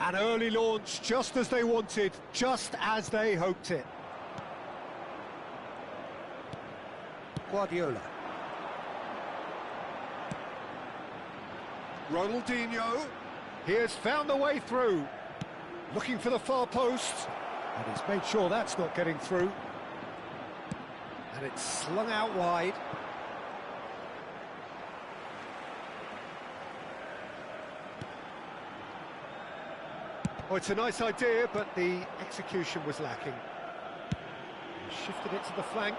An early launch, just as they wanted, just as they hoped it. Guardiola. Ronaldinho. He has found the way through. Looking for the far post. And he's made sure that's not getting through. And it's slung out wide. Oh, it's a nice idea, but the execution was lacking. He shifted it to the flank.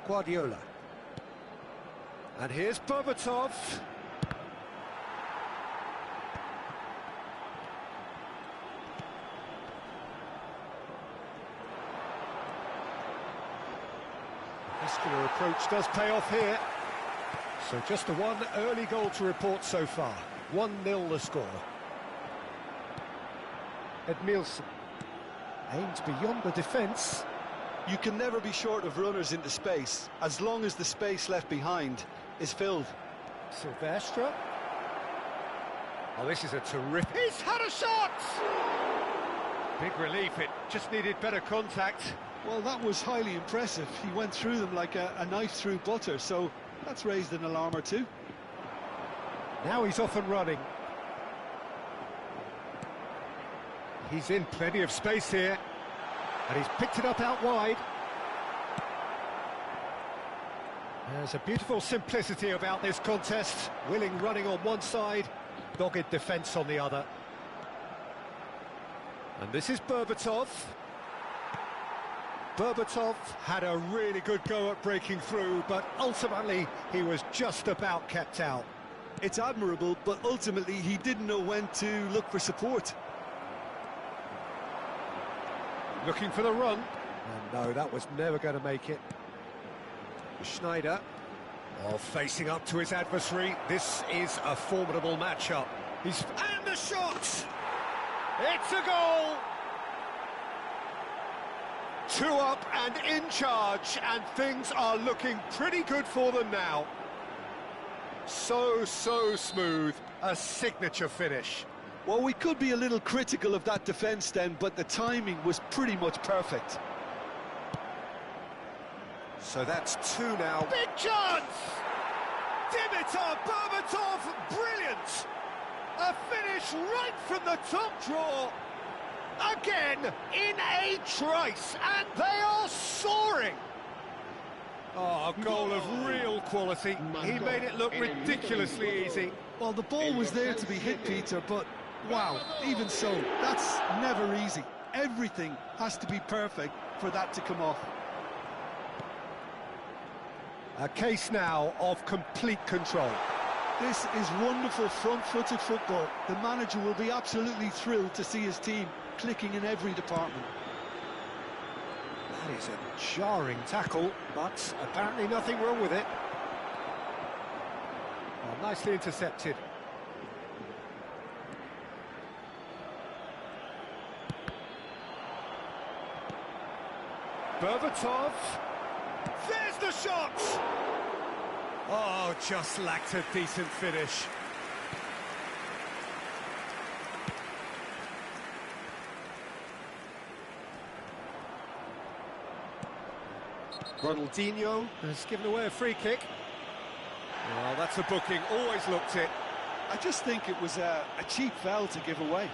Guardiola. And here's Berbatov. Muscular approach does pay off here. So just the one early goal to report so far. 1-0 the score. Edmilson aims beyond the defence. You can never be short of runners into space, as long as the space left behind is filled. Silvestre. Oh, this is a terrific... He's had a shot! Big relief, it just needed better contact. Well, that was highly impressive. He went through them like a knife through butter, so that's raised an alarm or two. Now he's off and running. He's in plenty of space here. And he's picked it up out wide. There's a beautiful simplicity about this contest. Willing running on one side, dogged defence on the other. And this is Berbatov. Berbatov had a really good go at breaking through, but ultimately he was just about kept out. It's admirable, but ultimately he didn't know when to look for support. Looking for the run. And no, that was never going to make it. Schneider. Oh, facing up to his adversary. This is a formidable matchup. And the shot! It's a goal! 2 up and in charge, and things are looking pretty good for them now. So smooth. A signature finish. Well, we could be a little critical of that defence then, but the timing was pretty much perfect. So that's 2 now. Big chance! Dimitar Berbatov, brilliant! A finish right from the top draw. Again, in a trice, and they are soaring. Oh, a goal of real quality. He made it look ridiculously easy. Well, the ball was there to be hit, Peter, but wow, even so, that's never easy. Everything has to be perfect for that to come off. A case now of complete control. This is wonderful front-footed football. The manager will be absolutely thrilled to see his team clicking in every department. That is a jarring tackle, but apparently nothing wrong with it. Oh, nicely intercepted. Berbatov. There's the shot! Oh, just lacked a decent finish. Ronaldinho has given away a free kick. Well, that's a booking, always looked it. I just think it was a cheap foul to give away.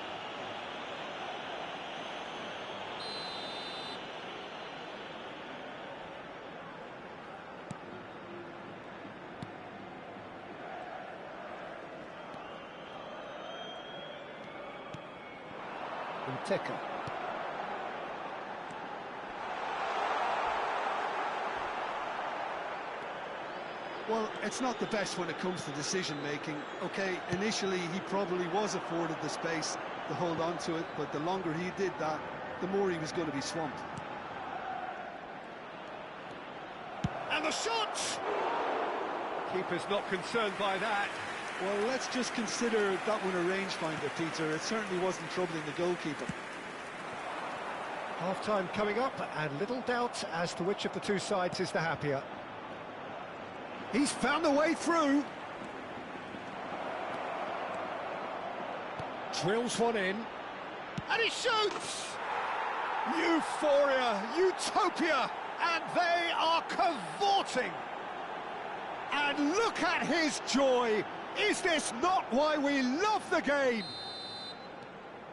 Teka. Well, it's not the best when it comes to decision-making. OK, initially he probably was afforded the space to hold on to it, but the longer he did that, the more he was going to be swamped. And the shot! Keeper's not concerned by that. Well, let's just consider that one a rangefinder, Peter. It certainly wasn't troubling the goalkeeper. Half-time coming up, and little doubt as to which of the two sides is the happier. He's found a way through. Drills one in. And he shoots! Euphoria, utopia, and they are cavorting. And look at his joy. Is this not why we love the game?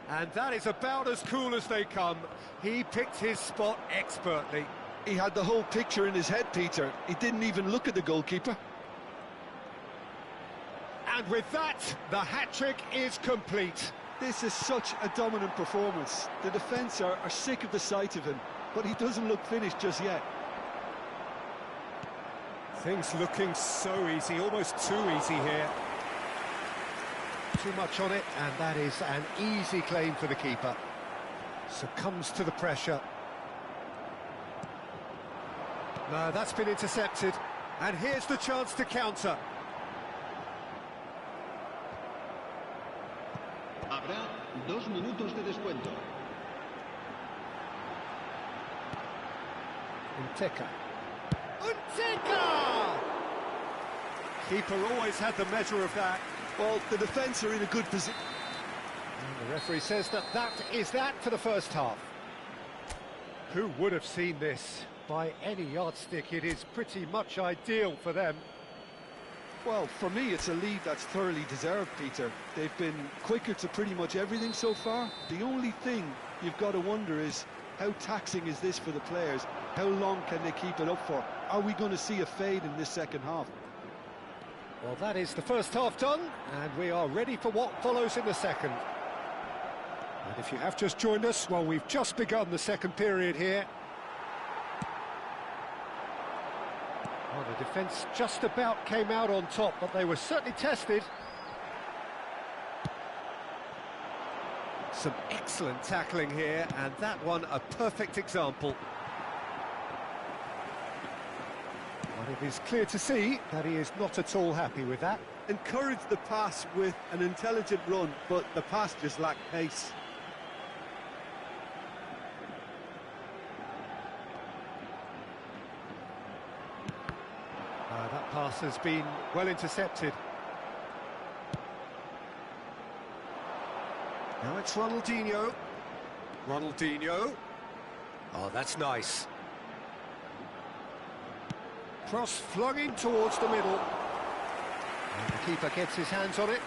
And that is about as cool as they come. He picked his spot expertly. He had the whole picture in his head, Peter. He didn't even look at the goalkeeper. And with that, the hat-trick is complete. This is such a dominant performance. The defence are sick of the sight of him, but he doesn't look finished just yet. Things looking so easy, almost too easy here. Too much on it, and that is an easy claim for the keeper. Succumbs to the pressure. No, that's been intercepted. And here's the chance to counter. Habrá 2 minutos de descuento. Unteka. Unteka! Keeper always had the measure of that. Well, the defence are in a good position. The referee says that is that for the first half. Who would have seen this? By any yardstick, it is pretty much ideal for them. Well, for me, it's a lead that's thoroughly deserved, Peter. They've been quicker to pretty much everything so far. The only thing you've got to wonder is, how taxing is this for the players? How long can they keep it up for? Are we going to see a fade in this second half? Well, that is the first half done, and we are ready for what follows in the second. And if you have just joined us, well, we've just begun the second period here. Well, the defence just about came out on top, but they were certainly tested. Some excellent tackling here, and that one a perfect example. But it is clear to see that he is not at all happy with that. Encouraged the pass with an intelligent run, but the pass just lacked pace. That pass has been well intercepted. Now it's Ronaldinho. Ronaldinho. Oh, that's nice. Cross flung in towards the middle. And the keeper gets his hands on it.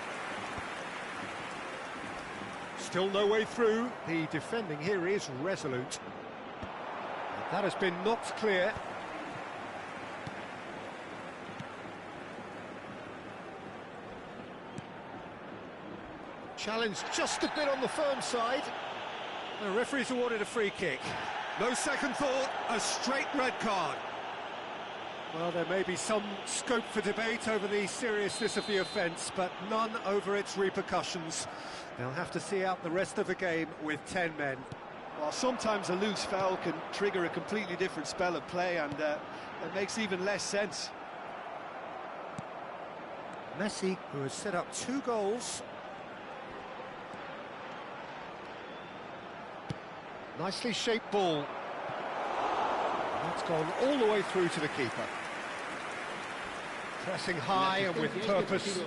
Still no way through. The defending here is resolute. And that has been knocked clear. Challenge just a bit on the firm side. The referee's awarded a free kick. No second thought, a straight red card. Well, there may be some scope for debate over the seriousness of the offence, but none over its repercussions. They'll have to see out the rest of the game with 10 men. Well, sometimes a loose foul can trigger a completely different spell of play, and it makes even less sense. Messi, who has set up 2 goals. Nicely shaped ball. That's gone all the way through to the keeper. Pressing high and with purpose.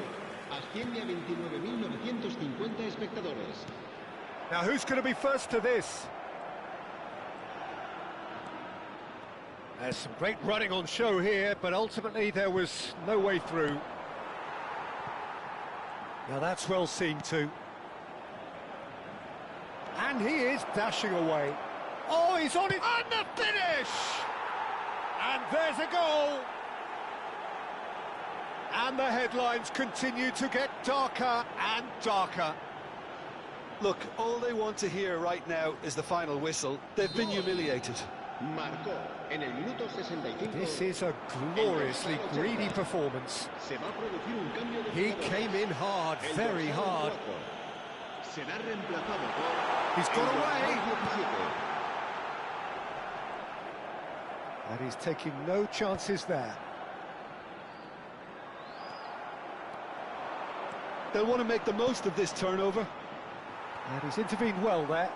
Now who's going to be first to this? There's some great running on show here, but ultimately there was no way through. Now that's well seen too. And he is dashing away. Oh, he's on it! And the finish! And there's a goal! And the headlines continue to get darker and darker. Look, all they want to hear right now is the final whistle. They've been humiliated. This is a gloriously greedy performance. He came in hard, very hard. He's got away. And he's taking no chances there. They'll want to make the most of this turnover. And he's intervened well there.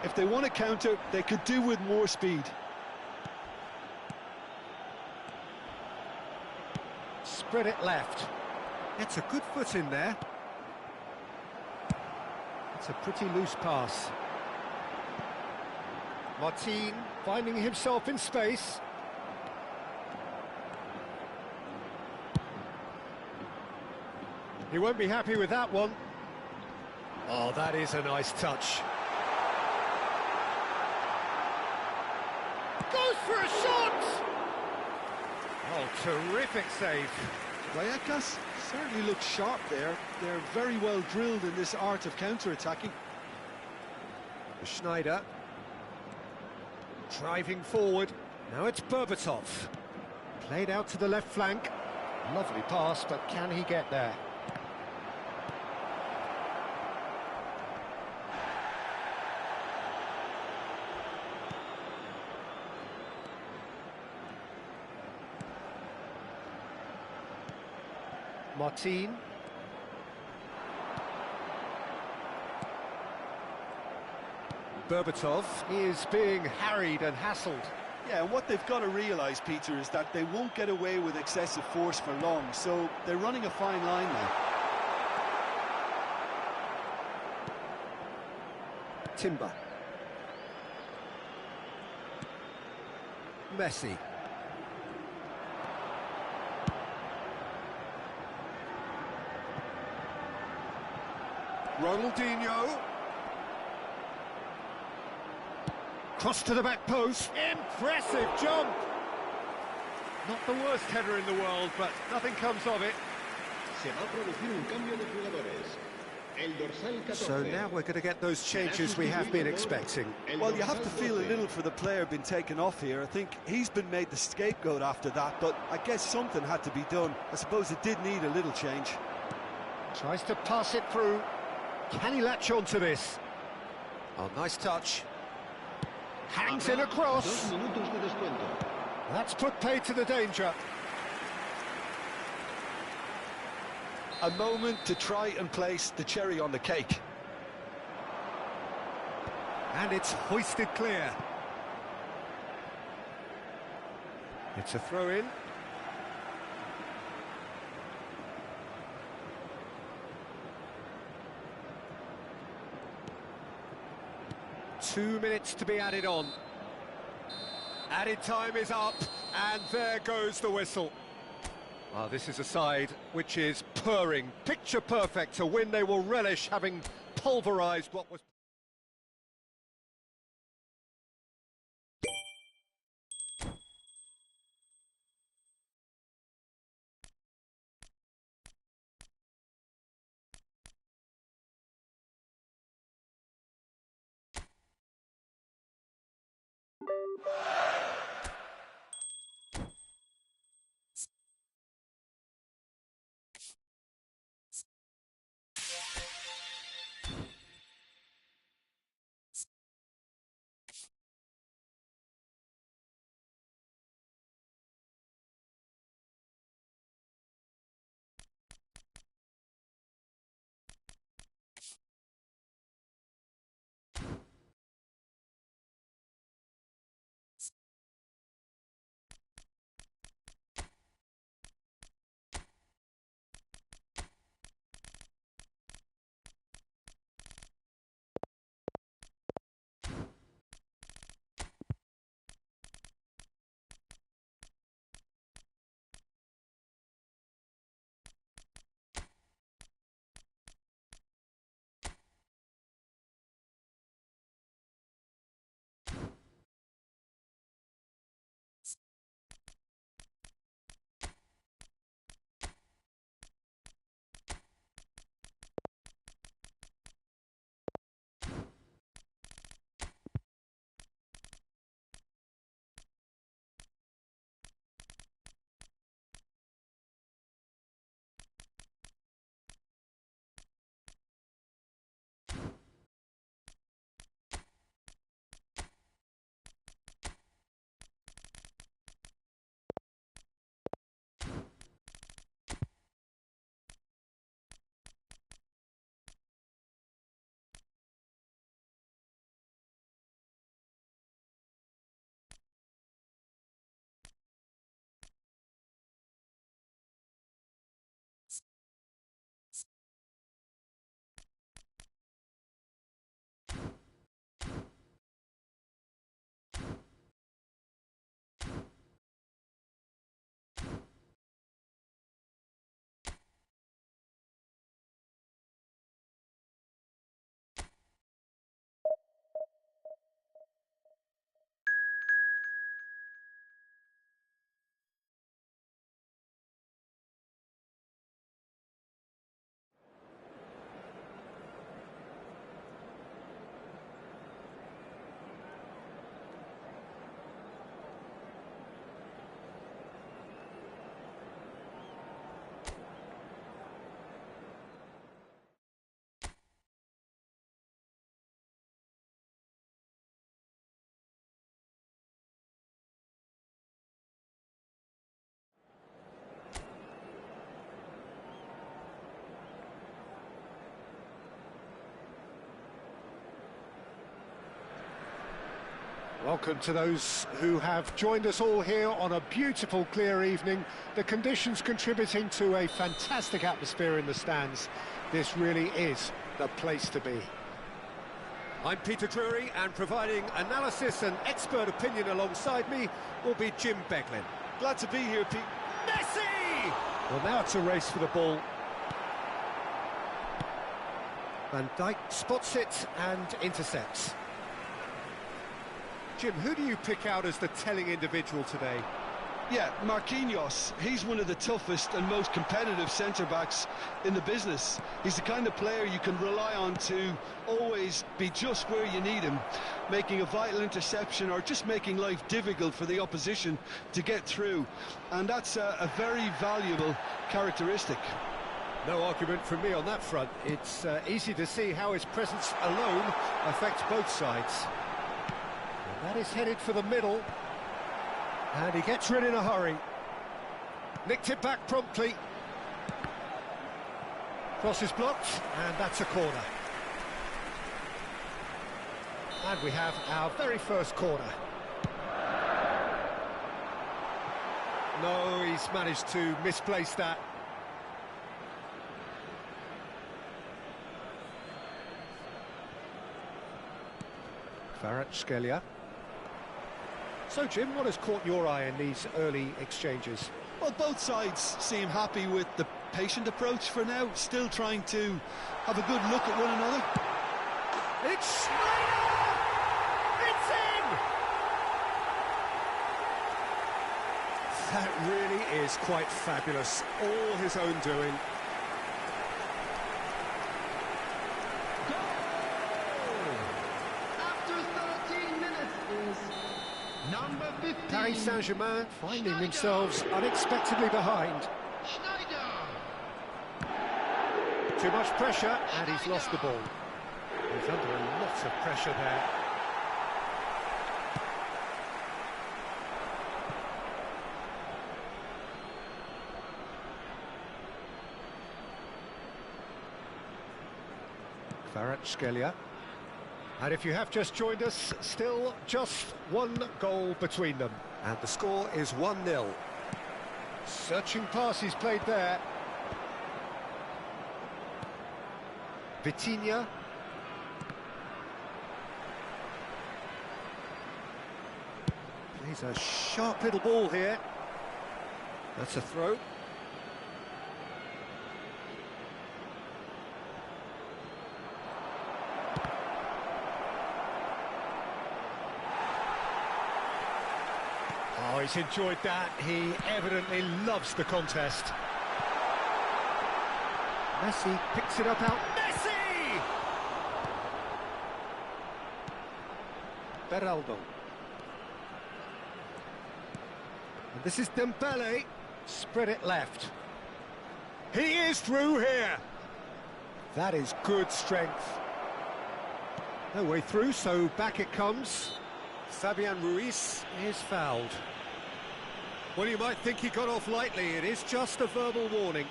If they want to counter, they could do with more speed. Spread it left. It's a good foot in there. It's a pretty loose pass. Martin finding himself in space. He won't be happy with that one. Oh, that is a nice touch. Goes for a shot! Oh, terrific save. Vallecas certainly looks sharp there. They're very well drilled in this art of counter-attacking. Schneider. Driving forward. Now it's Berbatov. Played out to the left flank. Lovely pass, but can he get there? Martin. Berbatov is being harried and hassled. Yeah, and what they've got to realise, Peter, is that they won't get away with excessive force for long, so they're running a fine line now. Timber. Messi. Ronaldinho. Cross to the back post. Impressive jump. Not the worst header in the world, but nothing comes of it. Se va a producir un cambio de jugadores. El dorsal 14. So now we're going to get those changes we have been expecting. Well, you have to feel a little for the player being taken off here. I think he's been made the scapegoat after that, but I guess something had to be done. I suppose it did need a little change. Tries to pass it through. Can he latch on to this? Oh, nice touch. Hangs in across. 2 minutos de descuento. That's put paid to the danger. A moment to try and place the cherry on the cake. And it's hoisted clear. It's a throw-in. Two minutes to be added on. Added time is up, and there goes the whistle. Well, this is a side which is purring, picture perfect, a win they will relish, having pulverised what was... Welcome to those who have joined us all here on a beautiful, clear evening. The conditions contributing to a fantastic atmosphere in the stands. This really is the place to be. I'm Peter Drury, and providing analysis and expert opinion alongside me will be Jim Beglin. Glad to be here, Pete. Messi! Well, now it's a race for the ball. Van Dijk spots it and intercepts. Jim, who do you pick out as the telling individual today? Yeah, Marquinhos. He's one of the toughest and most competitive centre-backs in the business. He's the kind of player you can rely on to always be just where you need him, making a vital interception or just making life difficult for the opposition to get through. And that's a very valuable characteristic. No argument from me on that front. It's easy to see how his presence alone affects both sides. And that is headed for the middle. And he gets rid in a hurry. Nicked it back promptly. Cross is blocked, and that's a corner. And we have our very first corner. No, he's managed to misplace that. Kvaratskhelia. So, Jim, what has caught your eye in these early exchanges? Well, both sides seem happy with the patient approach for now, still trying to have a good look at one another. It's Schneider! It's in! That really is quite fabulous. All his own doing. Paris Saint-Germain finding themselves unexpectedly behind. Too much pressure, and he's lost the ball. He's under a lot of pressure there. Kvaratskhelia. And if you have just joined us, still just one goal between them. And the score is 1-0. Searching passes played there. Vitinha. Plays a sharp little ball here. That's a throw. Oh, he's enjoyed that. He evidently loves the contest. Messi picks it up out. Messi! Beraldo. And this is Dembele. Spread it left. He is through here. That is good strength. No way through, so back it comes. Fabian Ruiz is fouled. Well, you might think he got off lightly. It is just a verbal warning.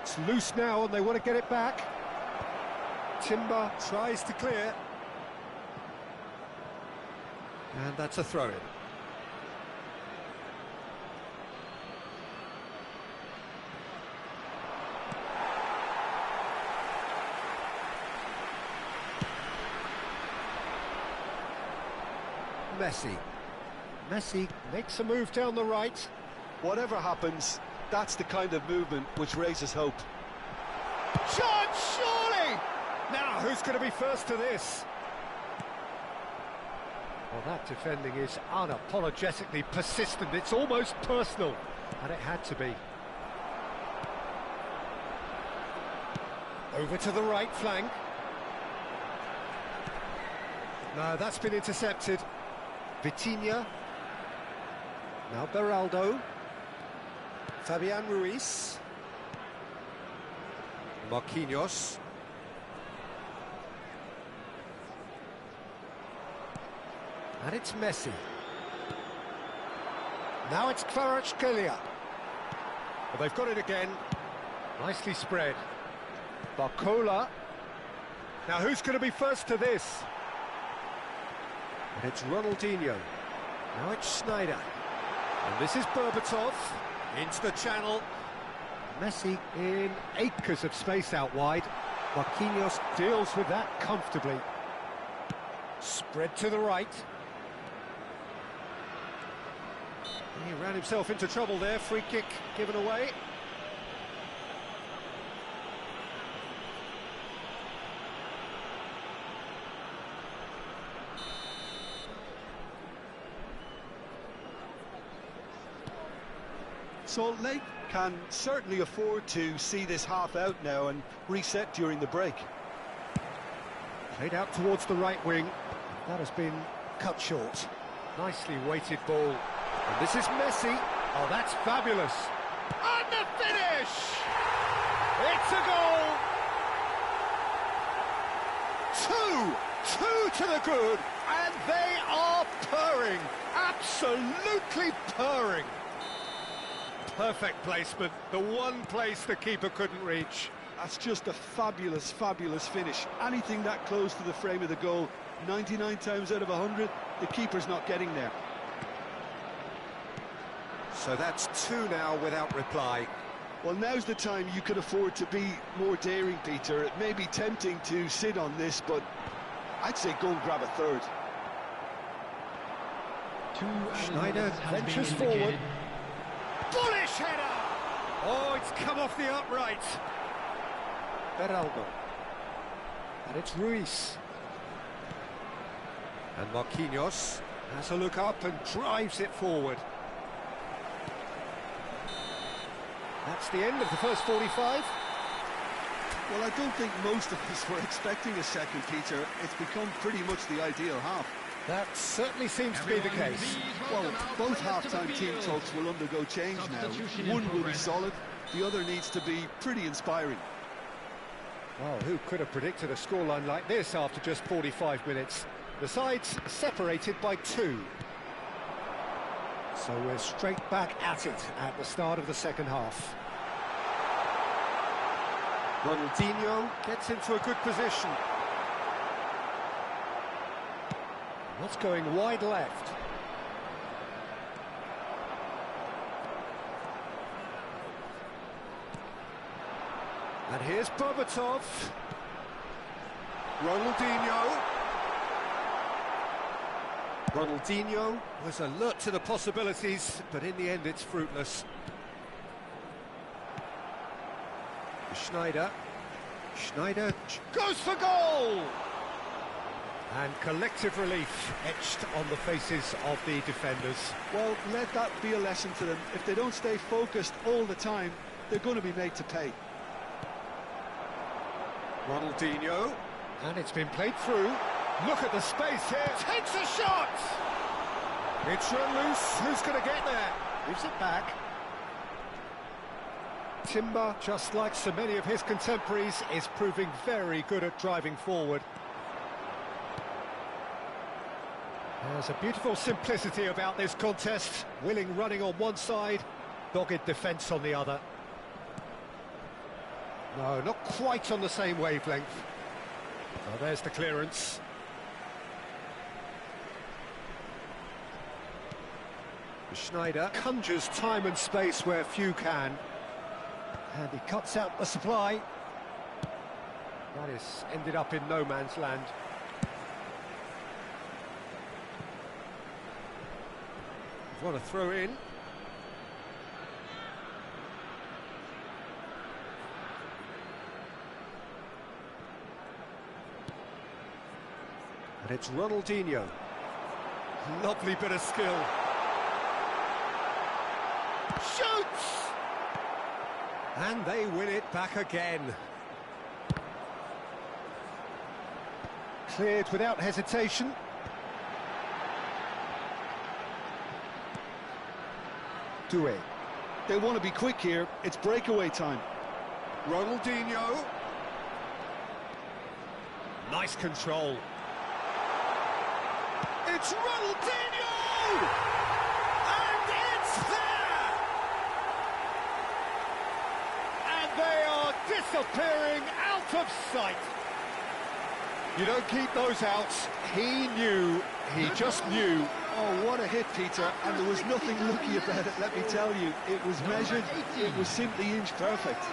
It's loose now, and they want to get it back. Timber tries to clear. And that's a throw-in. Messi makes a move down the right. Whatever happens, that's the kind of movement which raises hope. Shot, surely! Now, who's going to be first to this? Well, that defending is unapologetically persistent. It's almost personal, and it had to be. Over to the right flank. No, that's been intercepted. Vitinha. Now Beraldo. Fabian Ruiz. Marquinhos. And it's Messi. Now it's Kvaratskhelia. Well, they've got it again. Nicely spread. Barcola. Now who's going to be first to this? And it's Ronaldinho. Now it's Schneider. And this is Berbatov. Into the channel. Messi in acres of space out wide. Marquinhos deals with that comfortably. Spread to the right. He ran himself into trouble there. Free kick given away. Salt Lake can certainly afford to see this half out now and reset during the break. Played out towards the right wing. That has been cut short. Nicely weighted ball. And this is Messi. Oh, that's fabulous. And the finish! It's a goal! Two to the good, and they are purring. Absolutely purring. Perfect placement. The one place the keeper couldn't reach. That's just a fabulous, fabulous finish. Anything that close to the frame of the goal, 99 times out of 100, the keeper's not getting there. So that's two now without reply. Well, now's the time you could afford to be more daring, Peter. It may be tempting to sit on this, but I'd say go and grab a third. Schneider ventures forward. Bullish header! Oh, it's come off the upright. Beraldo. And it's Ruiz. And Marquinhos has a look up and drives it forward. That's the end of the first 45. Well, I don't think most of us were expecting a second, Peter. It's become pretty much the ideal half. That certainly seems to be the case. Well, both half-time team talks will undergo change now. One will be solid, the other needs to be pretty inspiring. Well, who could have predicted a scoreline like this after just 45 minutes? The sides separated by 2. So we're straight back at it at the start of the second half. Ronaldinho gets into a good position. That's going wide left. And here's Berbatov. Ronaldinho was alert to the possibilities, but in the end it's fruitless. Schneider Goes for goal! And collective relief etched on the faces of the defenders. Well, let that be a lesson to them. If they don't stay focused all the time, they're going to be made to pay. Ronaldinho. And it's been played through. Look at the space here. Takes a shot! It's run loose. Who's going to get there? Gives it back. Timber, just like so many of his contemporaries, is proving very good at driving forward. There's a beautiful simplicity about this contest. Willing running on one side, dogged defence on the other. No, not quite on the same wavelength. Oh, there's the clearance. Schneider conjures time and space where few can. And he cuts out the supply. That is ended up in no man's land. Want to throw in. And it's Ronaldinho. Lovely bit of skill. Shoots! And they win it back again. Cleared without hesitation. Doué. They want to be quick here. It's breakaway time. Ronaldinho. Nice control. It's Ronaldinho! And it's disappearing out of sight. You don't keep those outs. He knew, he just knew. Oh, what a hit, Peter, and there was nothing lucky about it, let me tell you. It was measured, it was simply inch perfect.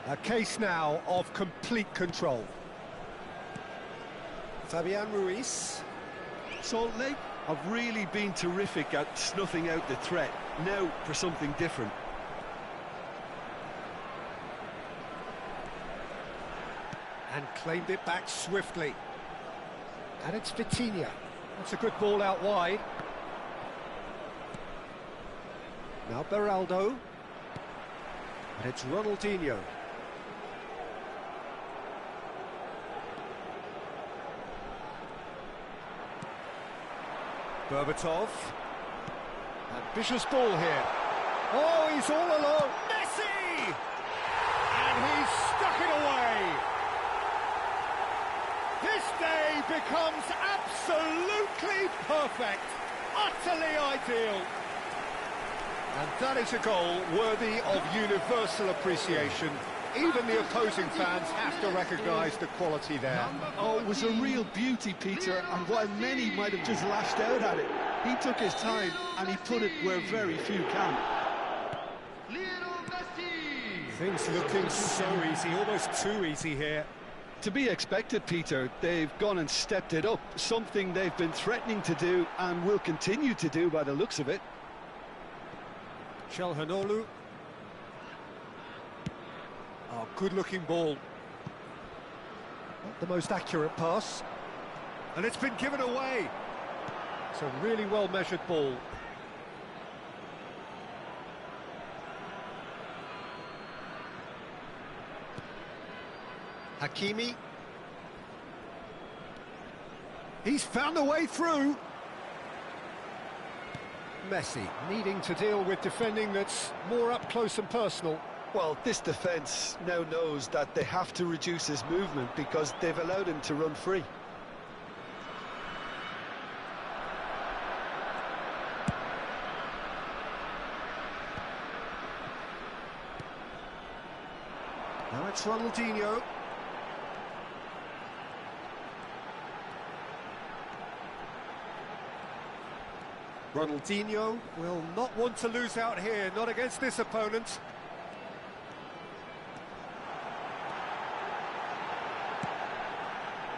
A case now of complete control. Fabian Ruiz. Salt Lake have really been terrific at snuffing out the threat. Now for something different. And claimed it back swiftly. And it's Vitinha. That's a good ball out wide. Now Beraldo. And it's Ronaldinho. Berbatov. Ambitious ball here. Oh, he's all alone. Messi! And he's stuck it away. This day becomes absolutely perfect. Utterly ideal. And that is a goal worthy of universal appreciation. Even the opposing fans have to recognise the quality there. Oh, it was a real beauty, Peter, and while many might have just lashed out at it, he took his time and he put it where very few can. Things looking so easy, almost too easy here. To be expected, Peter. They've gone and stepped it up, something they've been threatening to do and will continue to do by the looks of it. Çalhanoğlu. Oh, good-looking ball. Not the most accurate pass. And it's been given away. It's a really well-measured ball. Hakimi. He's found a way through. Messi needing to deal with defending that's more up close and personal. Well, this defence now knows that they have to reduce his movement because they've allowed him to run free. Now it's Ronaldinho. Ronaldinho will not want to lose out here, not against this opponent.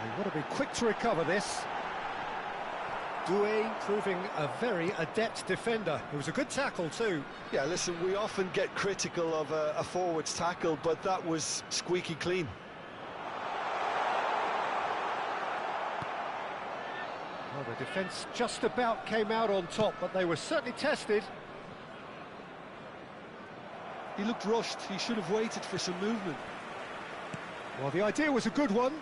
They've got to be quick to recover this. Doué proving a very adept defender. It was a good tackle too. Yeah, listen, we often get critical of a forward's tackle, but that was squeaky clean. Well, the defence just about came out on top, but they were certainly tested. He looked rushed. He should have waited for some movement. Well, the idea was a good one.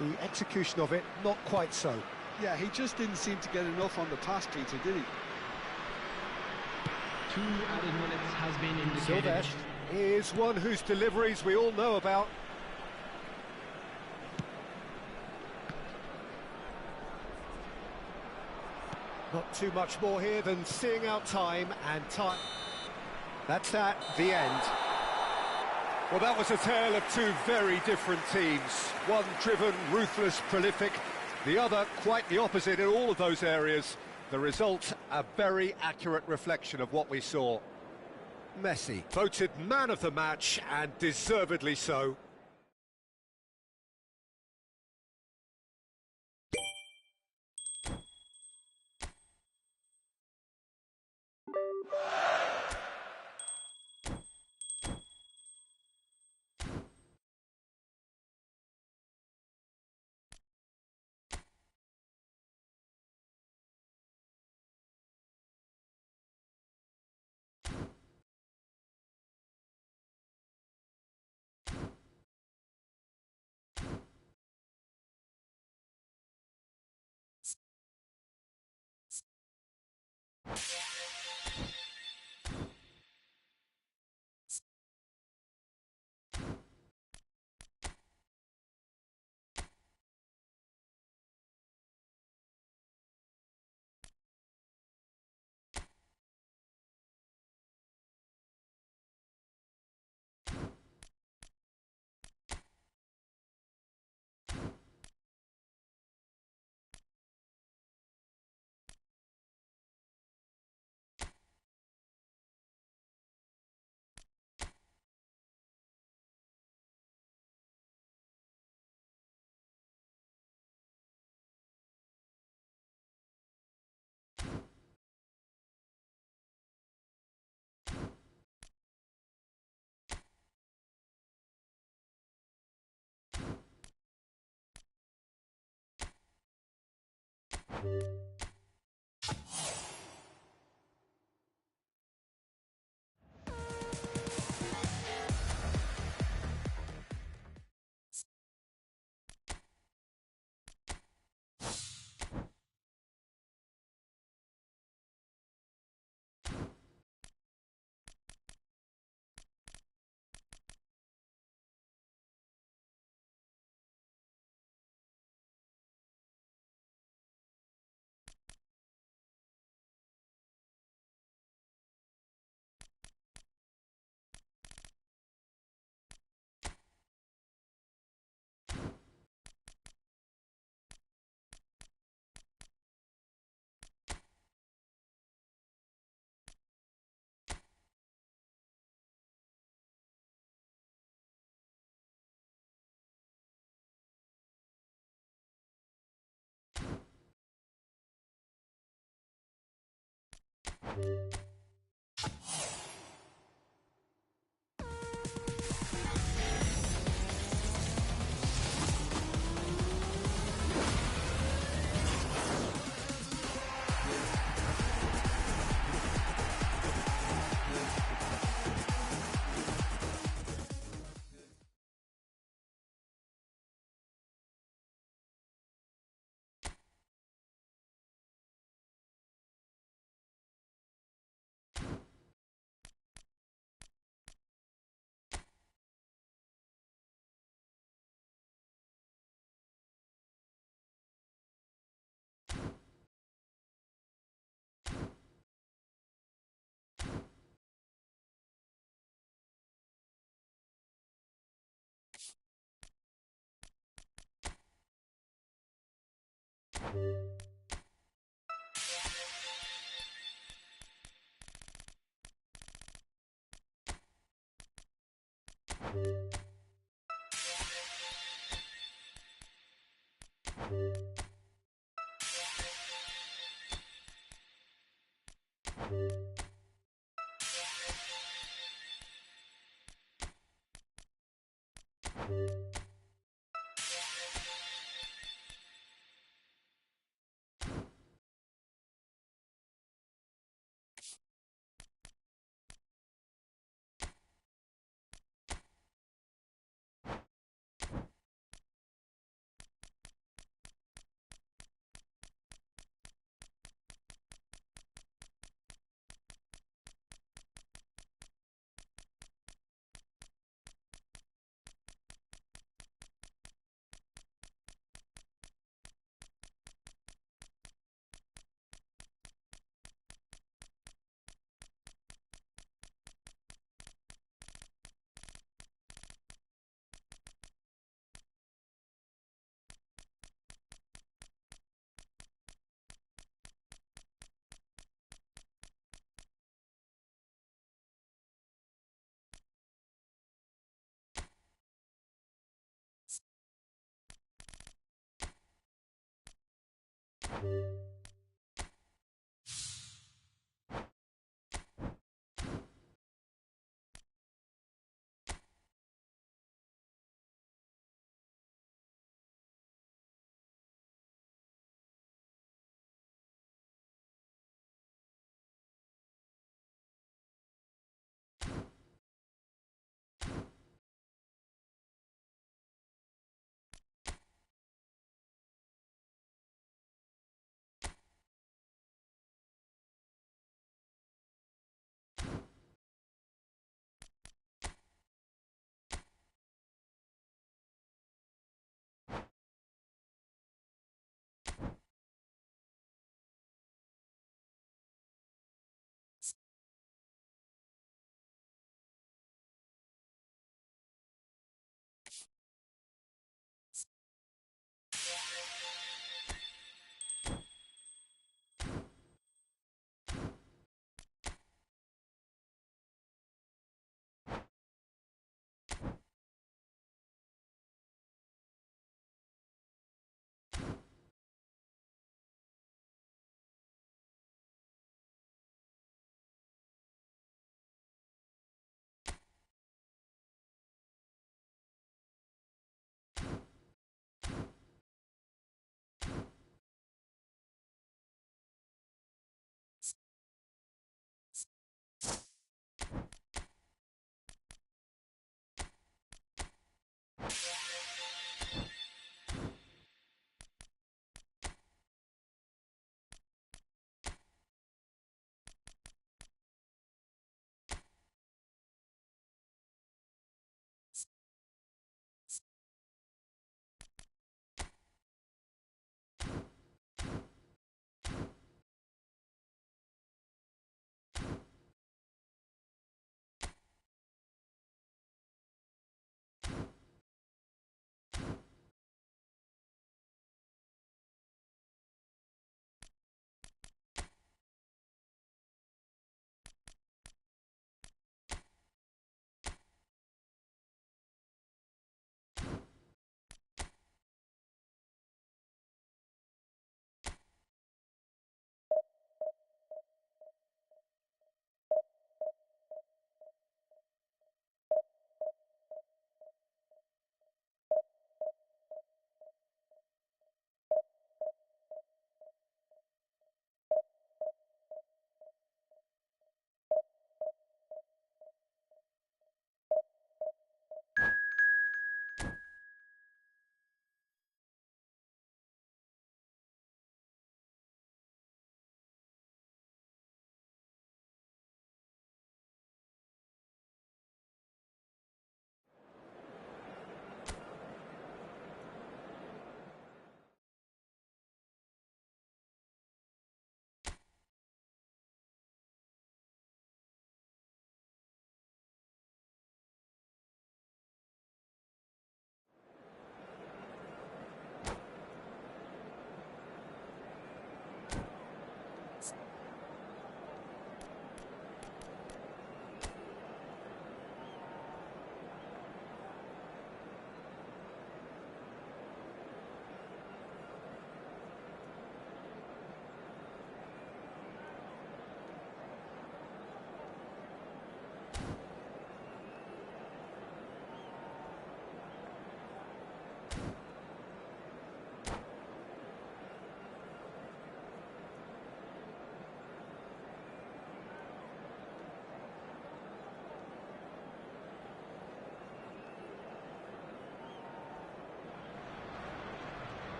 The execution of it, not quite so. Yeah, he just didn't seem to get enough on the pass, Peter, did he? 2 added minutes has been indicated. Silvestre is one whose deliveries we all know about. Not too much more here than seeing out time and time. That's that, the end. Well, that was a tale of two very different teams. One driven, ruthless, prolific. The other quite the opposite in all of those areas. The result, a very accurate reflection of what we saw. Messi voted man of the match, and deservedly so.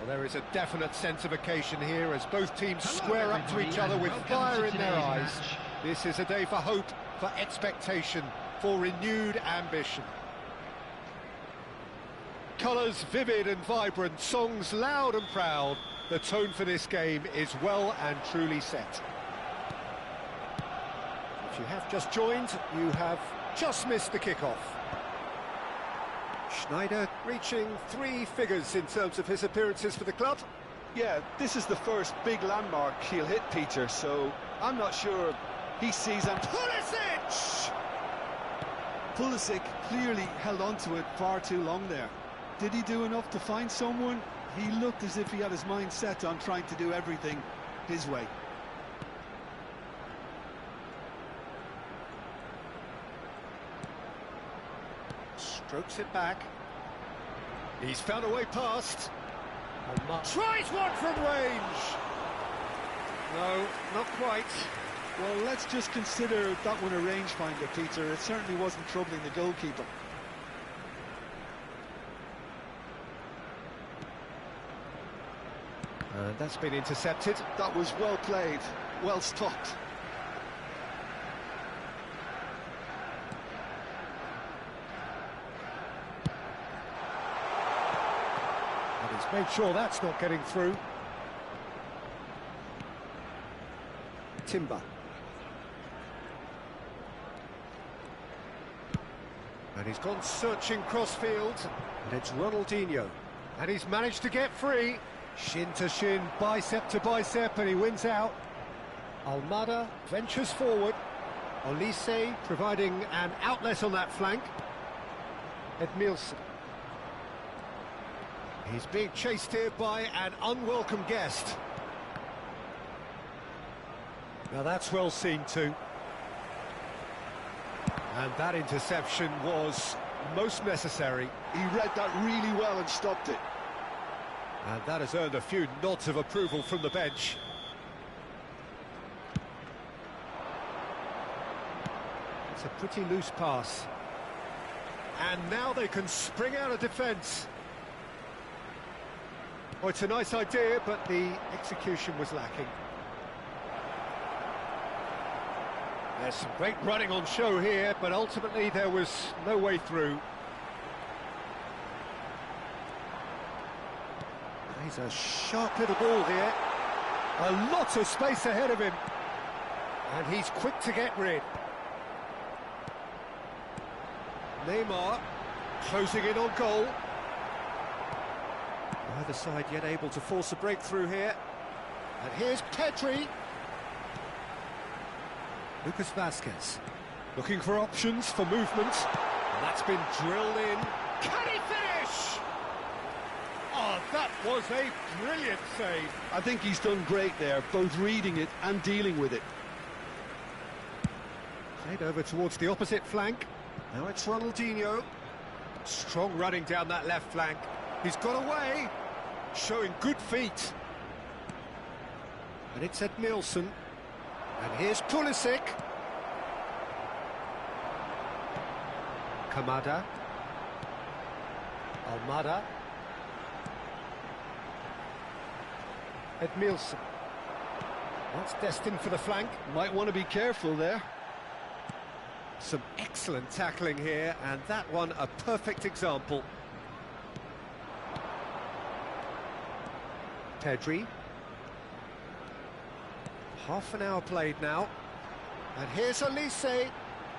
There is a definite sense of occasion here as both teams square up to each other with fire in their eyes. This is a day for hope, for expectation, for renewed ambition. Colours vivid and vibrant, songs loud and proud. The tone for this game is well and truly set. If you have just joined, you have just missed the kickoff. Schneider reaching 3 figures in terms of his appearances for the club. Yeah, this is the first big landmark he'll hit, Peter, so I'm not sure he sees him. Pulisic! Pulisic clearly held on to it far too long there. Did he do enough to find someone? He looked as if he had his mind set on trying to do everything his way. Strokes it back. He's found a way past. Tries one from range! No, not quite. Well, let's just consider that one a rangefinder, Peter. It certainly wasn't troubling the goalkeeper. And that's been intercepted. That was well played, well stopped. And he's made sure that's not getting through. Timber. And he's gone searching crossfield. And it's Ronaldinho. And he's managed to get free. Shin to shin, bicep to bicep, and he wins out. Almada ventures forward. Olise providing an outlet on that flank. Edmilson. He's being chased here by an unwelcome guest. Now that's well seen too. And that interception was most necessary. He read that really well and stopped it. And that has earned a few nods of approval from the bench. It's a pretty loose pass. And now they can spring out of defence. Oh, it's a nice idea, but the execution was lacking. There's some great running on show here, but ultimately there was no way through. He's a sharp little ball here. A lot of space ahead of him. And he's quick to get rid. Neymar closing in on goal. Neither side yet able to force a breakthrough here. And here's Pedri. Lucas Vazquez looking for options for movement. And that's been drilled in. Can he finish? Oh, that was a brilliant save. I think he's done great there, both reading it and dealing with it. Played over towards the opposite flank. Now it's Ronaldinho. Strong running down that left flank. He's got away, showing good feet. And it's Edmilson. And here's Pulisic. Kamada. Almada. Edmilson. That's destined for the flank. Might want to be careful there. Some excellent tackling here, and that one a perfect example. Pedri. Half an hour played now. And here's Olise.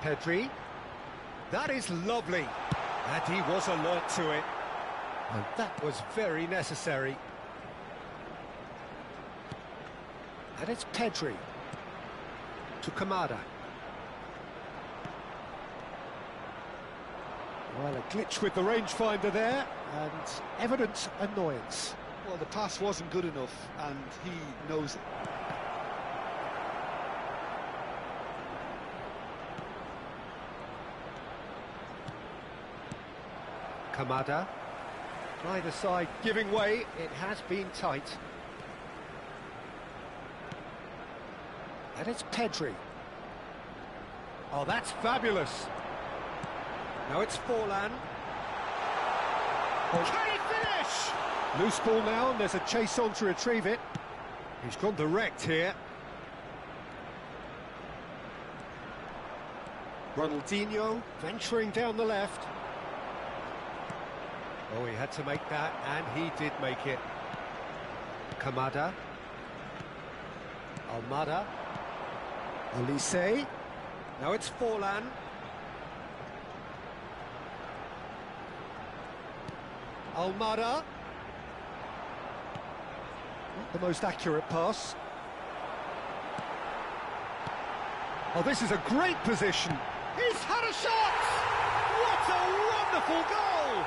Pedri. That is lovely. And he was alert to it. And that was very necessary. And it's Pedri. To Kamada. Well, a glitch with the rangefinder there, and evident annoyance. Well, the pass wasn't good enough, and he knows it. Kamada. Neither side giving way. It has been tight. And it's Pedri. Oh, that's fabulous. Now it's Forlan. Can he finish? Loose ball now, and there's a chase on to retrieve it. He's gone direct here. Ronaldinho venturing down the left. Oh, he had to make that, and he did make it. Kamada. Almada. Olise. Now it's Forlan. Almada. Not the most accurate pass. Oh, this is a great position. He's had a shot! What a wonderful goal!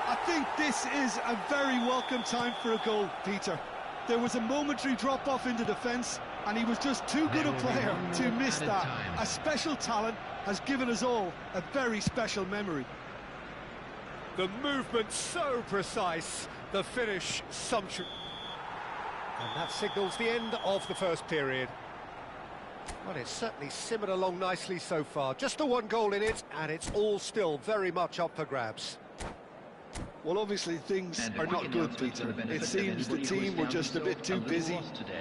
I think this is a very welcome time for a goal, Peter. There was a momentary drop-off into defence, and he was just too good a player to miss that. A special talent has given us all a very special memory. The movement so precise, the finish sumptuous. And that signals the end of the first period. Well, it's certainly simmered along nicely so far. Just the one goal in it, and it's all still very much up for grabs. Well, obviously things are not good, Peter. It seems the team were just a bit too busy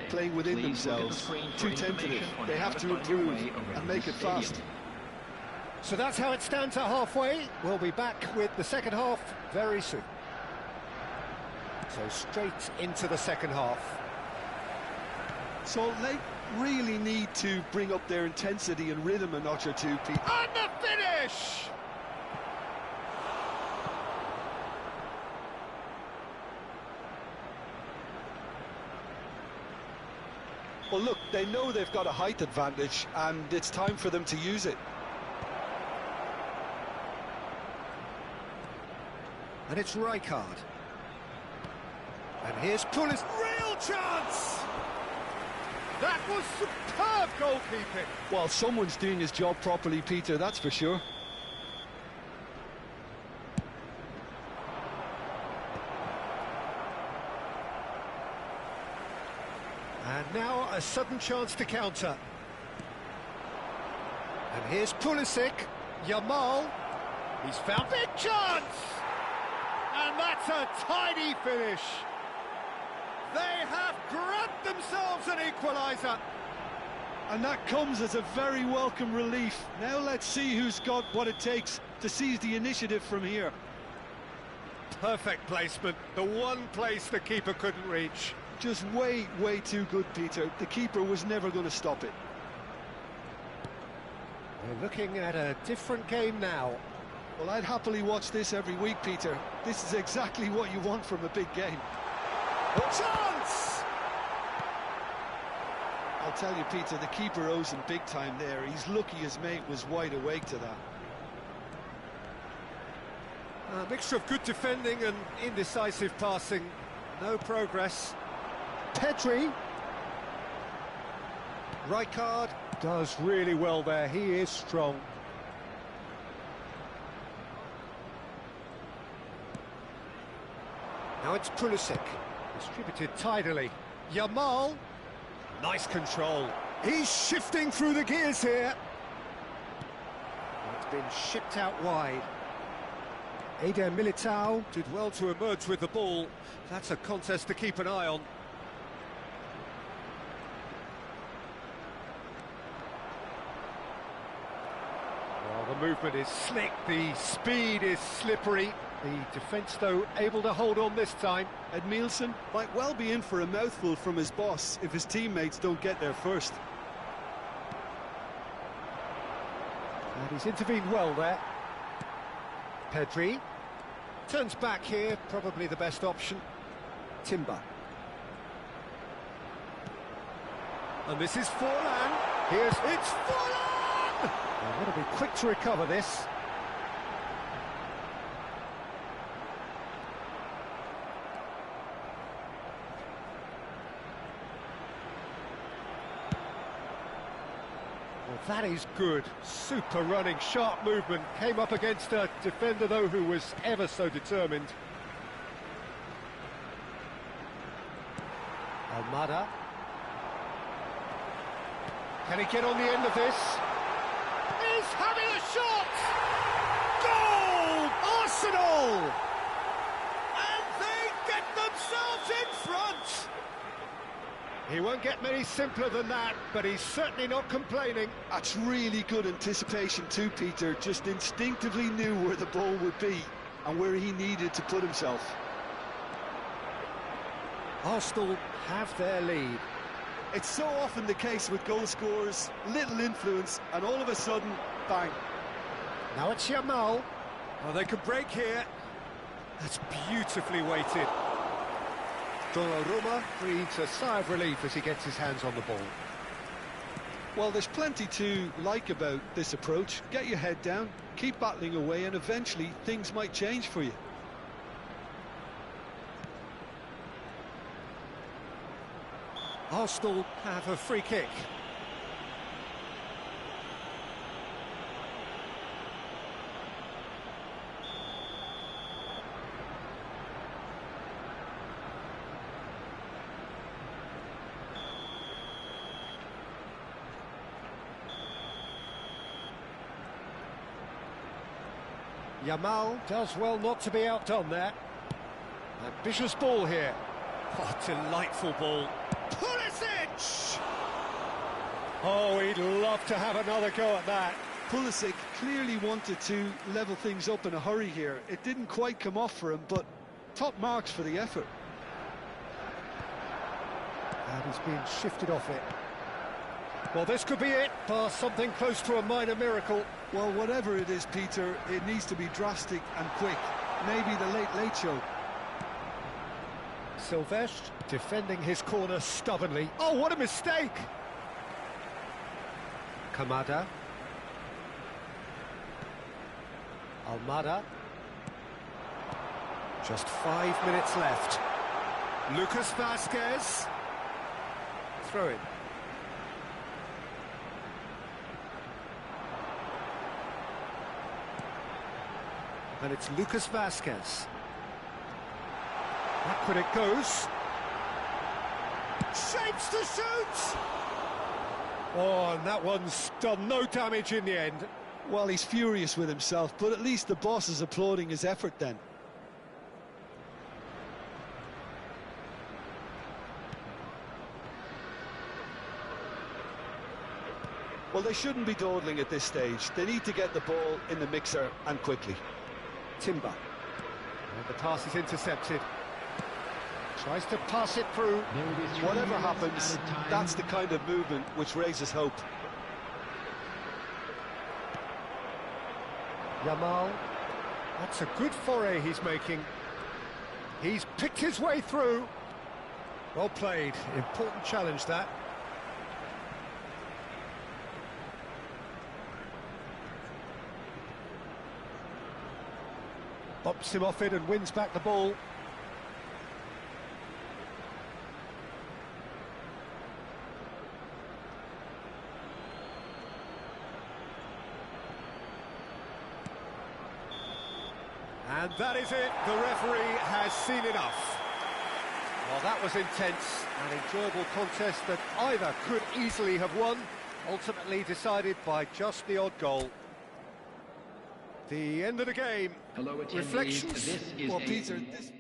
playing within themselves, too tentative. They have to improve and make it fast. So that's how it stands at halfway. We'll be back with the second half very soon. So straight into the second half. So they really need to bring up their intensity and rhythm a notch or two, Peter. And the finish! Well, look, they know they've got a height advantage, and it's time for them to use it. And it's Rijkaard. And here's Pulis. Real chance! That was superb goalkeeping. Well, someone's doing his job properly, Peter, that's for sure. And now a sudden chance to counter. And here's Pulisic. Yamal. He's found... Big chance! And that's a tidy finish. They have grabbed themselves an equaliser. And that comes as a very welcome relief. Now let's see who's got what it takes to seize the initiative from here. Perfect placement. The one place the keeper couldn't reach. Just way too good, Peter. The keeper was never going to stop it. We're looking at a different game now. Well, I'd happily watch this every week, Peter. This is exactly what you want from a big game. Chance! I'll tell you, Peter, the keeper owes him big time there. He's lucky his mate was wide awake to that. A mixture of good defending and indecisive passing. No progress. Pedri. Rijkaard does really well there. He is strong. Now it's Pulisic. Distributed tidily. Yamal. Nice control. He's shifting through the gears here. It's been shipped out wide. Eder Militao did well to emerge with the ball. That's a contest to keep an eye on. Well, the movement is slick, the speed is slippery. The defence, though, able to hold on this time. Edmilson might well be in for a mouthful from his boss if his teammates don't get there first. And he's intervened well there. Pedri turns back here, probably the best option. Timber. And this is Forlan. It's Forlan! They've got to be quick to recover this. Well, that is good. Super running, sharp movement. Came up against a defender, though, who was ever so determined. Almada. Can he get on the end of this? He's having a shot! Goal! Arsenal! And they get the He won't get many simpler than that, but he's certainly not complaining. That's really good anticipation too, Peter. Just instinctively knew where the ball would be and where he needed to put himself. Arsenal have their lead. It's so often the case with goal scorers, little influence, and all of a sudden, bang. Now it's Yamal. Oh, they could break here. That's beautifully weighted. Donnarumma breathes a sigh of relief as he gets his hands on the ball. Well, there's plenty to like about this approach. Get your head down, keep battling away, and eventually things might change for you. Arsenal have a free kick. Yamal does well not to be outdone there. Ambitious ball here. Oh, delightful ball. Pulisic! Oh, he'd love to have another go at that. Pulisic clearly wanted to level things up in a hurry here. It didn't quite come off for him, but top marks for the effort. And he's being shifted off it. Well, this could be it, bar something close to a minor miracle. Well, whatever it is, Peter, it needs to be drastic and quick. Maybe the late show. Silvestre defending his corner stubbornly. Oh, what a mistake! Kamada. Almada. Just 5 minutes left. Lucas Vazquez. Throw in. And it's Lucas Vazquez. Backward it goes. Shapes to shoot! Oh, and that one's done no damage in the end. Well, he's furious with himself, but at least the boss is applauding his effort then. Well, they shouldn't be dawdling at this stage. They need to get the ball in the mixer and quickly. Timber. And the pass is intercepted. Tries to pass it through. Whatever happens, that's the kind of movement which raises hope. Yamal. That's a good foray he's making. He's picked his way through. Well played. Important challenge, that. Bumps him off it and wins back the ball. And that is it. The referee has seen enough. Well, that was intense. An enjoyable contest that either could easily have won, ultimately decided by just the odd goal. The end of the game. Hello, attendees. Reflections? This is Well, a- Peter, this...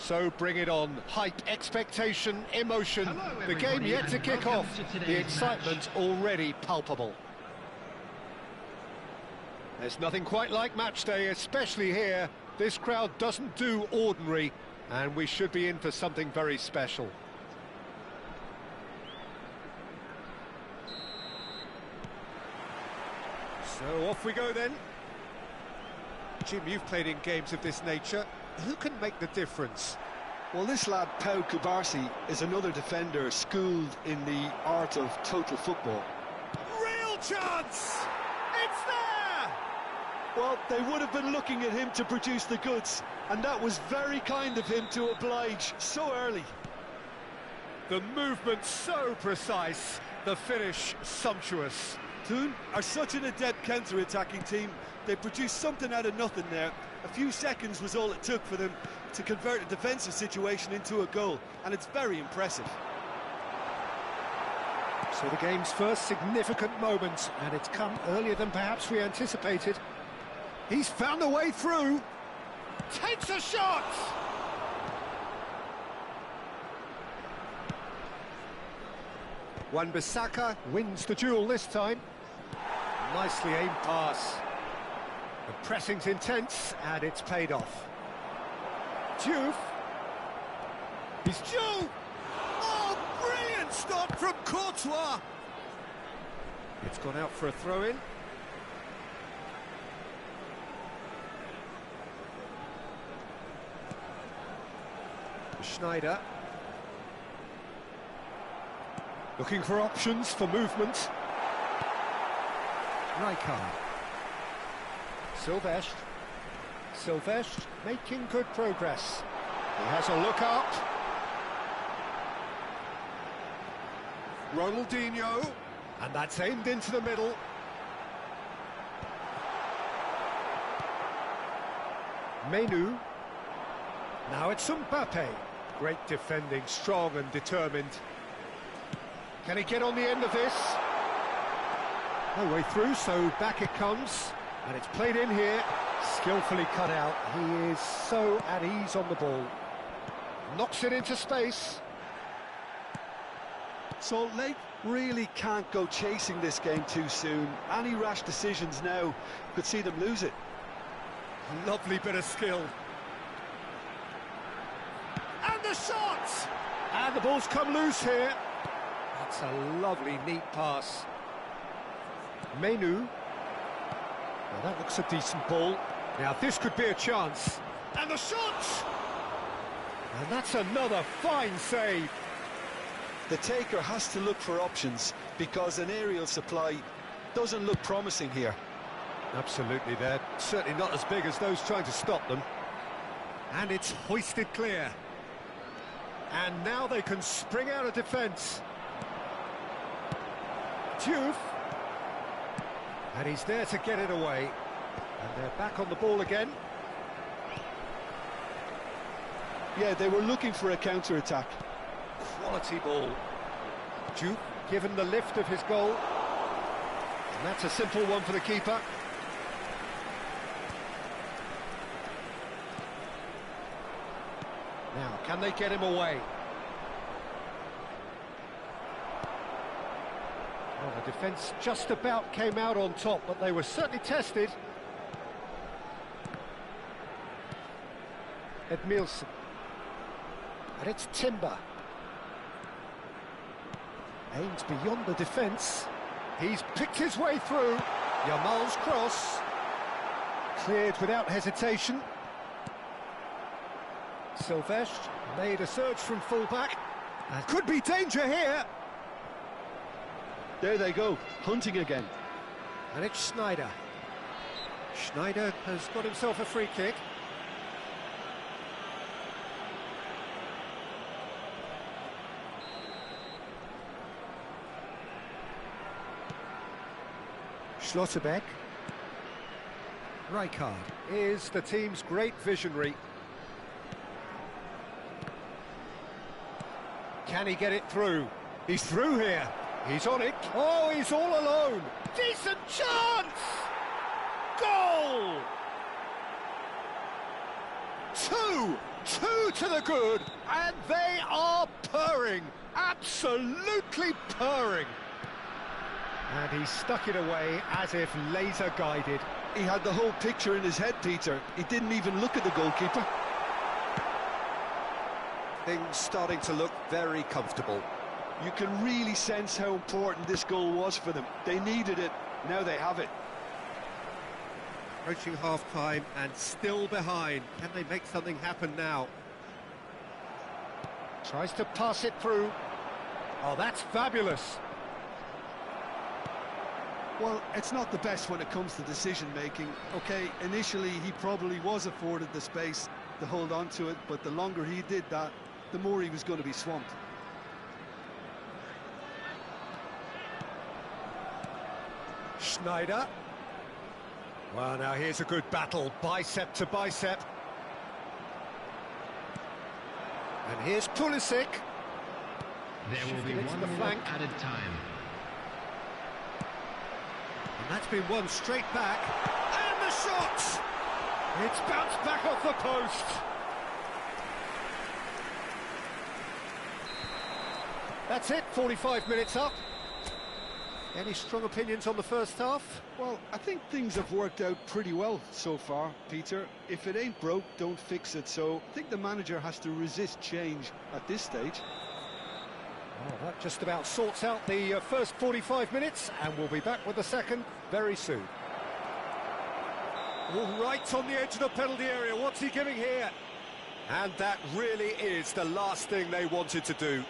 So bring it on. Hype, expectation, emotion. Hello, The game everybody, yet to and kick welcome off. to today's The excitement already palpable. There's nothing quite like match day, especially here. This crowd doesn't do ordinary, and we should be in for something very special. So off we go then. Jim, you've played in games of this nature. Who can make the difference? Well, this lad, Pau Kubarsi, is another defender schooled in the art of total football. Real chance! It's there! Well, they would have been looking at him to produce the goods, and that was very kind of him to oblige so early. The movement so precise, the finish sumptuous. Toon are such an adept counter-attacking team. They produced something out of nothing there. A few seconds was all it took for them to convert a defensive situation into a goal, and it's very impressive. So the game's first significant moment, and it's come earlier than perhaps we anticipated. He's found a way through. Takes a shot! Wan-Bissaka wins the duel this time. Nicely aimed pass. The pressing's intense, and it's paid off. Diouf. He's Joe! Oh, brilliant stop from Courtois! It's gone out for a throw-in. Schneider. Looking for options for movement. Rijkaard. Sylvestre making good progress. He has a look up. Ronaldinho. And that's aimed into the middle. Menu. Now it's Mbappe. Great defending, strong and determined. Can he get on the end of this? No way through, so back it comes. And it's played in here, skillfully cut out. He is so at ease on the ball. Knocks it into space. Salt Lake really can't go chasing this game too soon. Any rash decisions now could see them lose it. Lovely bit of skill. And the shot! And the ball's come loose here. That's a lovely, neat pass. Menu. Now that looks a decent ball. Now this could be a chance. And the shot! And that's another fine save. The taker has to look for options because an aerial supply doesn't look promising here. Absolutely, they're certainly not as big as those trying to stop them. And it's hoisted clear. And now they can spring out of defence. Diouf. And he's there to get it away. And they're back on the ball again. Yeah, they were looking for a counter-attack. Quality ball. Diouf given the lift of his goal. And that's a simple one for the keeper. Now, can they get him away? Well, the defence just about came out on top, but they were certainly tested. Edmilson. And it's Timber. Aims beyond the defence. He's picked his way through. Yamal's cross. Cleared without hesitation. Sylvestre made a surge from full-back. Could be danger here. There they go, hunting again. And it's Schneider. Schneider has got himself a free kick. Schlotterbeck. Rijkaard is the team's great visionary. Can he get it through? He's through here. He's on it. Oh, he's all alone. Decent chance! Goal! 2 Two to the good, and they are purring, absolutely purring. And he stuck it away as if laser guided. He had the whole picture in his head, Peter. He didn't even look at the goalkeeper. Things starting to look very comfortable. You can really sense how important this goal was for them. They needed it, now they have it. Approaching half-time and still behind. Can they make something happen now? Tries to pass it through. Oh, that's fabulous. Well, it's not the best when it comes to decision-making. OK, initially he probably was afforded the space to hold on to it, but the longer he did that, the more he was going to be swamped. Schneider. Well, now here's a good battle, bicep to bicep. And here's Pulisic. There will be Shifting it to one the minute flank. added time. And that's been won straight back. And the shot! It's bounced back off the post. That's it, 45 minutes up. Any strong opinions on the first half? Well, I think things have worked out pretty well so far, Peter. If it ain't broke, don't fix it. So I think the manager has to resist change at this stage. Well, that just about sorts out the first 45 minutes, and we'll be back with the second very soon. Oh, right on the edge of the penalty area. What's he giving here? And that really is the last thing they wanted to do.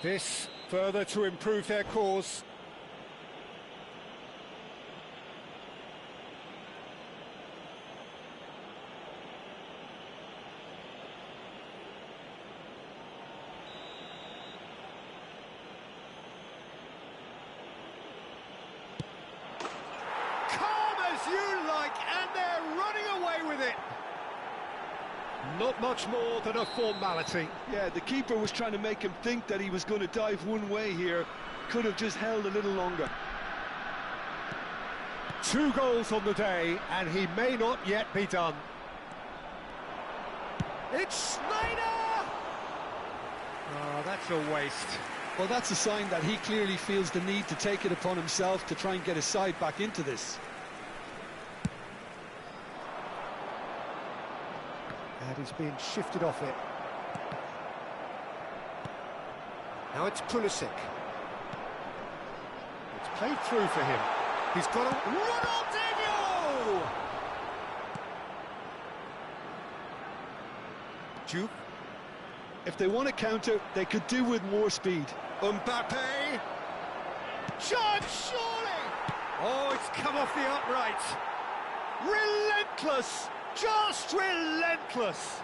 This further to improve their cause. Calm as you like, and they're running away with it. Not much more than a formality. Yeah, the keeper was trying to make him think that he was going to dive one way here. Could have just held a little longer. 2 goals on the day, and he may not yet be done. It's Schneider! Oh, that's a waste. Well, that's a sign that he clearly feels the need to take it upon himself to try and get his side back into this. And he's being shifted off it. Now it's Pulisic. It's played through for him. He's got a... Ronaldinho! Juke. If they want to counter, they could do with more speed. Mbappe! Chance, surely! Oh, it's come off the upright. Relentless! Just relentless!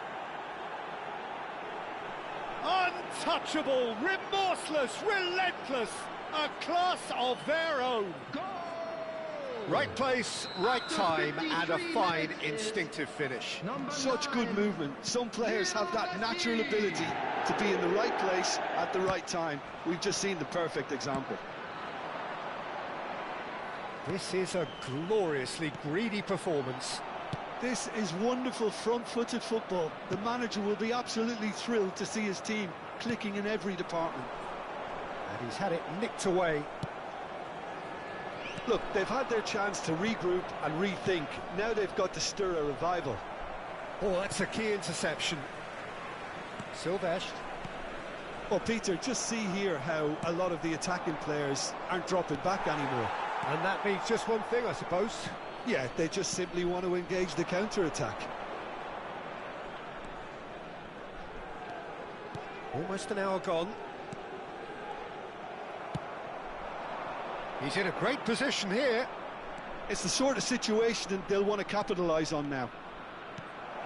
Untouchable, remorseless, relentless! A class of their own! Goal! Right place, right time, and a fine instinctive finish. Such good movement. Some players have that natural ability to be in the right place at the right time. We've just seen the perfect example. This is a gloriously greedy performance. This is wonderful front-footed football. The manager will be absolutely thrilled to see his team clicking in every department. And he's had it nicked away. Look, they've had their chance to regroup and rethink. Now they've got to stir a revival. Oh, that's a key interception. Silvestre. Well, Peter, just see here how a lot of the attacking players aren't dropping back anymore. And that means just one thing, I suppose. Yeah, they just simply want to engage the counter-attack. Almost an hour gone. He's in a great position here. It's the sort of situation that they'll want to capitalise on now.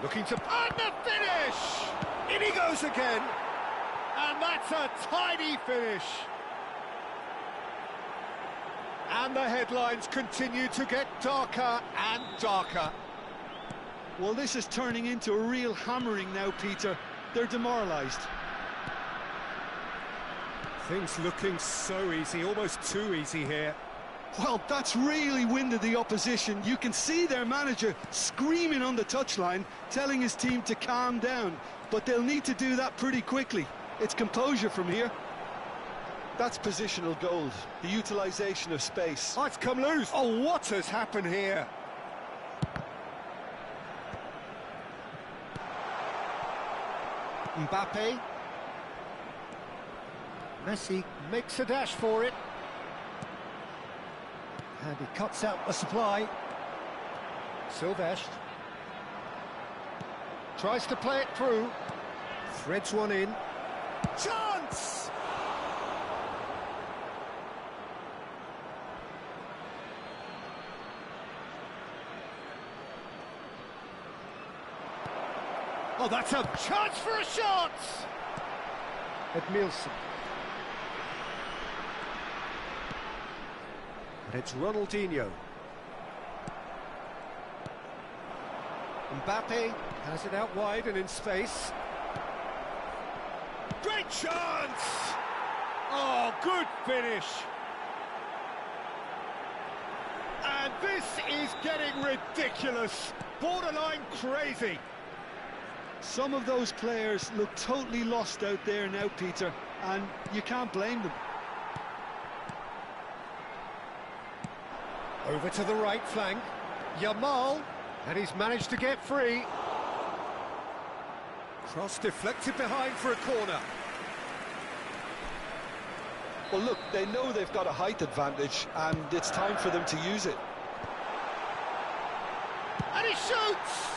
Looking to... And the finish! In he goes again! And that's a tidy finish! And the headlines continue to get darker and darker. Well, this is turning into a real hammering now, Peter. They're demoralised. Things looking so easy, almost too easy here. Well, that's really winded the opposition. You can see their manager screaming on the touchline, telling his team to calm down. But they'll need to do that pretty quickly. It's composure from here. That's positional gold, the utilisation of space. Oh, it's come loose. Oh, what has happened here? Mbappe. Messi makes a dash for it. And he cuts out the supply. Silvestre. Tries to play it through. Threads one in. Chance! Oh, that's a chance for a shot! Edmilson. And it's Ronaldinho. Mbappe has it out wide and in space. Great chance! Oh, good finish. And this is getting ridiculous. Borderline crazy. Some of those players look totally lost out there now, Peter, and you can't blame them. Over to the right flank. Yamal, and he's managed to get free. Cross deflected behind for a corner. Well, look, they know they've got a height advantage, and it's time for them to use it. And he shoots!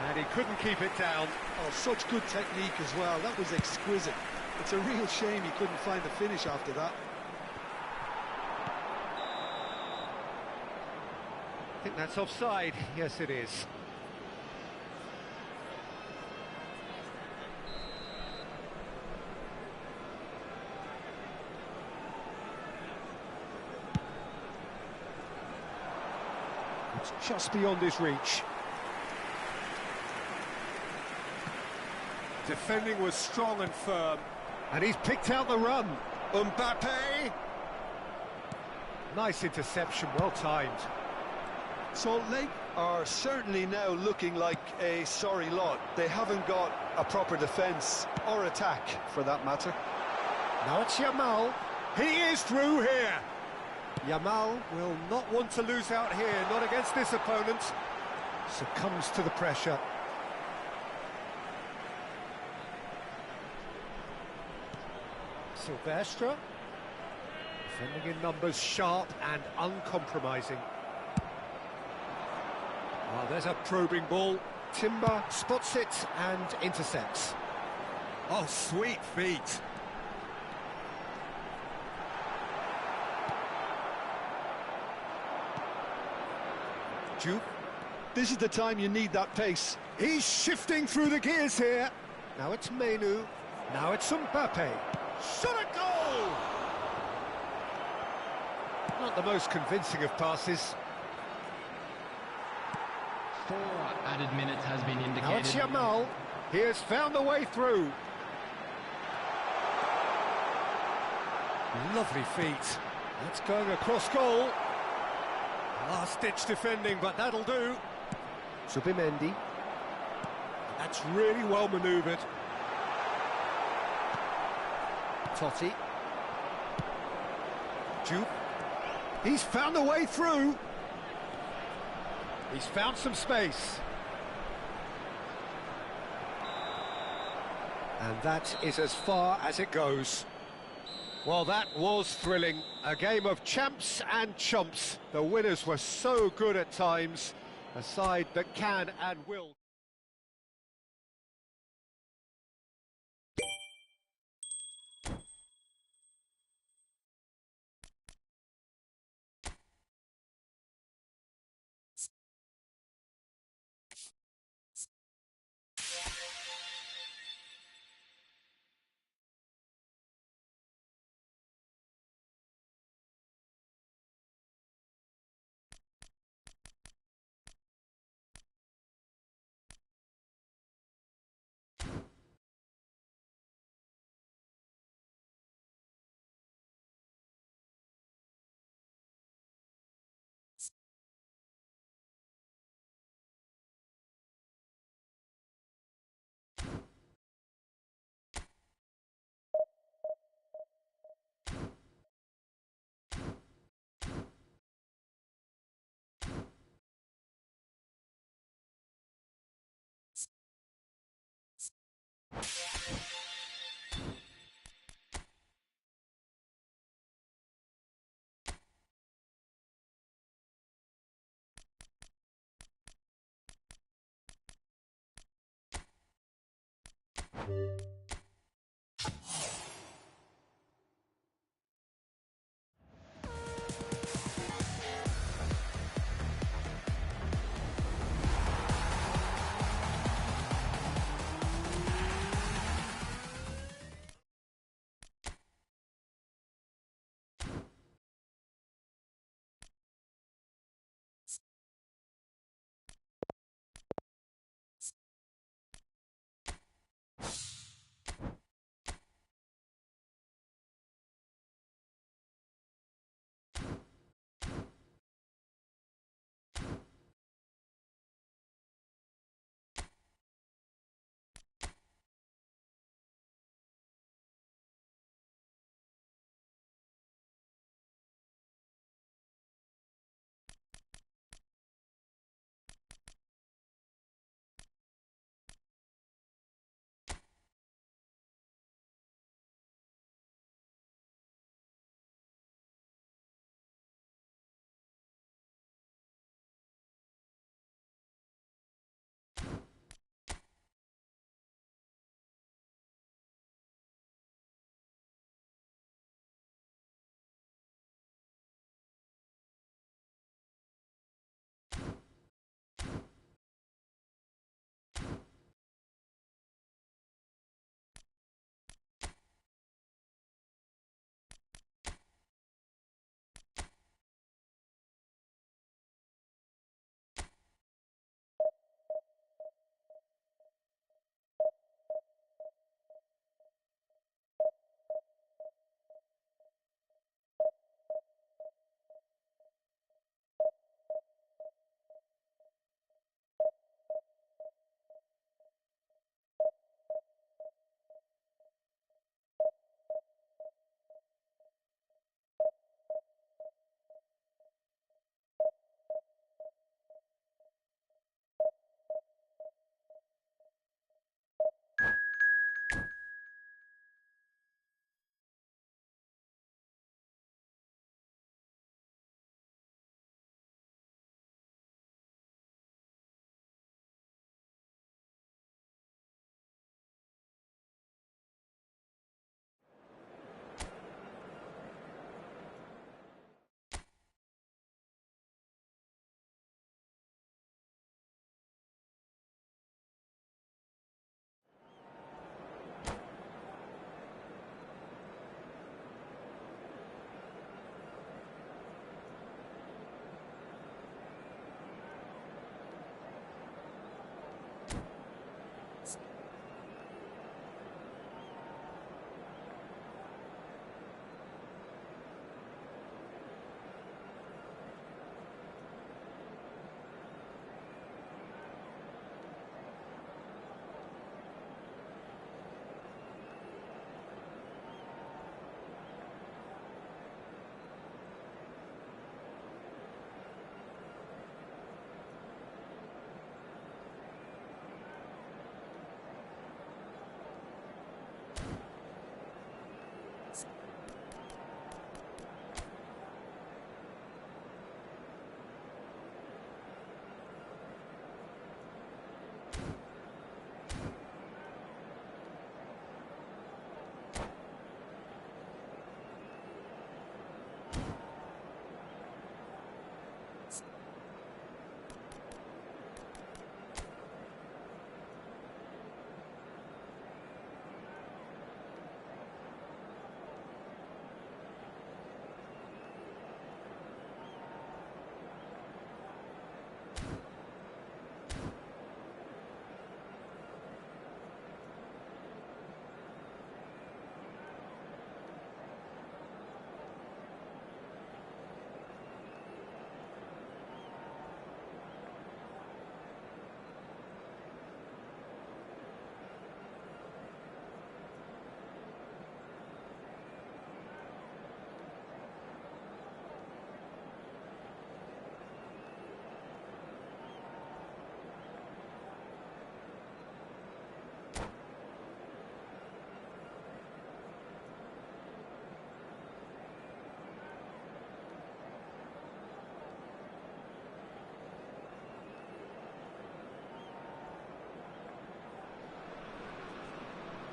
And he couldn't keep it down. Oh, such good technique as well. That was exquisite. It's a real shame he couldn't find the finish after that. I think that's offside. Yes, it is. It's just beyond his reach. Defending was strong and firm. And he's picked out the run. Mbappe! Nice interception, well timed. Salt Lake are certainly now looking like a sorry lot. They haven't got a proper defence or attack, for that matter. Now it's Yamal. He is through here. Yamal will not want to lose out here, not against this opponent. Succumbs to the pressure. Silvestre. Defending in numbers, sharp and uncompromising. Oh, there's a probing ball. Timber spots it and intercepts. Oh, sweet feet. Duke, this is the time you need that pace. He's shifting through the gears here. Now it's Menu. Now it's Mbappe. Shot a goal! Not the most convincing of passes. 4 added minutes has been indicated. Now it's Yamal. He has found a way through. Lovely feet. That's going across goal. Last-ditch defending, but that'll do. Subimendi. That's really well manoeuvred. Totti. Jupe. He's found a way through. He's found some space. And that is as far as it goes. Well, that was thrilling. A game of champs and chumps. The winners were so good at times. A side that can and will.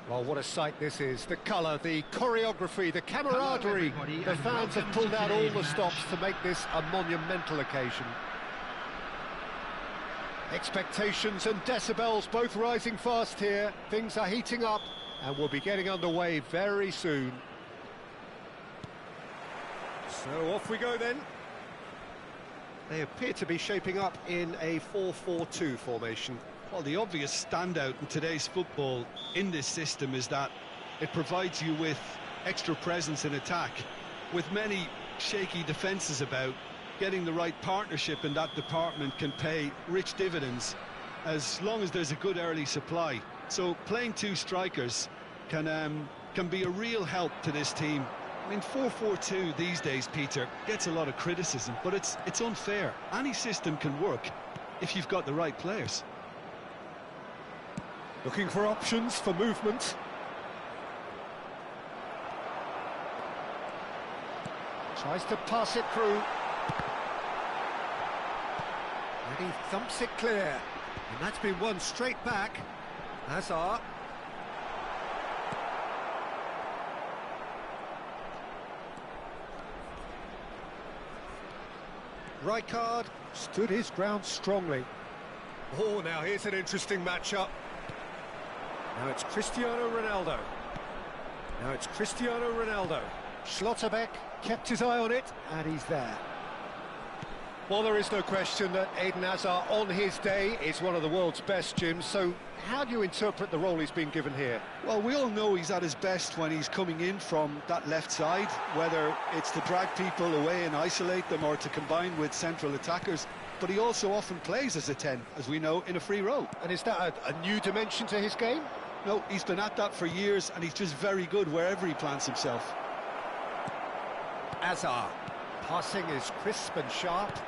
Well, what a sight this is. The colour, the choreography, the camaraderie. The fans have pulled out all the stops to make this a monumental occasion. Expectations and decibels both rising fast here. Things are heating up and we'll be getting underway very soon. So off we go then. They appear to be shaping up in a 4-4-2 formation. Well, the obvious standout in today's football in this system is that it provides you with extra presence in attack. With many shaky defences about, getting the right partnership in that department can pay rich dividends as long as there's a good early supply. So playing two strikers can be a real help to this team. I mean, 4-4-2 these days, Peter, gets a lot of criticism, but it's unfair. Any system can work if you've got the right players. Looking for options for movement. Tries to pass it through. And he thumps it clear. And that's been won straight back. Hazard. Rijkaard stood his ground strongly. Oh, now here's an interesting matchup. Now it's Cristiano Ronaldo. Now it's Cristiano Ronaldo. Schlotterbeck kept his eye on it, and he's there. Well, there is no question that Eden Hazard, on his day, is one of the world's best, Jim. So how do you interpret the role he's been given here? Well, we all know he's at his best when he's coming in from that left side, whether it's to drag people away and isolate them or to combine with central attackers. But he also often plays as a 10, as we know, in a free role. And is that a new dimension to his game? No, he's been at that for years, and he's just very good wherever he plants himself. Hazard. Passing is crisp and sharp.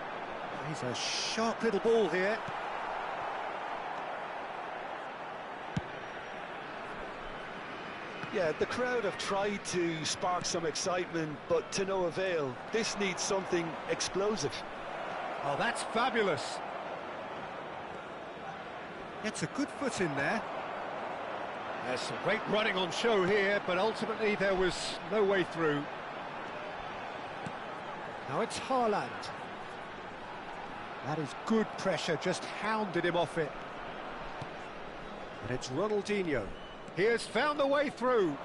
He's a sharp little ball here. Yeah, the crowd have tried to spark some excitement, but to no avail. This needs something explosive. Oh, that's fabulous. Gets a good foot in there. There's some great running on show here, but ultimately there was no way through. Now it's Haaland. That is good pressure, just hounded him off it. And it's Ronaldinho. He has found the way through.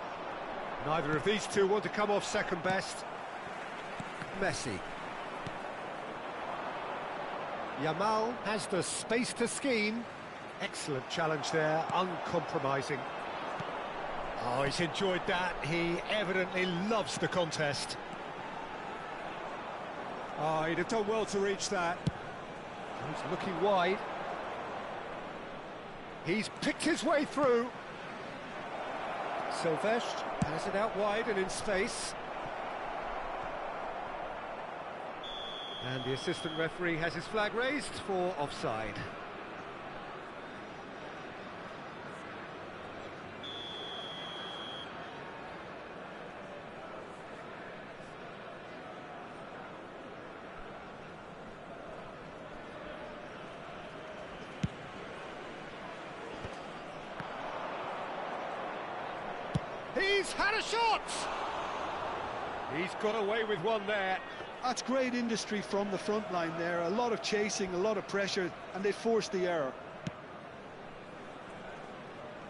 Neither of these two want to come off second best. Messi. Yamal has the space to scheme. Excellent challenge there, uncompromising. Oh, he's enjoyed that. He evidently loves the contest. Oh, he'd have done well to reach that. He's looking wide. He's picked his way through. Silvestre has it out wide and in space. And the assistant referee has his flag raised for offside. He's had a shot! He's got away with one there. That's great industry from the front line there. A lot of chasing, a lot of pressure, and they forced the error.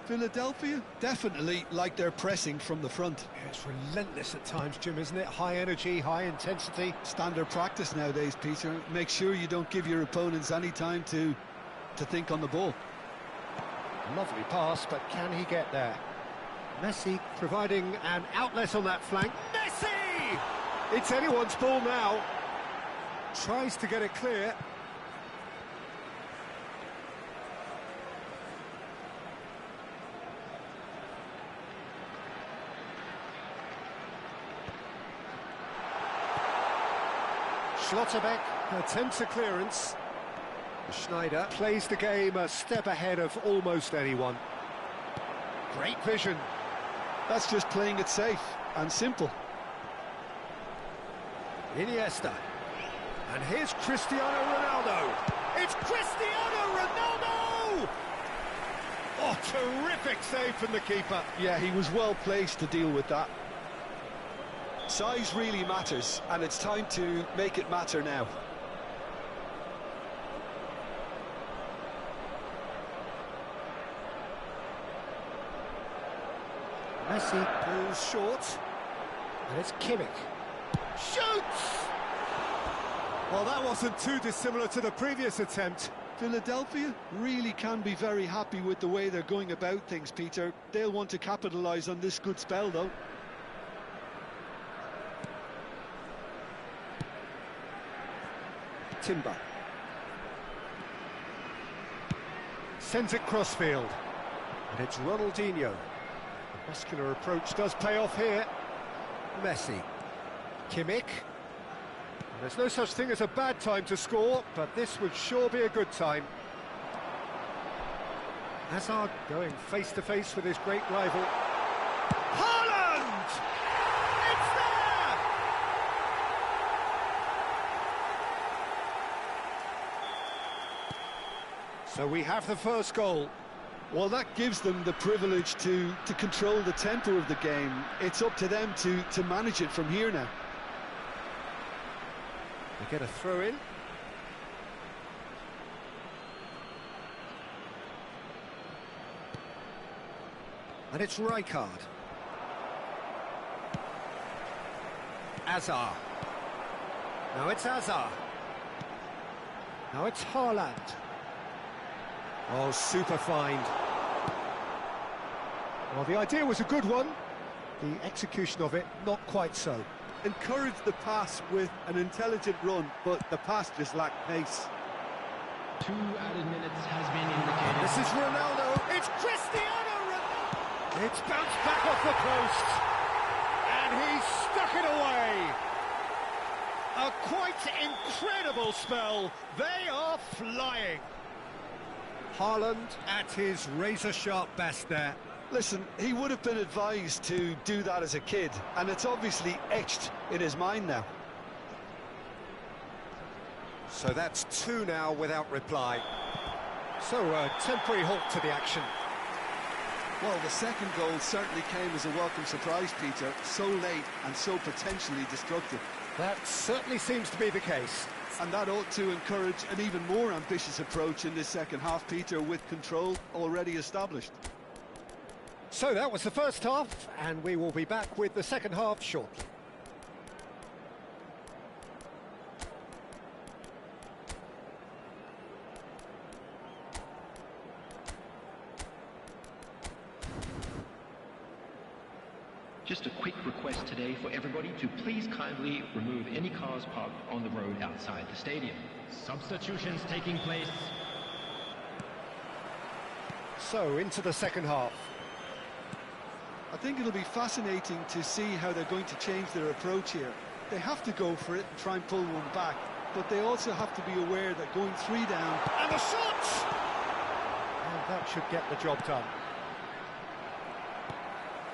Philadelphia definitely like their pressing from the front. Yeah, it's relentless at times, Jim, isn't it? High energy, high intensity. Standard practice nowadays, Peter. Make sure you don't give your opponents any time to think on the ball. Lovely pass, but can he get there? Messi providing an outlet on that flank. Messi! It's anyone's ball now. Tries to get it clear. Schlotterbeck attempts a clearance. Schneider plays the game a step ahead of almost anyone. Great vision. That's just playing it safe and simple. Iniesta. And here's Cristiano Ronaldo. It's Cristiano Ronaldo! Oh, terrific save from the keeper. Yeah, he was well placed to deal with that. Size really matters, and it's time to make it matter now. Messi pulls short, and it's Kimmich. Shoots! Well, that wasn't too dissimilar to the previous attempt. Philadelphia really can be very happy with the way they're going about things, Peter. They'll want to capitalise on this good spell, though. Timber. Sends it crossfield. And it's Ronaldinho. The muscular approach does pay off here. Messi. Kimmich. There's no such thing as a bad time to score, but this would sure be a good time. Hazard going face-to-face with his great rival. Haaland! It's there! So we have the first goal. Well, that gives them the privilege to control the tempo of the game. It's up to them to manage it from here now. They get a throw in. And it's Rijkaard. Hazard. Now it's Hazard. Now it's Haaland. Oh, super find. Well, the idea was a good one. The execution of it, not quite so. Encouraged the pass with an intelligent run, but the pass just lacked pace. 2 added minutes has been indicated. This is Ronaldo. It's Cristiano Ronaldo. It's bounced back off the post. And he's stuck it away. A quite incredible spell. They are flying. Haaland at his razor-sharp best there. Listen, he would have been advised to do that as a kid, and it's obviously etched in his mind now. So that's 2 now without reply. So a temporary halt to the action. Well, the second goal certainly came as a welcome surprise, Peter. So late and so potentially destructive. That certainly seems to be the case. And that ought to encourage an even more ambitious approach in this second half, Peter, with control already established. So that was the first half, and we will be back with the second half shortly. Just a quick request today for everybody to please kindly remove any cars parked on the road outside the stadium. Substitutions taking place. So into the second half. I think it'll be fascinating to see how they're going to change their approach here. They have to go for it and try and pull one back, but they also have to be aware that going 3 down... And the shot! And that should get the job done.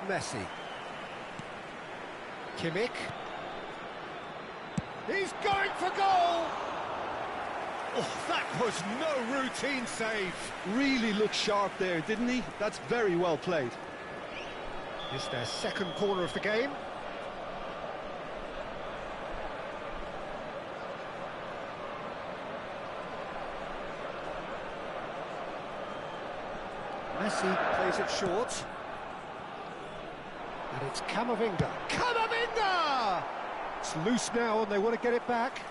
Messi. Kimmich. He's going for goal! Oh, that was no routine save. Really looked sharp there, didn't he? That's very well played. It's their second corner of the game. Messi plays it short. And it's Camavinga. Camavinga! It's loose now and they want to get it back.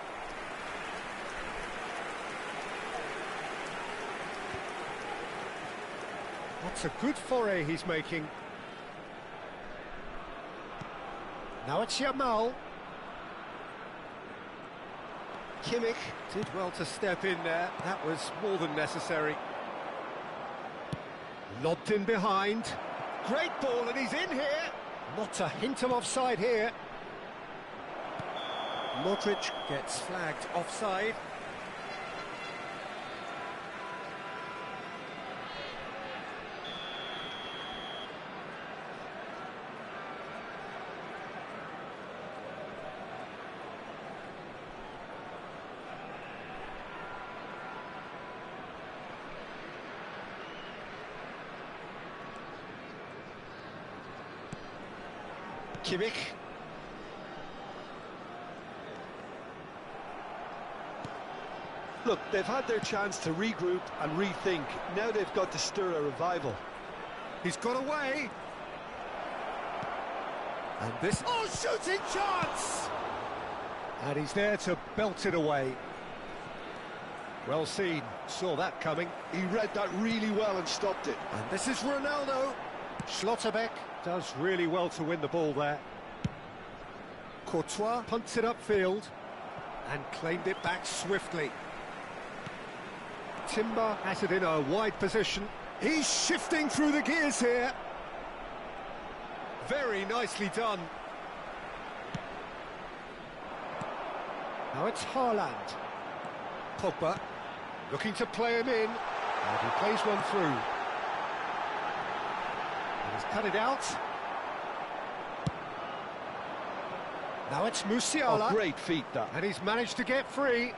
That's a good foray he's making. Now it's Yamal. Kimmich did well to step in there. That was more than necessary. Lobbed in behind. Great ball, and he's in here. Not a hint of offside here. Modric gets flagged offside. Kimmich. Look, they've had their chance to regroup and rethink. Now they've got to stir a revival. He's got away. And this... Oh, shooting chance! And he's there to belt it away. Well seen, saw that coming. He read that really well and stopped it. And this is Ronaldo. Schlotterbeck does really well to win the ball there. Courtois punts it upfield and claimed it back swiftly. Timber has it in a wide position. He's shifting through the gears here. Very nicely done. Now it's Haaland. Pogba looking to play him in. And he plays one through. And he's cut it out. Now it's Musiala. Oh, great feat, that. And he's managed to get free.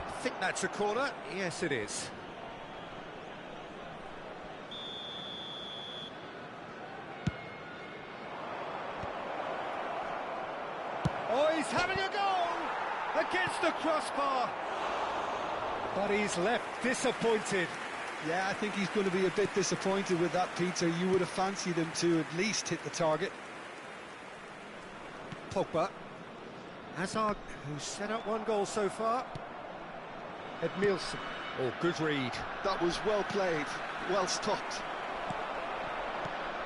I think that's a corner. Yes, it is. Oh, he's having a go against the crossbar. But he's left disappointed. Yeah, I think he's going to be a bit disappointed with that, Peter. You would have fancied him to at least hit the target. Pogba. Hazard, who's set up one goal so far. Edmilson. Oh, good read. That was well played, well stopped.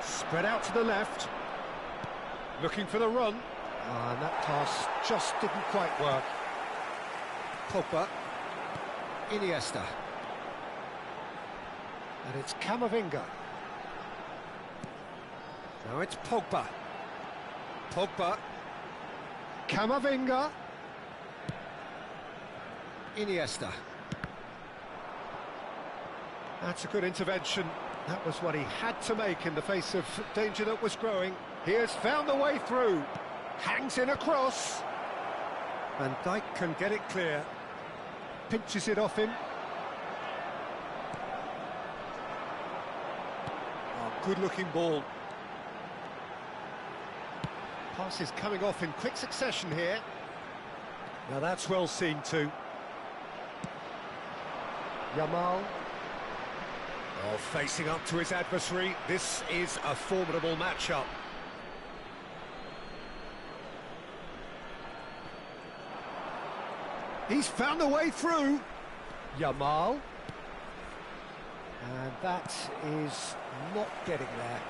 Spread out to the left. Looking for the run. And that pass just didn't quite work. Pogba. Iniesta. And it's Camavinga. Now it's Pogba. Pogba. Camavinga. Iniesta. That's a good intervention. That was what he had to make in the face of danger that was growing. He has found the way through. Hangs in across. Van Dijk can get it clear. Pinches it off him. Oh, good-looking ball. Pass is coming off in quick succession here. Now that's well seen too. Yamal. Oh, facing up to his adversary. This is a formidable matchup. He's found a way through. Yamal. And that is not getting there.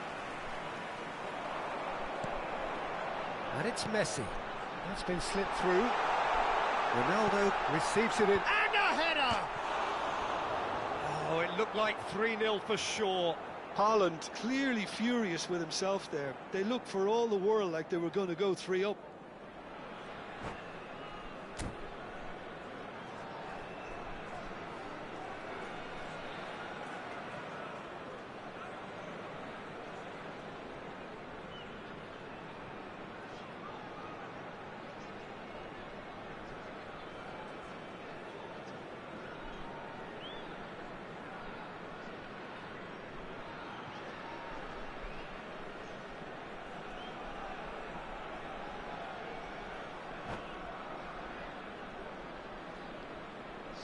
And it's Messi. That's been slipped through. Ronaldo receives it in. And a header! Oh, it looked like 3-0 for sure. Haaland clearly furious with himself there. They looked for all the world like they were going to go 3 up.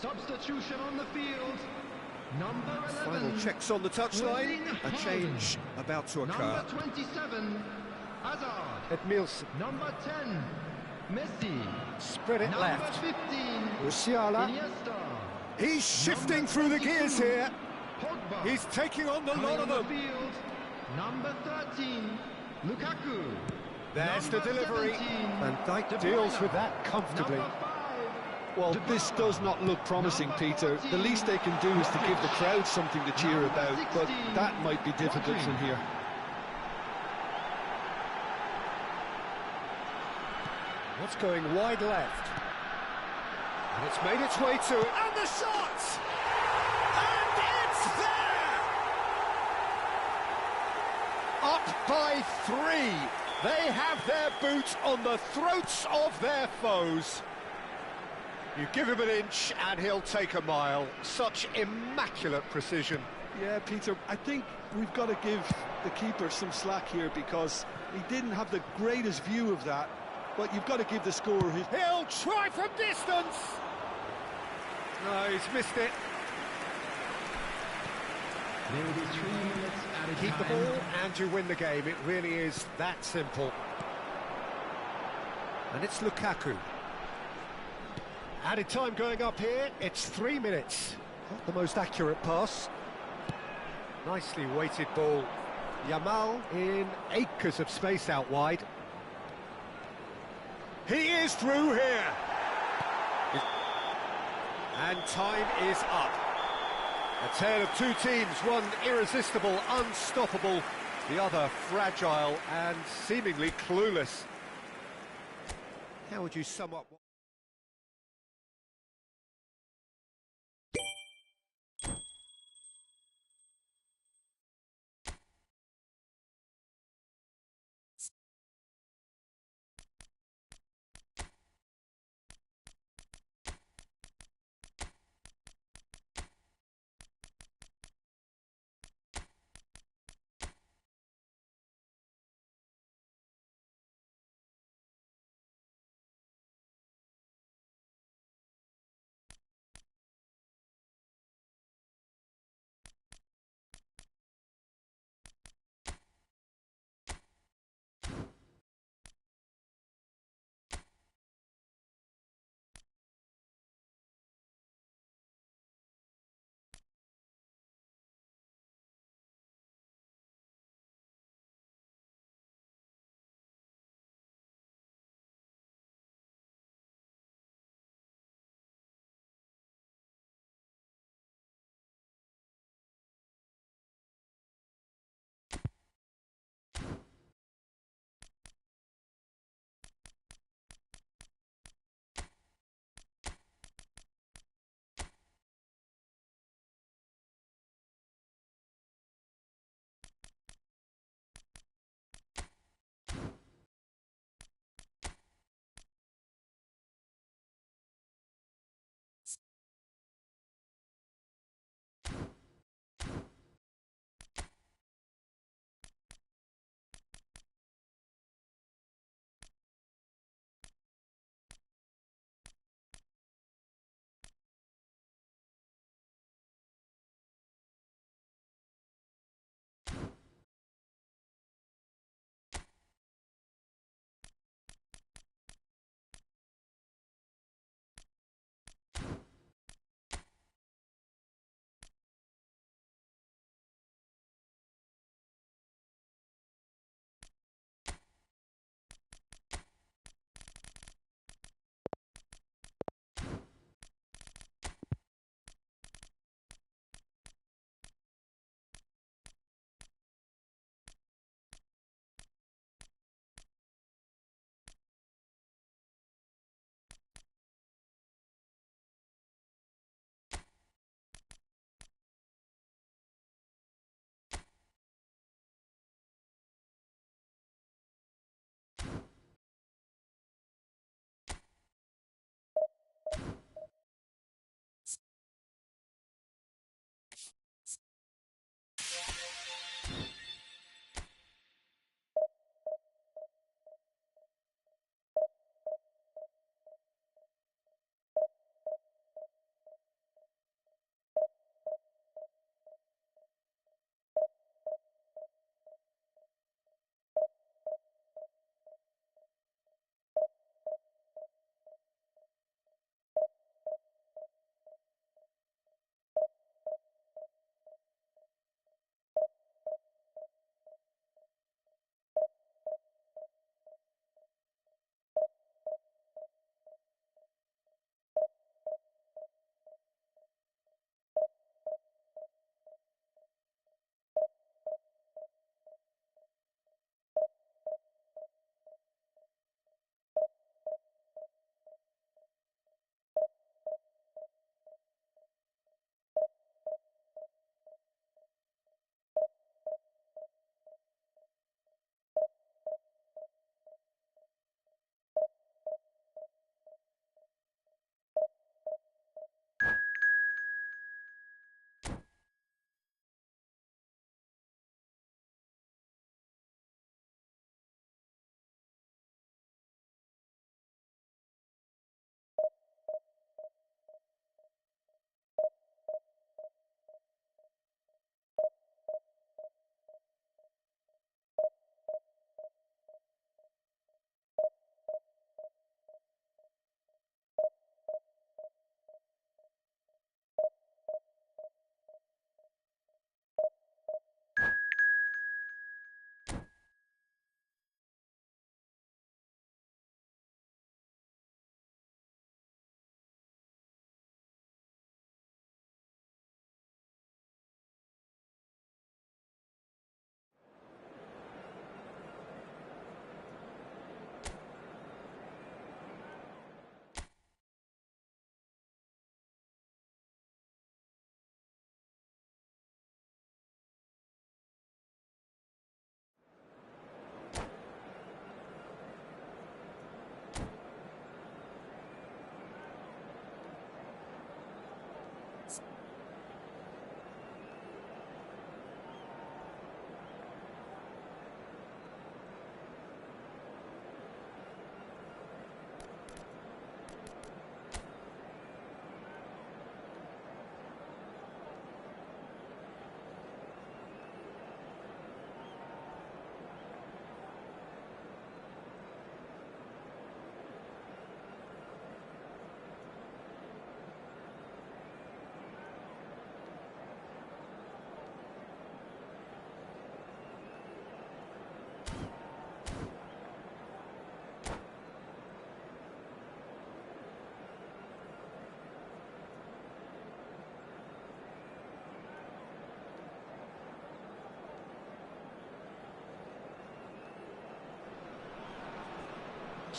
Substitution on the field. Number 11. Final checks on the touchline. A change about to occur. Number 27, Hazard. Edmilson. Number 10, Messi. Spread it Number left. 15, Musiala. Iniesta. He's shifting Number through the 22, gears here. Pogba. He's taking on the Coming lot of on them. the field. Number 13, Lukaku. There's the Number delivery. 17, Van Dijk De deals Bruyne. with that comfortably. Number 5, Well, De this Bruyne. does not look promising, Peter. The least they can do is to give the crowd something to cheer about, but that might be difficult from here. That's going wide left. And it's made its way to it. And the shot! And it's there! Up by 3. They have their boot on the throats of their foes. You give him an inch and he'll take a mile. Such immaculate precision. Yeah, Peter, I think we've got to give the keeper some slack here because he didn't have the greatest view of that, but you've got to give the scorer his... He'll try from distance! No, he's missed it. There will be 3 minutes added Keep the time. ball and you win the game. It really is that simple. And it's Lukaku. Added time going up here. It's 3 minutes. Not the most accurate pass. Nicely weighted ball. Yamal in acres of space out wide. He is through here. And time is up. A tale of two teams, one irresistible, unstoppable, the other fragile and seemingly clueless. How would you sum up...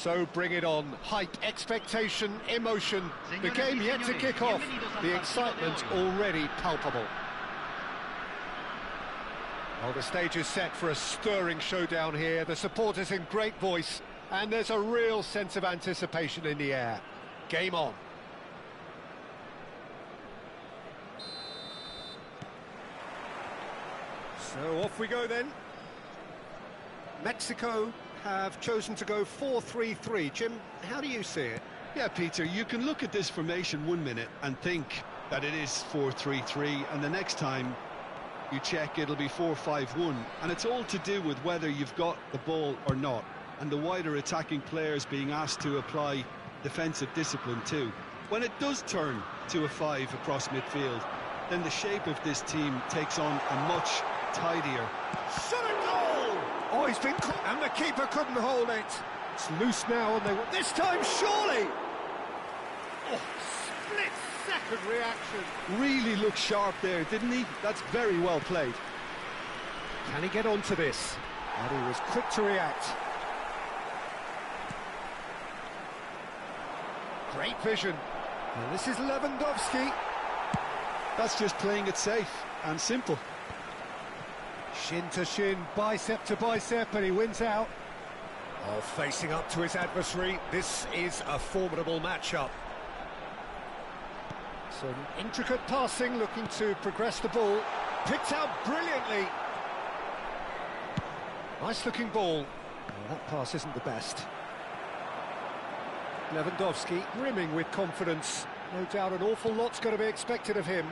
So bring it on. Hype, expectation, emotion. The game yet to kick off. The excitement already palpable. Well, the stage is set for a stirring showdown here. The supporters in great voice, and there's a real sense of anticipation in the air. Game on. So off we go then. Mexico have chosen to go 4-3-3. Jim, how do you see it? Yeah, Peter, you can look at this formation 1 minute and think that it is 4-3-3, and the next time you check it'll be 4-5-1, and it's all to do with whether you've got the ball or not, and the wider attacking players being asked to apply defensive discipline too. When it does turn to a 5 across midfield, then the shape of this team takes on a much tidier. Shot a goal! Oh, he's been caught, and the keeper couldn't hold it. It's loose now, and they want this time, surely! Oh, split-second reaction. Really looked sharp there, didn't he? That's very well played. Can he get onto this? And he was quick to react. Great vision. And this is Lewandowski. That's just playing it safe and simple. Shin to shin, bicep to bicep, and he wins out. Oh, facing up to his adversary. This is a formidable matchup. Some intricate passing, looking to progress the ball. Picked out brilliantly. Nice-looking ball. Oh, that pass isn't the best. Lewandowski brimming with confidence. No doubt an awful lot's going to be expected of him.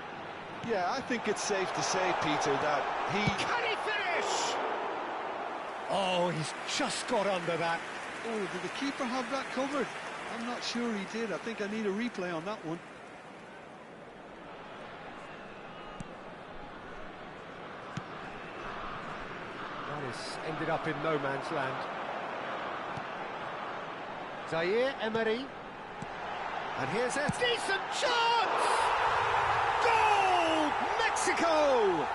Yeah, I think it's safe to say, Peter, that he... Can he finish? Oh, he's just got under that. Oh, did the keeper have that covered? I'm not sure he did. I think I need a replay on that one. That has ended up in no man's land. Zaire Emery. And here's a decent chance! Goal! Mexico!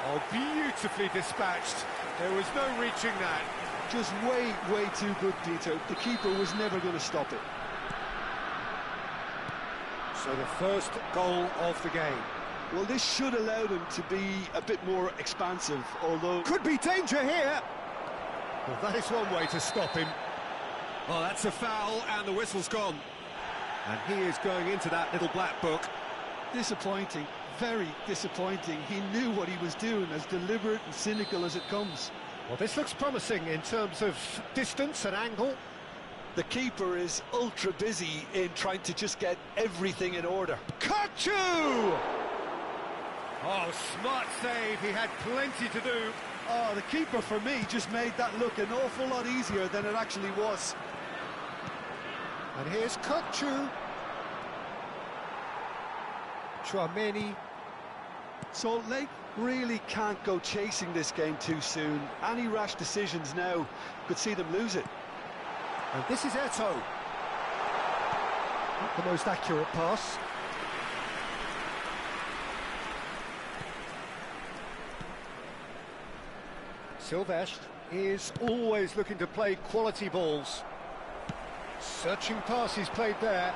Oh, beautifully dispatched. There was no reaching that. Just way too good, Peter. The keeper was never going to stop it. So the first goal of the game. Well, this should allow them to be a bit more expansive, although... Could be danger here! Well, that is one way to stop him. Well, that's a foul, and the whistle's gone. And he is going into that little black book. Disappointing, very disappointing. He knew what he was doing, as deliberate and cynical as it comes. Well, this looks promising in terms of distance and angle. The keeper is ultra busy in trying to just get everything in order. Kachu! Oh, smart save. He had plenty to do. Oh, the keeper, for me, just made that look an awful lot easier than it actually was. And here's Kachu. Chouameni. Salt Lake really can't go chasing this game too soon. Any rash decisions now could see them lose it. And this is Eto'o. Not the most accurate pass. Silvestre is always looking to play quality balls. Searching pass he's played there.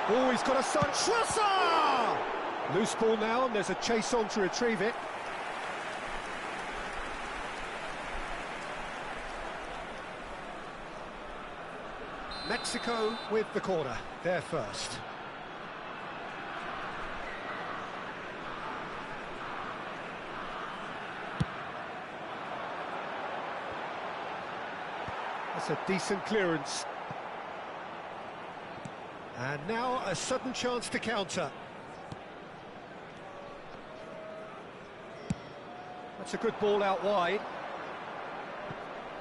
Oh, he's got a son. Schlusser! Loose ball now, and there's a chase on to retrieve it. Mexico with the corner, they're first. That's a decent clearance. And now a sudden chance to counter. That's a good ball out wide.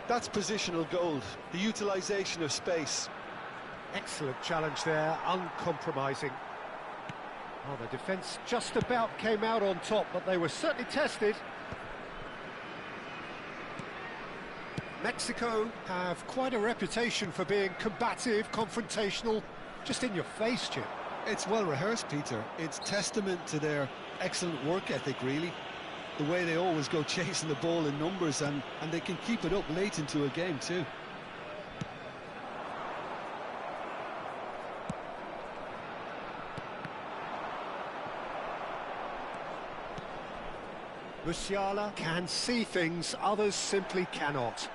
That's positional gold, the utilisation of space. Excellent challenge there, uncompromising. Oh, the defence just about came out on top, but they were certainly tested. Mexico have quite a reputation for being combative, confrontational, just in your face, Jim. It's well rehearsed, Peter. It's testament to their excellent work ethic, really. the way they always go chasing the ball in numbers, and they can keep it up late into a game too. Musiala can see things others simply cannot.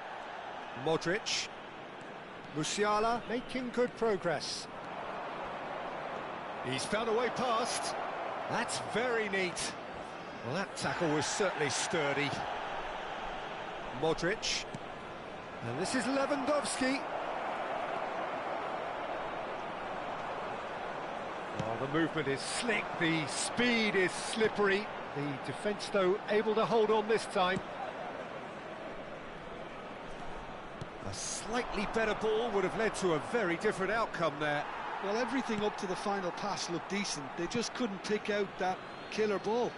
Modric. Musiala making good progress. He's found a way past. That's very neat. Well, that tackle was certainly sturdy. Modric. And this is Lewandowski. Oh, the movement is slick, the speed is slippery. The defence, though, able to hold on this time. A slightly better ball would have led to a very different outcome there. Well, everything up to the final pass looked decent. They just couldn't pick out that killer ball.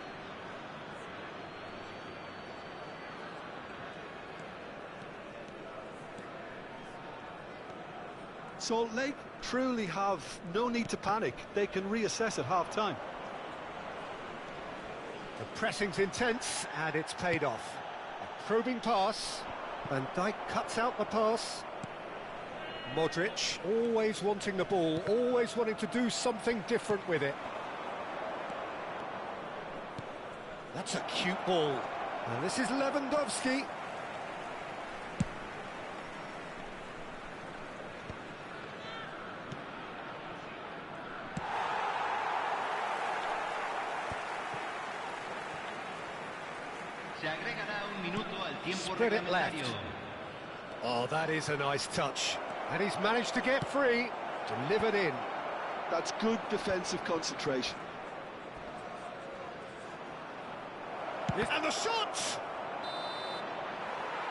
Salt Lake truly have no need to panic. They can reassess at half-time. The pressing's intense, and it's paid off. A probing pass. Van Dijk cuts out the pass. Modric, always wanting the ball, always wanting to do something different with it. That's a cute ball. And this is Lewandowski. Spread it left. Oh, that is a nice touch. And he's managed to get free, delivered in. That's good defensive concentration. And the shot!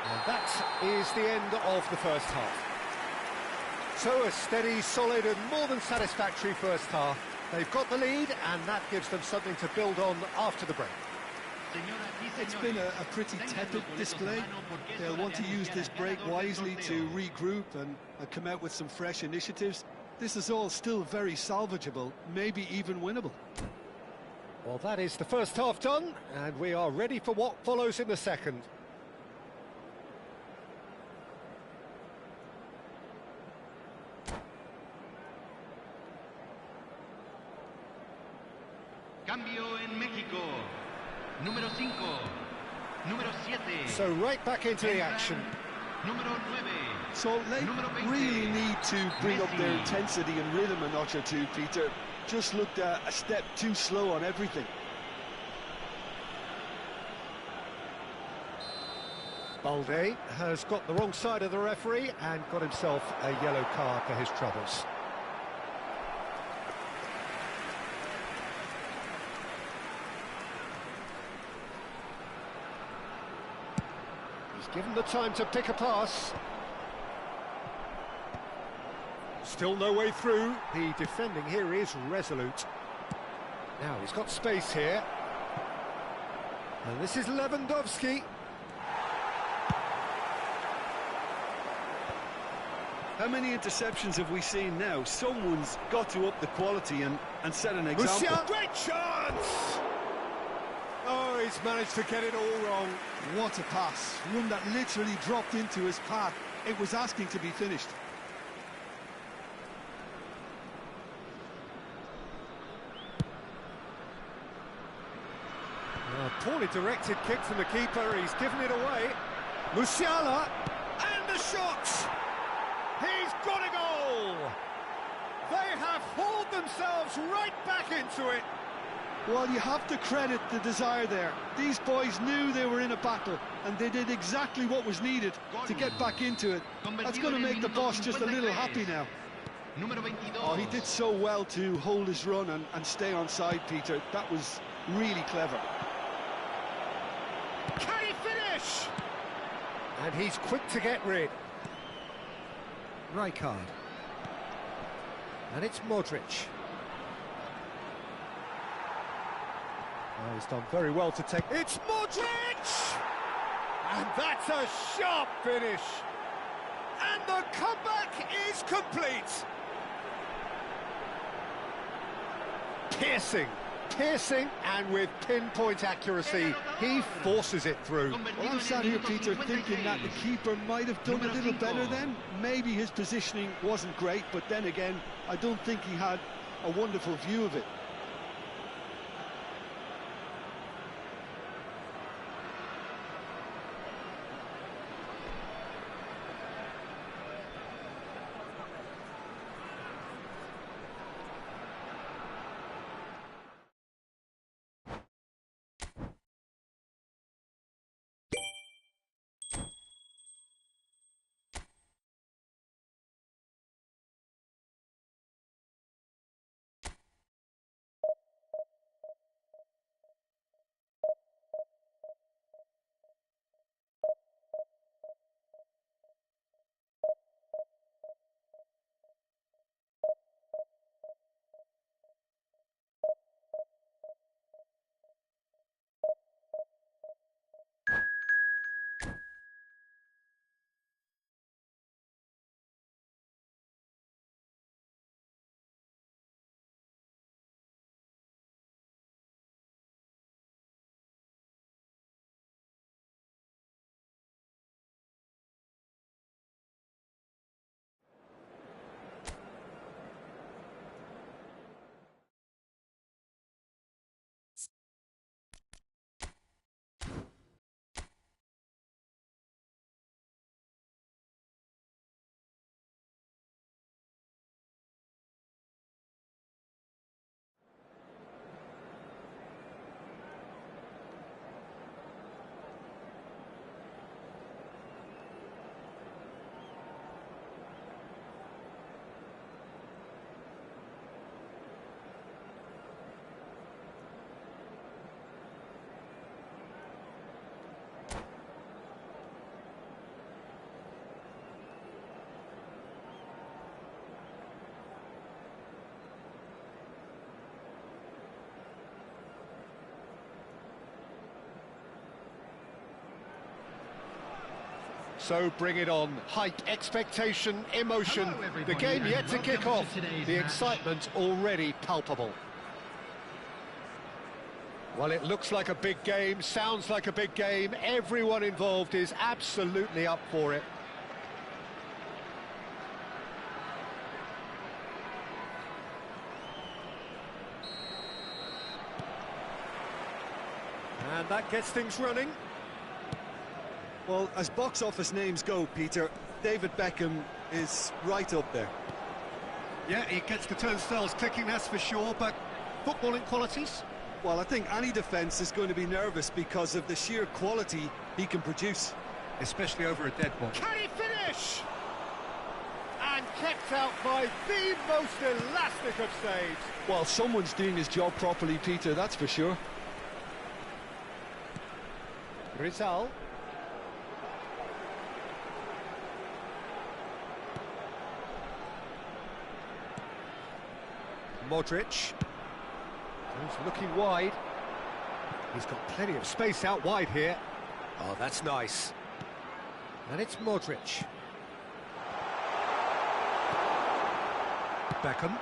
And that is the end of the first half. So a steady, solid and more than satisfactory first half. They've got the lead, and that gives them something to build on after the break. It's been a pretty tepid display. They'll want to use this break wisely to regroup and come out with some fresh initiatives. This is all still very salvageable, maybe even winnable. Well, that is the first half done, and we are ready for what follows in the second. Cambio en México. Número 5. Número 7. So right back into the action. Número 9. Salt Lake really need to bring up their intensity and rhythm a notch or two, Peter. Just looked a step too slow on everything. Balde has got the wrong side of the referee and got himself a yellow card for his troubles. He's given the time to pick a pass. Still no way through. The defending here is resolute. Now he's got space here. And this is Lewandowski. How many interceptions have we seen now? Someone's got to up the quality and set an example. Musiala, great chance! Oh, he's managed to get it all wrong. What a pass. One that literally dropped into his path. It was asking to be finished. A poorly directed kick from the keeper. He's given it away. Musiala, And the shot! He's got a goal! They have hauled themselves right back into it. Well, you have to credit the desire there. These boys knew they were in a battle, and they did exactly what was needed to get back into it. That's going to make the boss just a little happy now. Oh, he did so well to hold his run and stay on side, Peter. That was really clever. Can he finish? and he's quick to get rid. Rijkaard. And it's Modric. Oh, he's done very well to take... It's Modric! And that's a sharp finish. And the comeback is complete. Piercing. Piercing and with pinpoint accuracy, he forces it through. Well, I'm sat here, Peter, thinking that the keeper might have done a little better then. Maybe his positioning wasn't great, but then again, I don't think he had a wonderful view of it. So bring it on. Hype, expectation, emotion. Hello, The game everybody, yet to and kick welcome off. to today's The match. excitement already palpable. Well, it looks like a big game, sounds like a big game. Everyone involved is absolutely up for it. And that gets things running. Well, as box office names go, Peter, David Beckham is right up there. Yeah, he gets the turnstiles clicking, that's for sure, but footballing qualities? Well, I think any defence is going to be nervous because of the sheer quality he can produce. Especially over a dead ball. Can he finish? And kept out by the most elastic of saves. Well, someone's doing his job properly, Peter, that's for sure. Rizal. Modric. He's looking wide. He's got plenty of space out wide here. Oh, that's nice. And it's Modric. Beckham.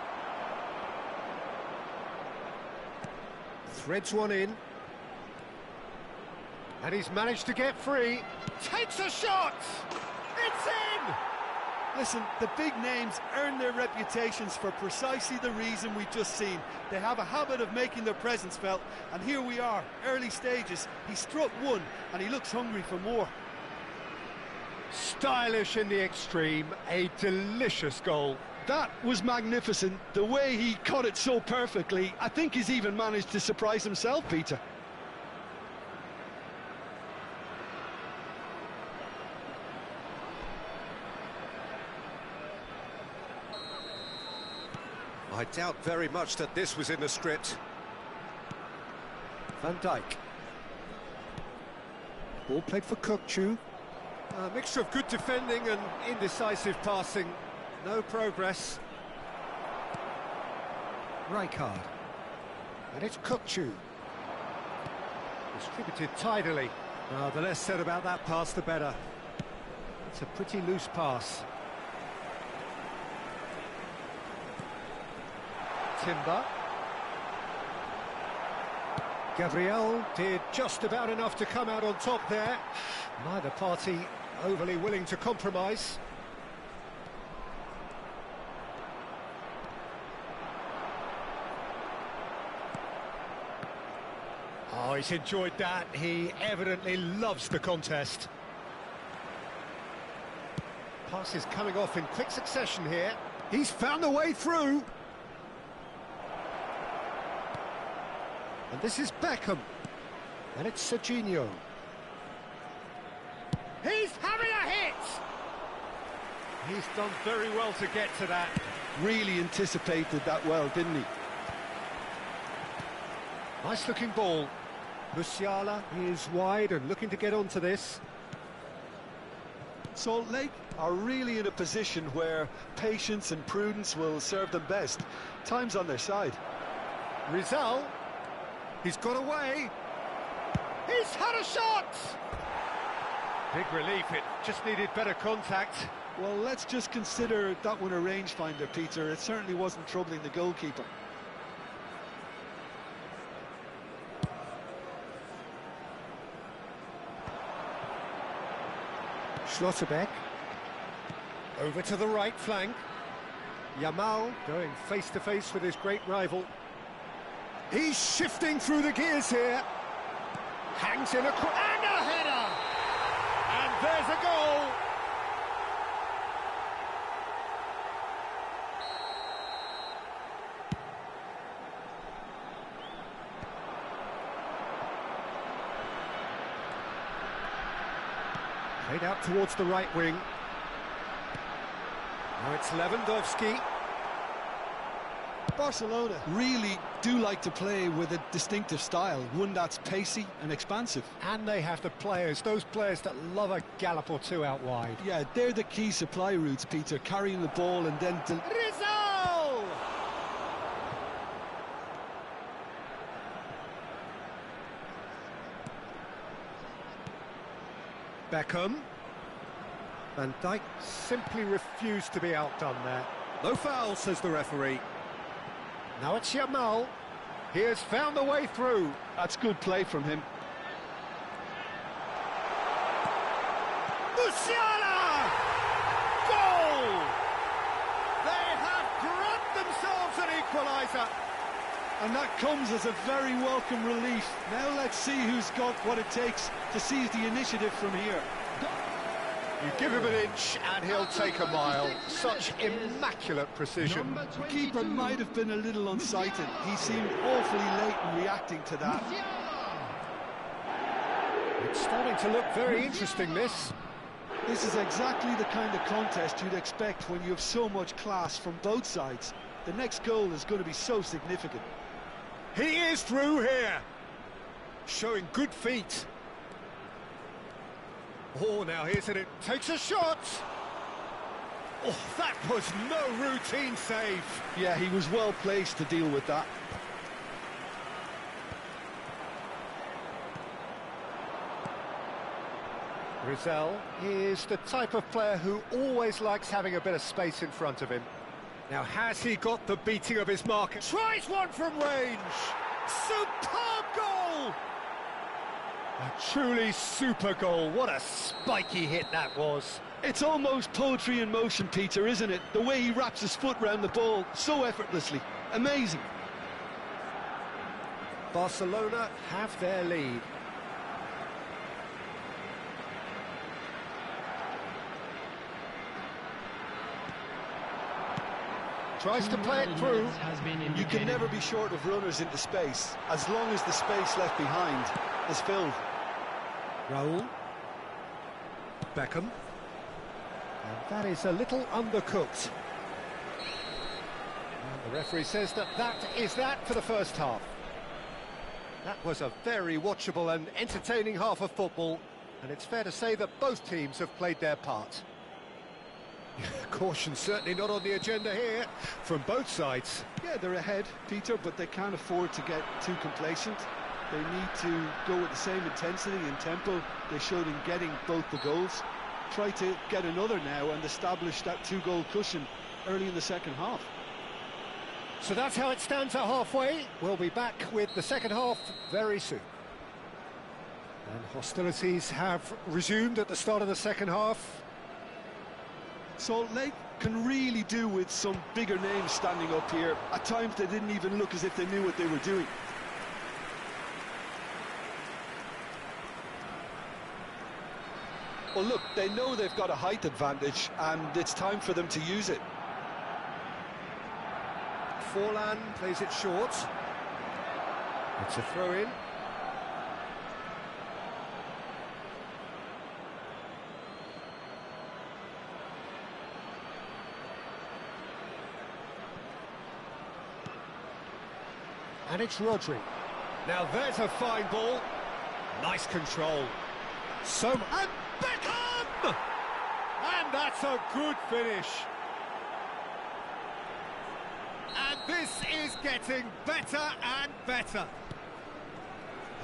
Threads one in. And he's managed to get free. Takes a shot. It's in. Listen, the big names earn their reputations for precisely the reason we've just seen. They have a habit of making their presence felt, and here we are, early stages. He struck one, and he looks hungry for more. Stylish in the extreme, a delicious goal. That was magnificent. The way he cut it so perfectly, I think he's even managed to surprise himself, Peter. I doubt very much that this was in the script. Van Dijk. Ball played for Kökçü. A mixture of good defending and indecisive passing. No progress. Rijkaard. And it's Kökçü. Distributed tidily. The less said about that pass, the better. It's a pretty loose pass. Timber. Gabriel did just about enough to come out on top there. Neither party overly willing to compromise. Oh, he's enjoyed that. He evidently loves the contest. Passes coming off in quick succession here. He's found a way through. And this is Beckham. And it's Serginho. He's having a hit! He's done very well to get to that. Really anticipated that well, didn't he? Nice looking ball. Musiala is wide and looking to get onto this. Salt Lake are really in a position where patience and prudence will serve them best. Time's on their side. Rizal. He's got away. He's had a shot! Big relief, it just needed better contact. Well, let's just consider that one a rangefinder, Peter. It certainly wasn't troubling the goalkeeper. Schlotterbeck. Over to the right flank. Yamal going face-to-face with his great rival. He's shifting through the gears here. Hangs in a... And a header! And there's a goal! Played out towards the right wing. Now it's Lewandowski. Barcelona really do like to play with a distinctive style, one that's pacey and expansive. And they have the players, those players that love a gallop or two out wide. Yeah, they're the key supply routes, Peter, carrying the ball and then... Rizal! Beckham. Van Dijk simply refused to be outdone there. No foul, says the referee. Now it's Yamal. He has found the way through. That's good play from him. Musiala! Goal! They have grabbed themselves an equaliser. And that comes as a very welcome relief. Now let's see who's got what it takes to seize the initiative from here. You give him an inch and he'll take a mile. Such immaculate precision. The keeper might have been a little unsighted. He seemed awfully late in reacting to that. It's starting to look very interesting, this. This is exactly the kind of contest you'd expect when you have so much class from both sides. The next goal is going to be so significant. He is through here. Showing good feet. Oh, now here's it. Takes a shot. Oh, that was no routine save. Yeah, he was well placed to deal with that. Rizal is the type of player who always likes having a bit of space in front of him. Now, has he got the beating of his mark? Tries one from range. Superb goal! A truly super goal. What a spiky hit that was. It's almost poetry in motion, Peter, isn't it? The way he wraps his foot round the ball so effortlessly. Amazing. Barcelona have their lead. Tries to play it through. You can never be short of runners into space, as long as the space left behind is filled. Raul. Beckham. And that is a little undercooked. And the referee says that is that for the first half. That was a very watchable and entertaining half of football, and it's fair to say that both teams have played their part. Caution certainly not on the agenda here from both sides. Yeah, they're ahead, Peter, but they can't afford to get too complacent. They need to go with the same intensity and tempo they showed in getting both the goals. Try to get another now and establish that two-goal cushion early in the second half. So that's how it stands at halfway. We'll be back with the second half very soon. And hostilities have resumed at the start of the second half. Salt Lake can really do with some bigger names standing up here. At times they didn't even look as if they knew what they were doing. Well, look, they know they've got a height advantage, and it's time for them to use it. Forlan plays it short. It's a throw-in. And it's Rodri. Now there's a fine ball. Nice control. And Beckham! And that's a good finish. And this is getting better and better.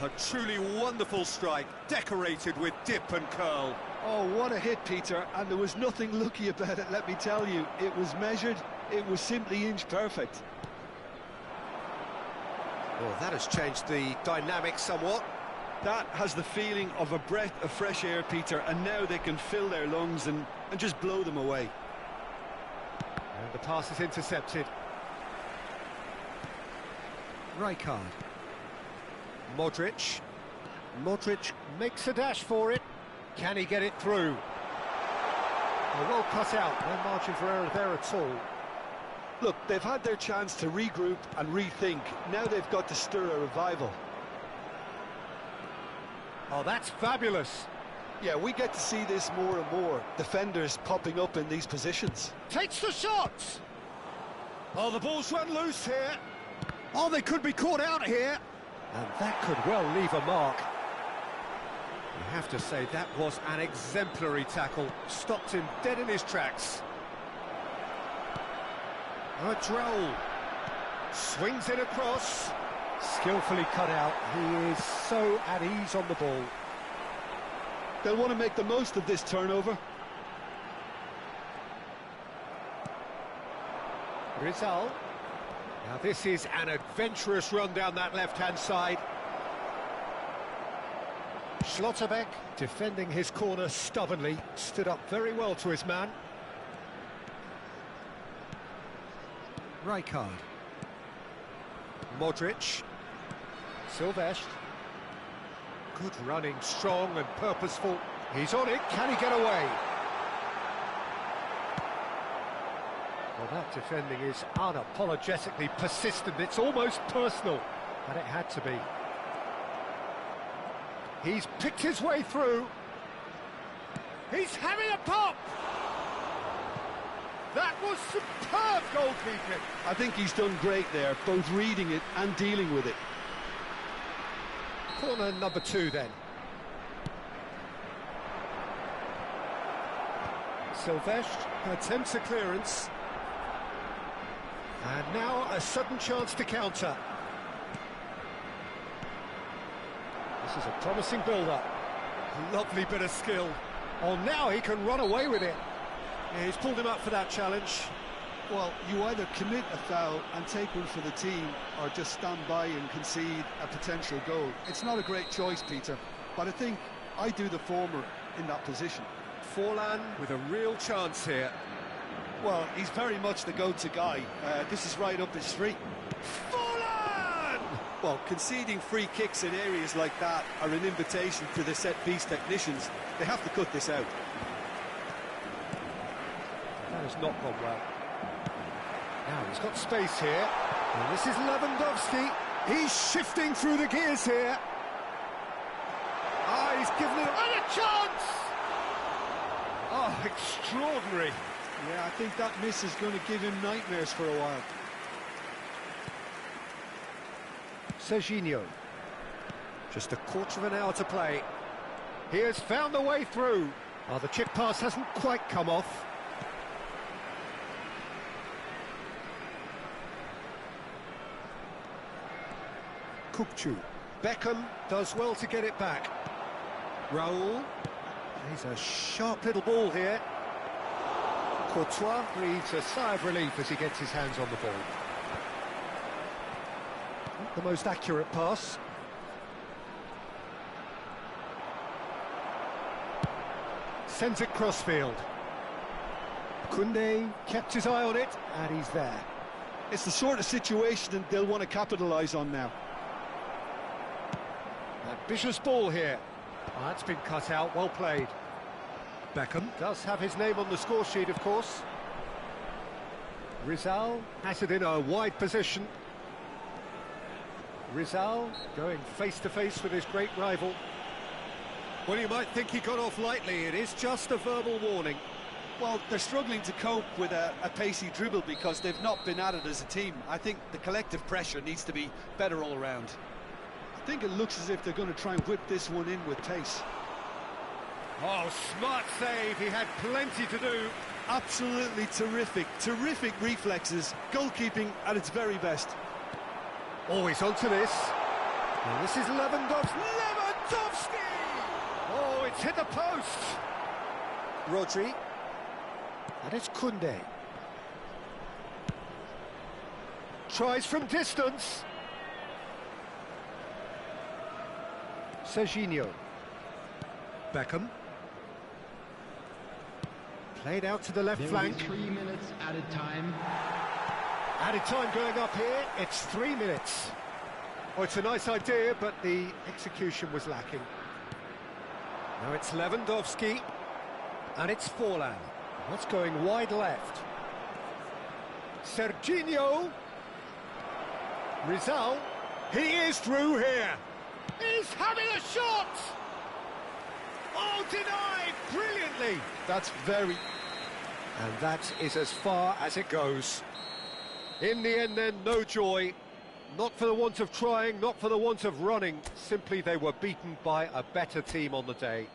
A truly wonderful strike, decorated with dip and curl. Oh, what a hit, Peter, and there was nothing lucky about it, let me tell you. It was measured, it was simply inch perfect. Well, that has changed the dynamic somewhat. That has the feeling of a breath of fresh air, Peter, and now they can fill their lungs and just blow them away. And the pass is intercepted. Rijkaard. Modric. Modric makes a dash for it. Can he get it through? Well cut out, no margin for error there at all. Look, they've had their chance to regroup and rethink. Now they've got to stir a revival. Oh, that's fabulous. Yeah, we get to see this more and more. Defenders popping up in these positions. Takes the shot. Oh, the ball's run loose here. Oh, they could be caught out here. And that could well leave a mark. You have to say that was an exemplary tackle. Stopped him dead in his tracks. Droll swings it across. Skillfully cut out. He is so at ease on the ball. They'll want to make the most of this turnover. Rizal. Now this is an adventurous run down that left-hand side. Schlotterbeck defending his corner stubbornly. Stood up very well to his man. Rijkaard. Modric. Silvestre. Good running, strong and purposeful. He's on it, can he get away? Well, that defending is unapologetically persistent. It's almost personal, and it had to be. He's picked his way through. He's having a pop. That was superb goalkeeping. I think he's done great there, both reading it and dealing with it. Corner number 2 then. Silvestre attempts a clearance. And now a sudden chance to counter. This is a promising build-up. Lovely bit of skill. Oh, now he can run away with it. Yeah, he's pulled him up for that challenge. Well, you either commit a foul and take one for the team, or just stand by and concede a potential goal. It's not a great choice, Peter, but I think I do the former in that position. Forlan with a real chance here. Well, he's very much the go-to guy. This is right up his street. Forlan! Well, conceding free kicks in areas like that are an invitation to the set-piece technicians. They have to cut this out. That has not gone well. Now he's got space here. And this is Lewandowski. He's shifting through the gears here. Ah, he's given it And a chance! Oh, extraordinary. Yeah, I think that miss is going to give him nightmares for a while. Serginho. Just a quarter of an hour to play. He has found the way through. Oh, the chip pass hasn't quite come off. Kukçu. Beckham does well to get it back. Raul. He's a sharp little ball here. Courtois breathes a sigh of relief as he gets his hands on the ball. The most accurate pass. Sends it crossfield. Koundé kept his eye on it, and he's there. It's the sort of situation that they'll want to capitalise on now. Ambitious ball here. Oh, that's been cut out, well played. Beckham does have his name on the score sheet, of course. Rizal has it in a wide position. Rizal going face-to-face with his great rival. Well, you might think he got off lightly. It is just a verbal warning. Well, they're struggling to cope with a pacey dribble because they've not been at it as a team. I think the collective pressure needs to be better all round. I think it looks as if they're going to try and whip this one in with pace. Oh, smart save. He had plenty to do. Absolutely terrific. Terrific reflexes. Goalkeeping at its very best. Oh, he's onto this. And this is Lewandowski. Lewandowski! Oh, it's hit the post. Rodri. And it's Koundé. Tries from distance. Serginho. Beckham. Played out to the left flank. 3 minutes added time. Added time going up here, it's 3 minutes. Oh, it's a nice idea, but the execution was lacking. Now it's Lewandowski, and it's Forlan. That's going wide left. Serginho. Rizal. He is through here. He's having a shot! Oh, denied brilliantly! That's very... And that is as far as it goes. In the end then, no joy. Not for the want of trying, not for the want of running. Simply they were beaten by a better team on the day.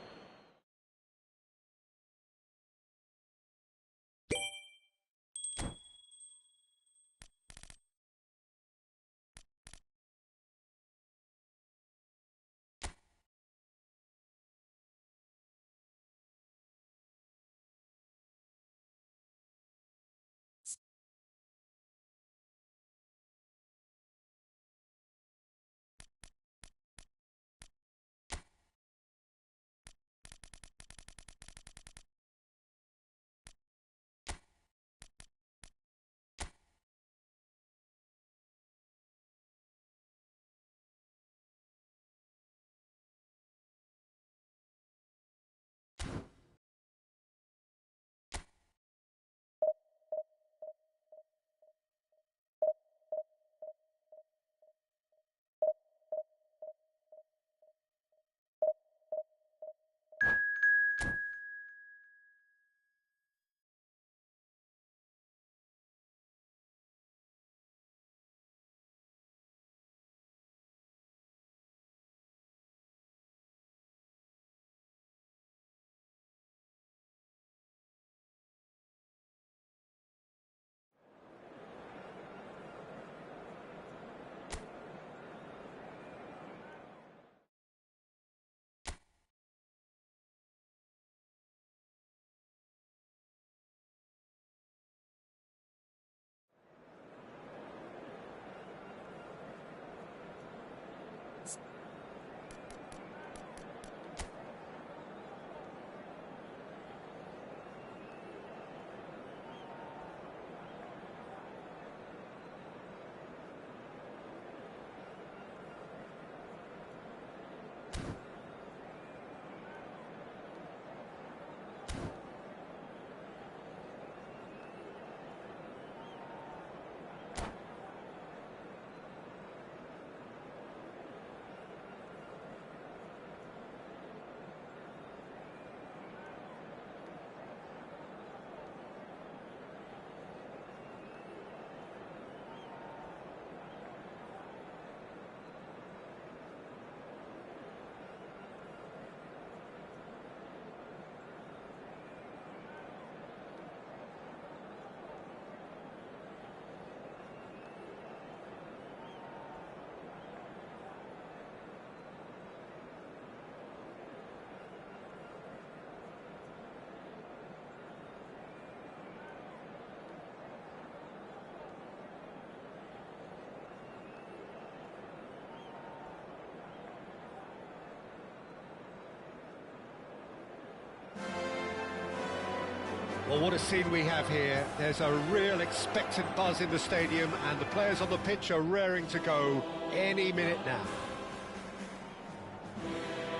Well, what a scene we have here. There's a real expectant buzz in the stadium, and the players on the pitch are raring to go any minute now.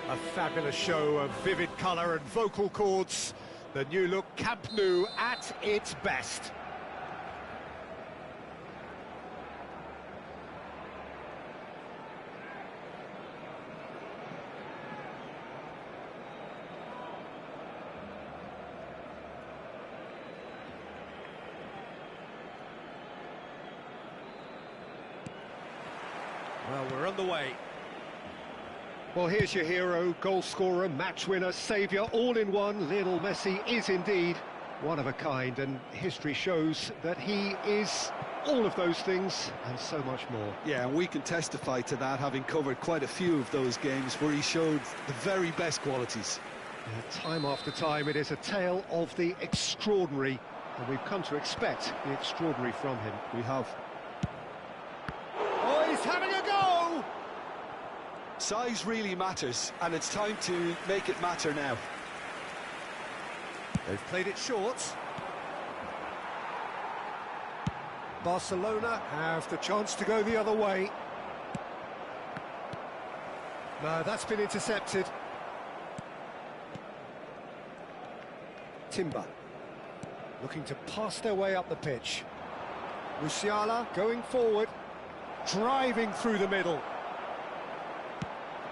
A fabulous show of vivid colour and vocal cords. The new look Camp Nou at its best. Well, we're on the way. Well, here's your hero, goal scorer, match winner, saviour, all in one. Lionel Messi is indeed one of a kind, and history shows that he is all of those things and so much more. Yeah, and we can testify to that, having covered quite a few of those games where he showed the very best qualities. Time after time, it is a tale of the extraordinary, and we've come to expect the extraordinary from him. We have. Oh, he's having a go! Size really matters, and it's time to make it matter now. They've played it short. Barcelona have the chance to go the other way. No, that's been intercepted. Timber looking to pass their way up the pitch. Musiala going forward, driving through the middle.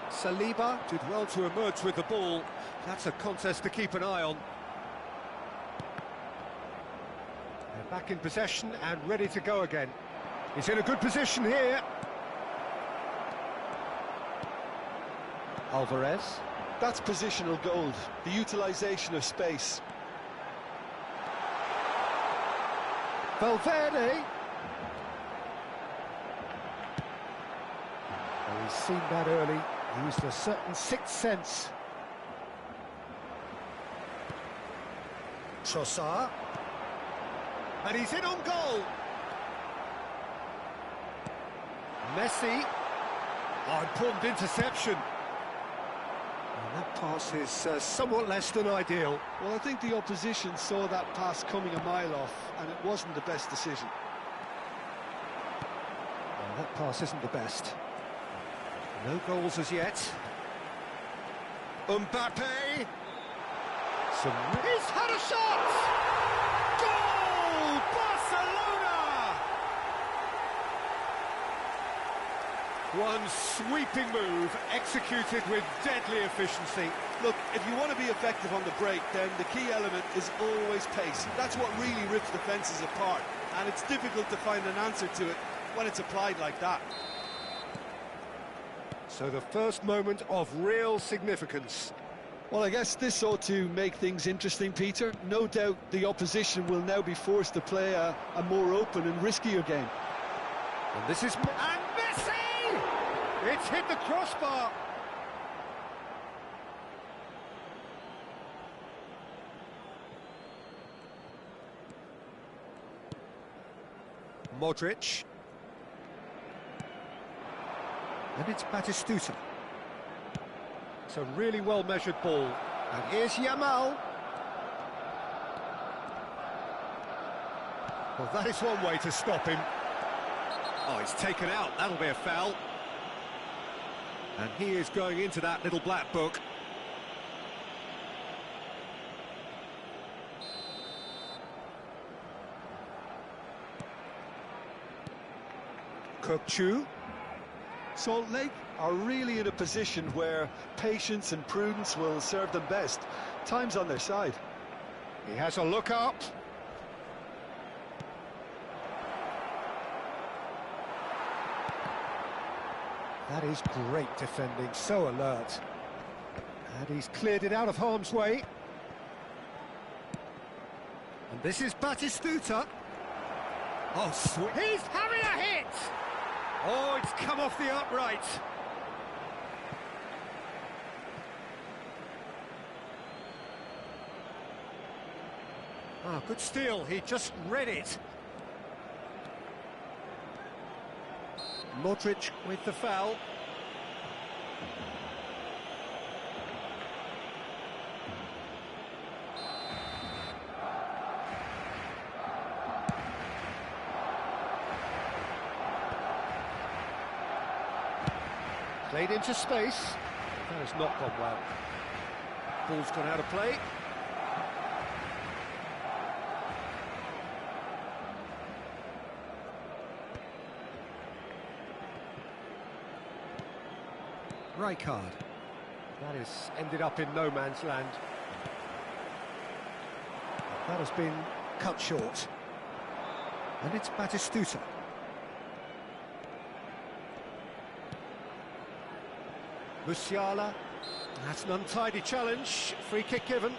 Saliba did well to emerge with the ball. That's a contest to keep an eye on. They're back in possession and ready to go again. He's in a good position here. Alvarez. That's positional gold, the utilisation of space. Valverde. Well, he's seen that early. Used a certain sixth sense. Trossard. And he's in on goal. Messi. Oh, important interception. And that pass is somewhat less than ideal. Well, I think the opposition saw that pass coming a mile off, and it wasn't the best decision. Well, that pass isn't the best. No goals as yet. Mbappe. He's had a shot! Goal! Barcelona! One sweeping move, executed with deadly efficiency. Look, if you want to be effective on the break, then the key element is always pace. That's what really rips defences apart, and it's difficult to find an answer to it when it's applied like that. So the first moment of real significance. Well, I guess this ought to make things interesting, Peter. No doubt the opposition will now be forced to play a more open and riskier game. And this is... And Messi! It's hit the crossbar. Modric. And it's Batistuta. It's a really well-measured ball. And here's Yamal. Well, that is one way to stop him. Oh, he's taken out. That'll be a foul. And he is going into that little black book. Kökçü. Salt Lake are really in a position where patience and prudence will serve them best. Time's on their side. He has a look up. That is great defending, so alert. And he's cleared it out of harm's way. And this is Batistuta. Oh, sweet. He's having a hit! Oh, it's come off the upright. Ah, good steal. He just read it. Modric with the foul. Played into space. That has not gone well. Ball's gone out of play. Rijkaard. That has ended up in no man's land. That has been cut short. And it's Batistuta. Musiala. That's an untidy challenge. Free kick given.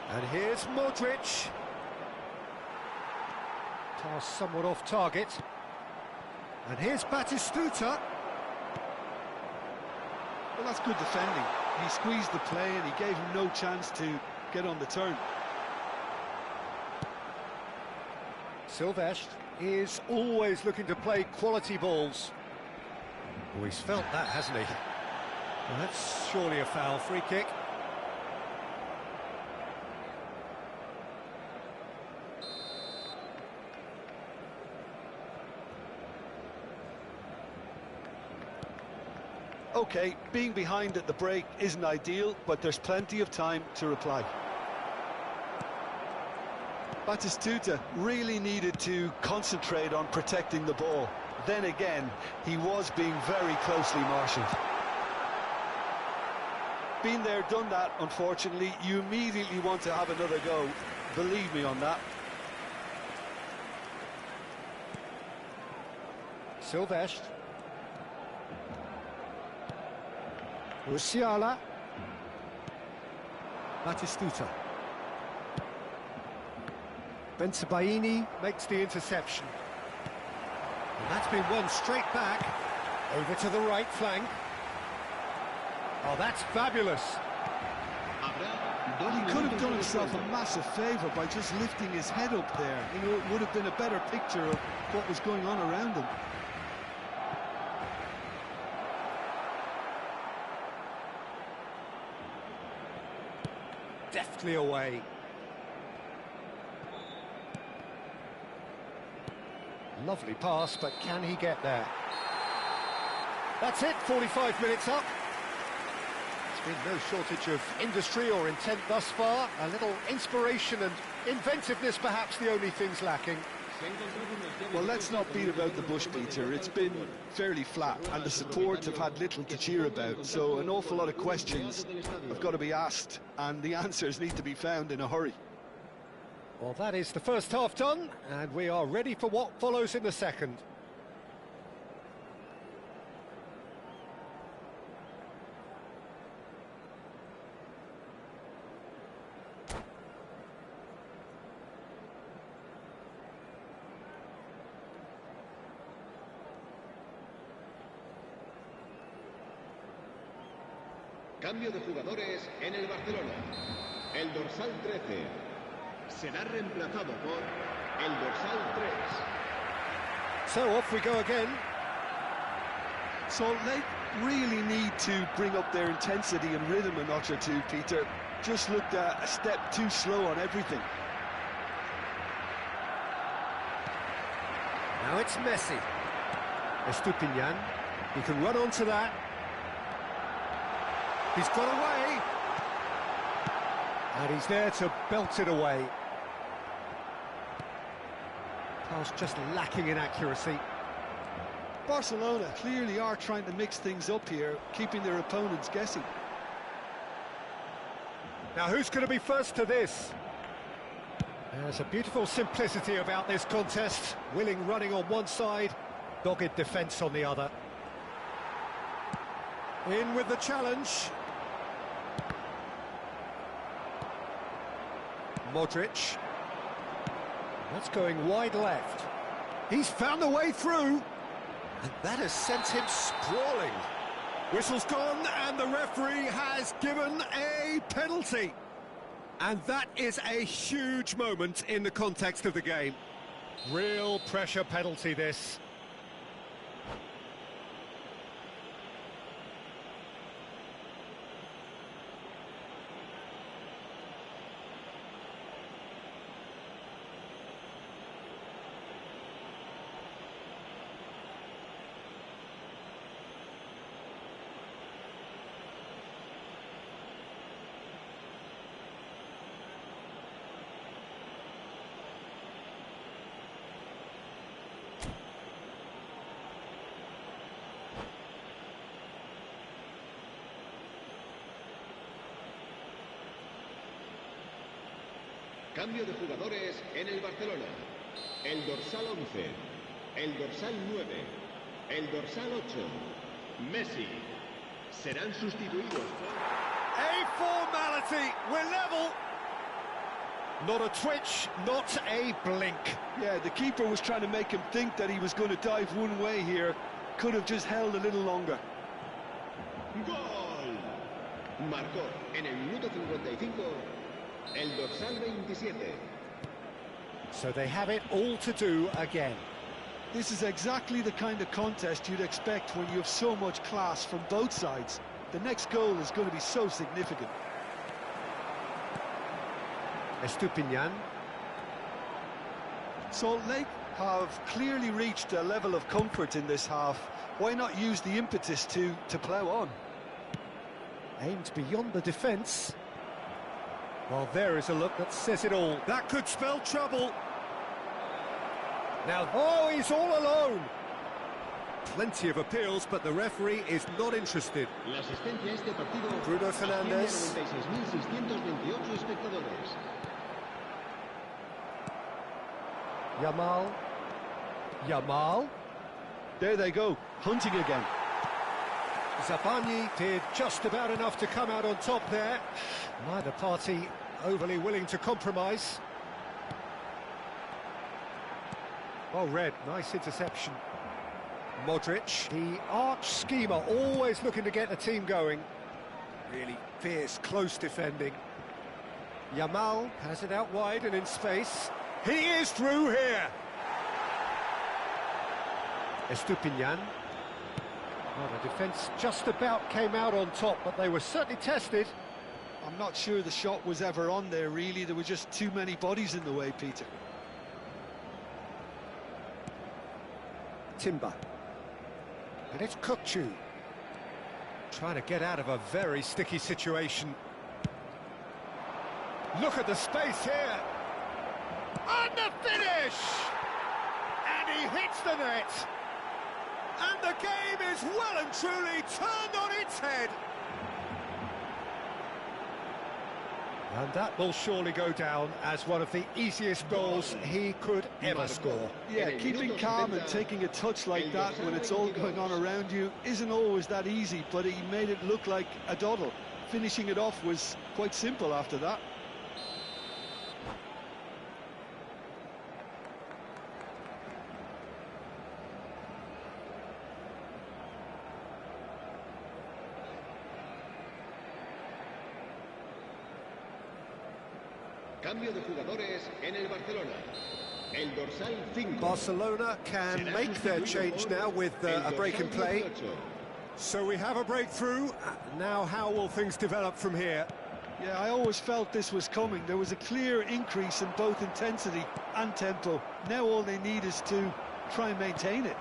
And here's Modric. Pass somewhat off target. And here's Batistuta. Well, that's good defending. He squeezed the play and he gave him no chance to get on the turn. Silvestre is always looking to play quality balls. Oh, he's felt that, hasn't he? Well, that's surely a foul. Free kick. OK, being behind at the break isn't ideal, but there's plenty of time to reply. Batistuta really needed to concentrate on protecting the ball. Then again, he was being very closely marshalled. Been there, done that, unfortunately. You immediately want to have another go. Believe me on that. Silvestre. Musiala. Batistuta. Bensebaini makes the interception. And that's been won straight back. Over to the right flank. Oh, that's fabulous. He could have done himself a massive favour by just lifting his head up there. You know, it would have been a better picture of what was going on around him. Deftly away. Lovely pass, but can he get there? That's it, 45 minutes up. There's been no shortage of industry or intent thus far. A little inspiration and inventiveness, perhaps the only things lacking. Well, let's not beat about the bush, Peter. It's been fairly flat, and the support have had little to cheer about, so an awful lot of questions have got to be asked, and the answers need to be found in a hurry. Well, that is the first half done, and we are ready for what follows in the second. Cambio de jugadores en el Barcelona. El dorsal 13 será reemplazado por el dorsal 3. So off we go again. So they really need to bring up their intensity and rhythm a notch or two, Peter. Just looked a step too slow on everything. Now it's Messi. Estupinian. He can run onto that. He's got away. And he's there to belt it away. Pass just lacking in accuracy. Barcelona clearly are trying to mix things up here, keeping their opponents guessing. Now who's going to be first to this? There's a beautiful simplicity about this contest. Willing running on one side, dogged defence on the other. In with the challenge. Modric. That's going wide left. He's found the way through. And that has sent him sprawling. Whistle's gone and the referee has given a penalty. And that is a huge moment in the context of the game. Real pressure penalty, this. Cambio de jugadores en el Barcelona. El dorsal 11, el dorsal 9, el dorsal 8, Messi. Serán sustituidos por... A formality, we're level. Not a twitch, not a blink. Yeah, the keeper was trying to make him think that he was going to dive one way here. Could have just held a little longer. ¡Gol! Marcó en el minuto 55 el dorsal 27. So they have it all to do again. This is exactly the kind of contest you'd expect when you have so much class from both sides. The next goal is going to be so significant. Estupiñán. Salt Lake have clearly reached a level of comfort in this half. Why not use the impetus to plough on? Aimed beyond the defence. Well, there is a look that says it all. That could spell trouble. Now, oh, he's all alone. Plenty of appeals, but the referee is not interested. La asistencia a este partido Bruno Fernandes. asciende a 96.628 espectadores. Yamal. There they go, hunting again. Zabani did just about enough to come out on top there. Neither party overly willing to compromise. Oh, Red, nice interception. Modric, the arch schemer, always looking to get the team going. Really fierce, close defending. Yamal has it out wide and in space. He is through here. Estupiñán. Well, the defence just about came out on top, but they were certainly tested. I'm not sure the shot was ever on there, really. There were just too many bodies in the way, Peter. Timber. And it's Kukçu. Trying to get out of a very sticky situation. Look at the space here. And the finish! And he hits the net. And the game is well and truly turned on its head. And that will surely go down as one of the easiest goals he could ever score. Yeah, keeping calm and taking a touch like that when it's all going on around you isn't always that easy, but he made it look like a doddle. Finishing it off was quite simple after that. Cambio de jugadores en el Barcelona. El dorsal 5. Barcelona can make their change now with a break in play. So we have a breakthrough. Now how will things develop from here? Yeah, I always felt this was coming. There was a clear increase in both intensity and tempo. Now all they need is to try and maintain it.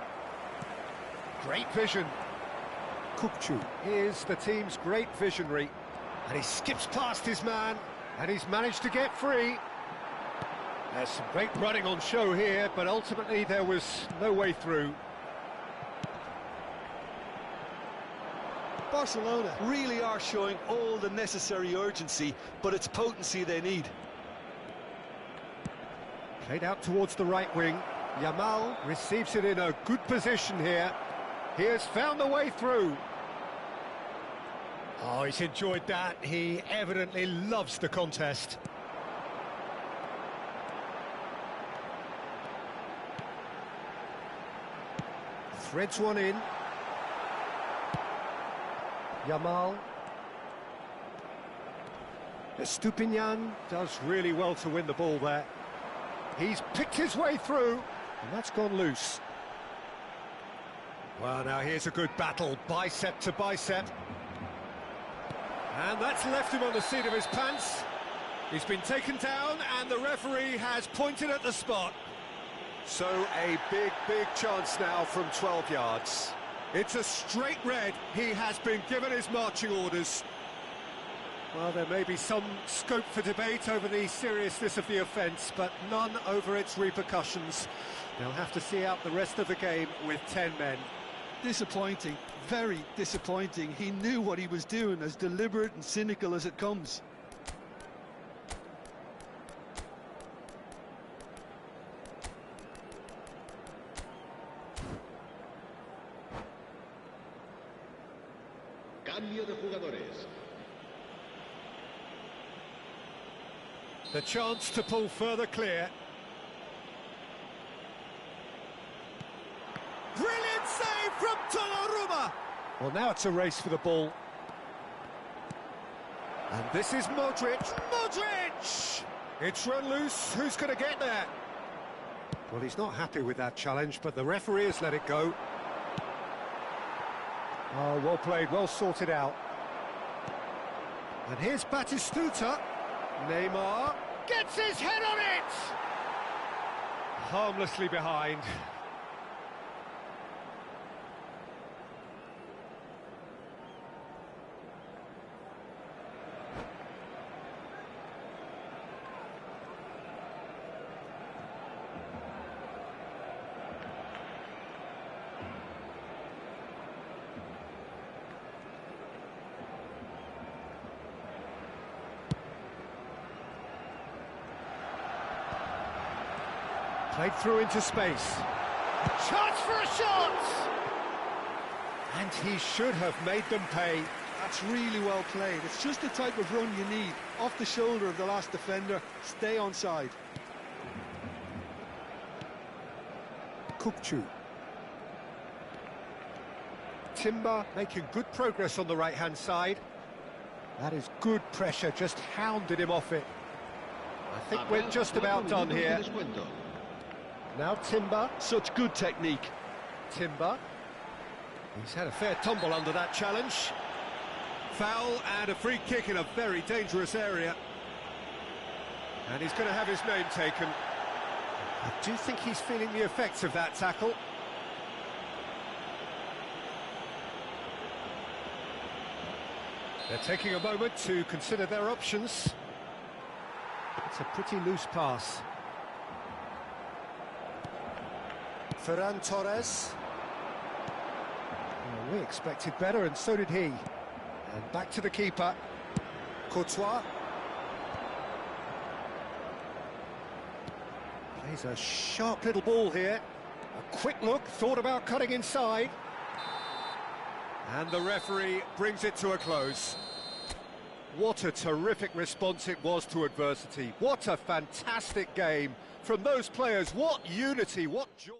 Great vision. Kukçu is the team's great visionary. And he skips past his man. And he's managed to get free. There's some great running on show here, but ultimately there was no way through. Barcelona really are showing all the necessary urgency, but it's potency they need. Played out towards the right wing. Yamal receives it in a good position here. He has found the way through. Oh, he's enjoyed that. He evidently loves the contest. Threads one in. Yamal. Estupiñán does really well to win the ball there. He's picked his way through, and that's gone loose. Well, now here's a good battle, bicep to bicep. And that's left him on the seat of his pants. He's been taken down, and the referee has pointed at the spot. So a big chance now from 12 yards. It's a straight red. He has been given his marching orders. Well, there may be some scope for debate over the seriousness of the offence, but none over its repercussions. They'll have to see out the rest of the game with 10 men. Disappointing, very disappointing. He knew what he was doing, as deliberate and cynical as it comes. Cambio de jugadores. The chance to pull further clear. Brilliant save from Donnarumma. Well, now it's a race for the ball. And this is Modric. Modric! It's run loose. Who's going to get there? Well, he's not happy with that challenge, but the referee has let it go. Oh, well played, well sorted out. And here's Batistuta. Neymar gets his head on it! Harmlessly behind. Played through into space. Chance for a shot! And he should have made them pay. That's really well played. It's just the type of run you need. Off the shoulder of the last defender, stay onside. Kukçu. Timber making good progress on the right-hand side. That is good pressure, just hounded him off it. I think we're just about done here. Now Timber. Such good technique. Timber. He's had a fair tumble under that challenge. Foul and a free kick in a very dangerous area. And he's going to have his name taken. I do think he's feeling the effects of that tackle. They're taking a moment to consider their options. It's a pretty loose pass. Ferran Torres. Well, we expected better, and so did he. And back to the keeper. Courtois. Plays a sharp little ball here. A quick look, thought about cutting inside. And the referee brings it to a close. What a terrific response it was to adversity. What a fantastic game from those players. What unity, what joy.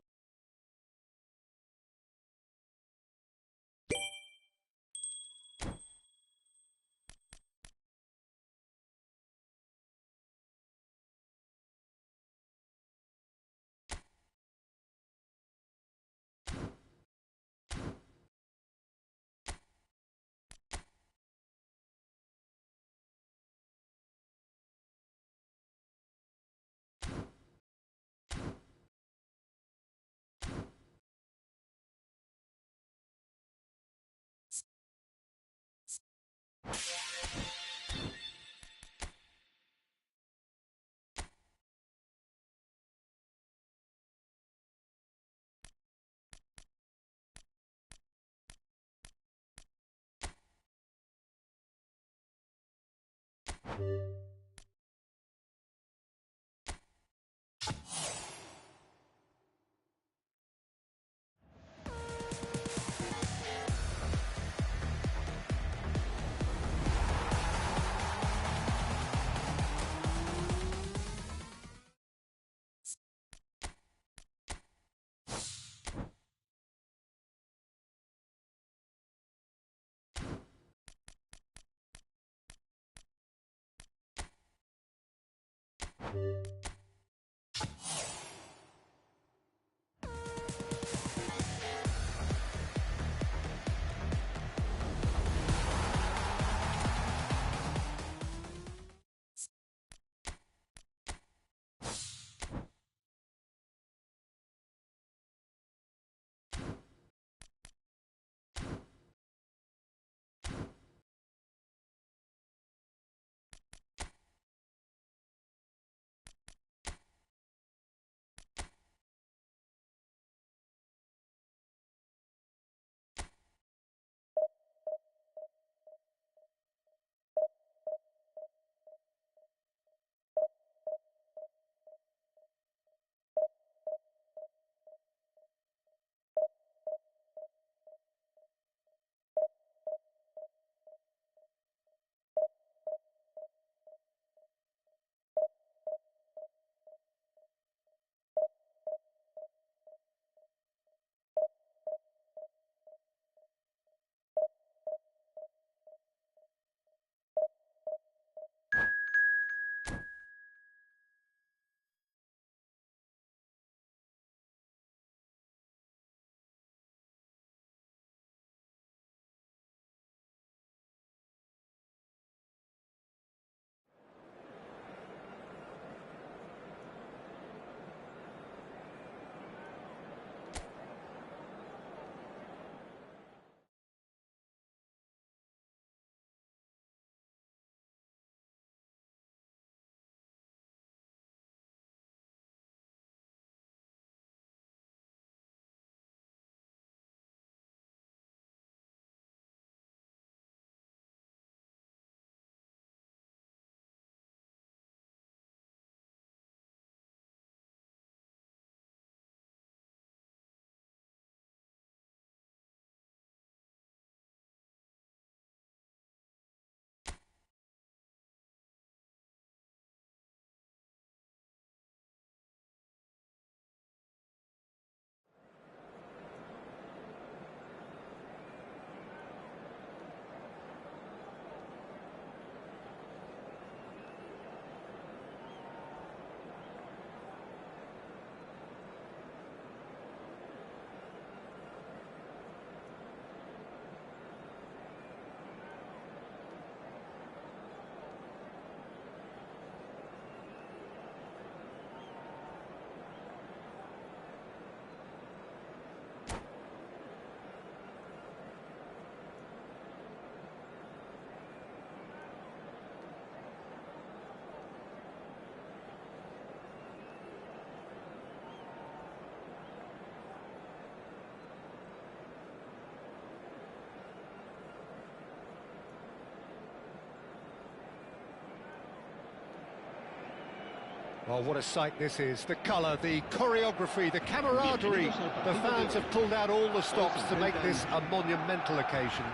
Well, what a sight this is. The colour, the choreography, the camaraderie. The fans have pulled out all the stops to make this a monumental occasion.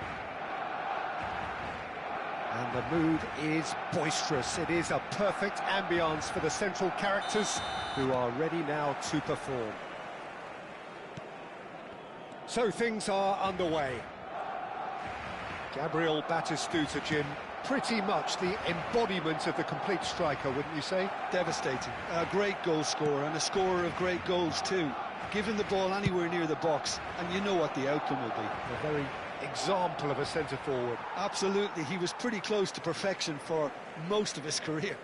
And the mood is boisterous. It is a perfect ambience for the central characters who are ready now to perform. So things are underway. Gabriel Batistuta, Jim, pretty much the embodiment of the complete striker, wouldn't you say? Devastating. A great goal scorer and a scorer of great goals too. Give him the ball anywhere near the box and you know what the outcome will be. A very example of a centre-forward. Absolutely, he was pretty close to perfection for most of his career.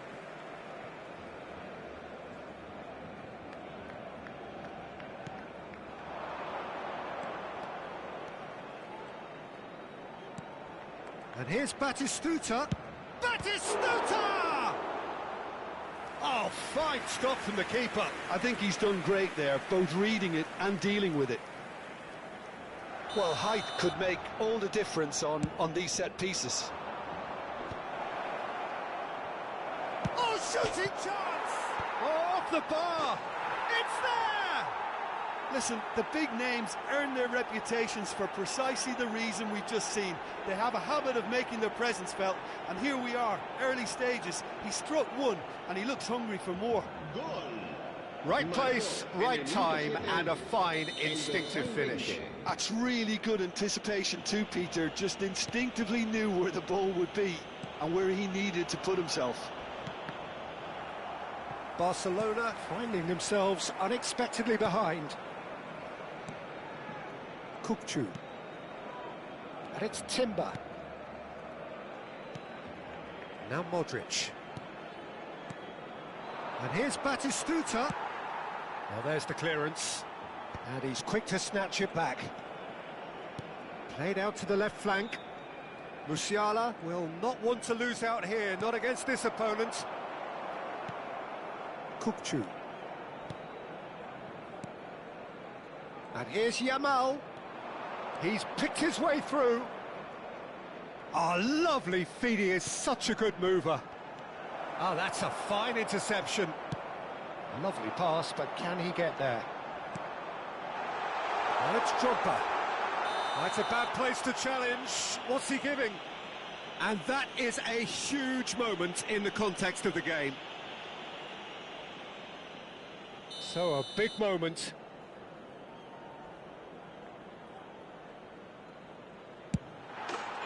And here's Batistuta. Batistuta! Oh, fine stop from the keeper. I think he's done great there, both reading it and dealing with it. Well, height could make all the difference on these set pieces. Oh, shooting chance! Oh, off the bar! It's there! Listen, the big names earn their reputations for precisely the reason we've just seen. They have a habit of making their presence felt, and here we are, early stages. He struck one, and he looks hungry for more. Goal. Right place, right time, and a fine instinctive finish. That's really good anticipation too, Peter. Just instinctively knew where the ball would be and where he needed to put himself. Barcelona finding themselves unexpectedly behind. Kukçu. And it's Timber. Now Modric. And here's Batistuta. Well, there's the clearance. And he's quick to snatch it back. Played out to the left flank. Musiala will not want to lose out here, not against this opponent. Kukçu. And here's Yamal. He's picked his way through. Oh, lovely feed. He is such a good mover. Oh, that's a fine interception. A lovely pass, but can he get there? Well, it's Drogba. That's a bad place to challenge. What's he giving? And that is a huge moment in the context of the game. So a big moment.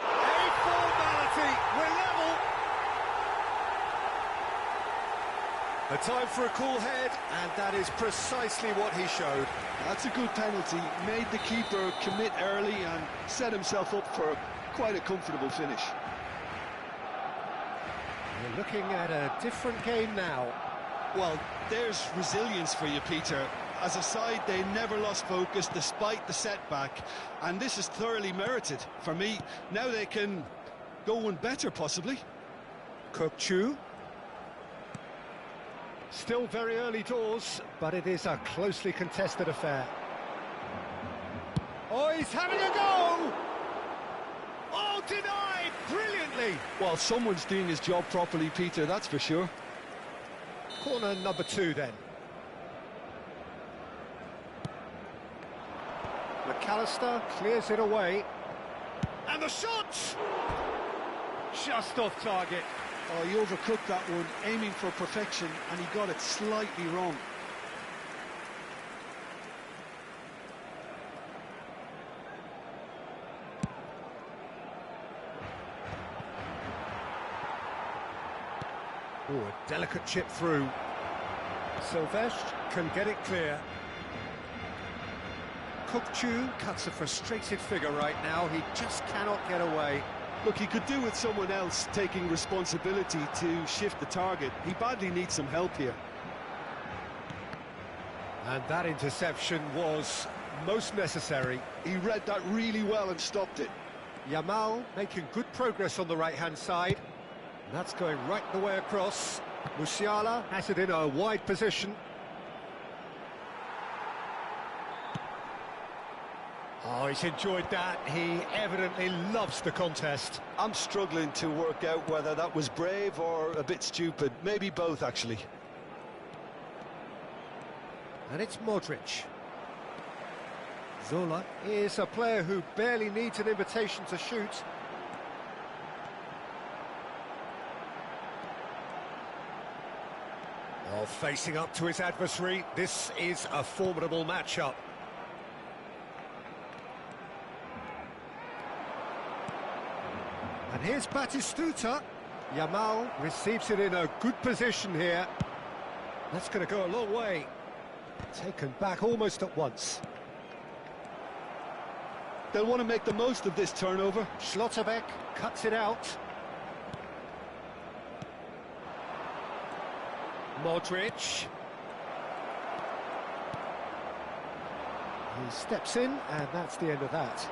A formality. We're level. A time for a cool head, and that is precisely what he showed. That's a good penalty. Made the keeper commit early and set himself up for quite a comfortable finish. We're looking at a different game now. Well, there's resilience for you, Peter. As a side, they never lost focus despite the setback, and this is thoroughly merited for me. Now they can go one better, possibly. Kukçu. Still very early doors, but it is a closely contested affair. Oh, he's having a go! Oh, denied brilliantly! Well, someone's doing his job properly, Peter, that's for sure. Corner number 2 then. McAllister clears it away. And the shot! Just off target. Oh, he overcooked that one, aiming for perfection, and he got it slightly wrong. Oh, a delicate chip through. Silvestre can get it clear. Kukçu cuts a frustrated figure right now. He just cannot get away. Look, he could do with someone else taking responsibility to shift the target. He badly needs some help here. And that interception was most necessary. He read that really well and stopped it. Yamal making good progress on the right-hand side. And that's going right the way across. Musiala has it in a wide position. Oh, he's enjoyed that. He evidently loves the contest. I'm struggling to work out whether that was brave or a bit stupid. Maybe both, actually. And it's Modric. Zola is a player who barely needs an invitation to shoot. Well, facing up to his adversary, this is a formidable matchup. And here's Batistuta. Yamal receives it in a good position here. That's going to go a long way. Taken back almost at once. They'll want to make the most of this turnover. Schlotterbeck cuts it out. Modric. He steps in, and that's the end of that.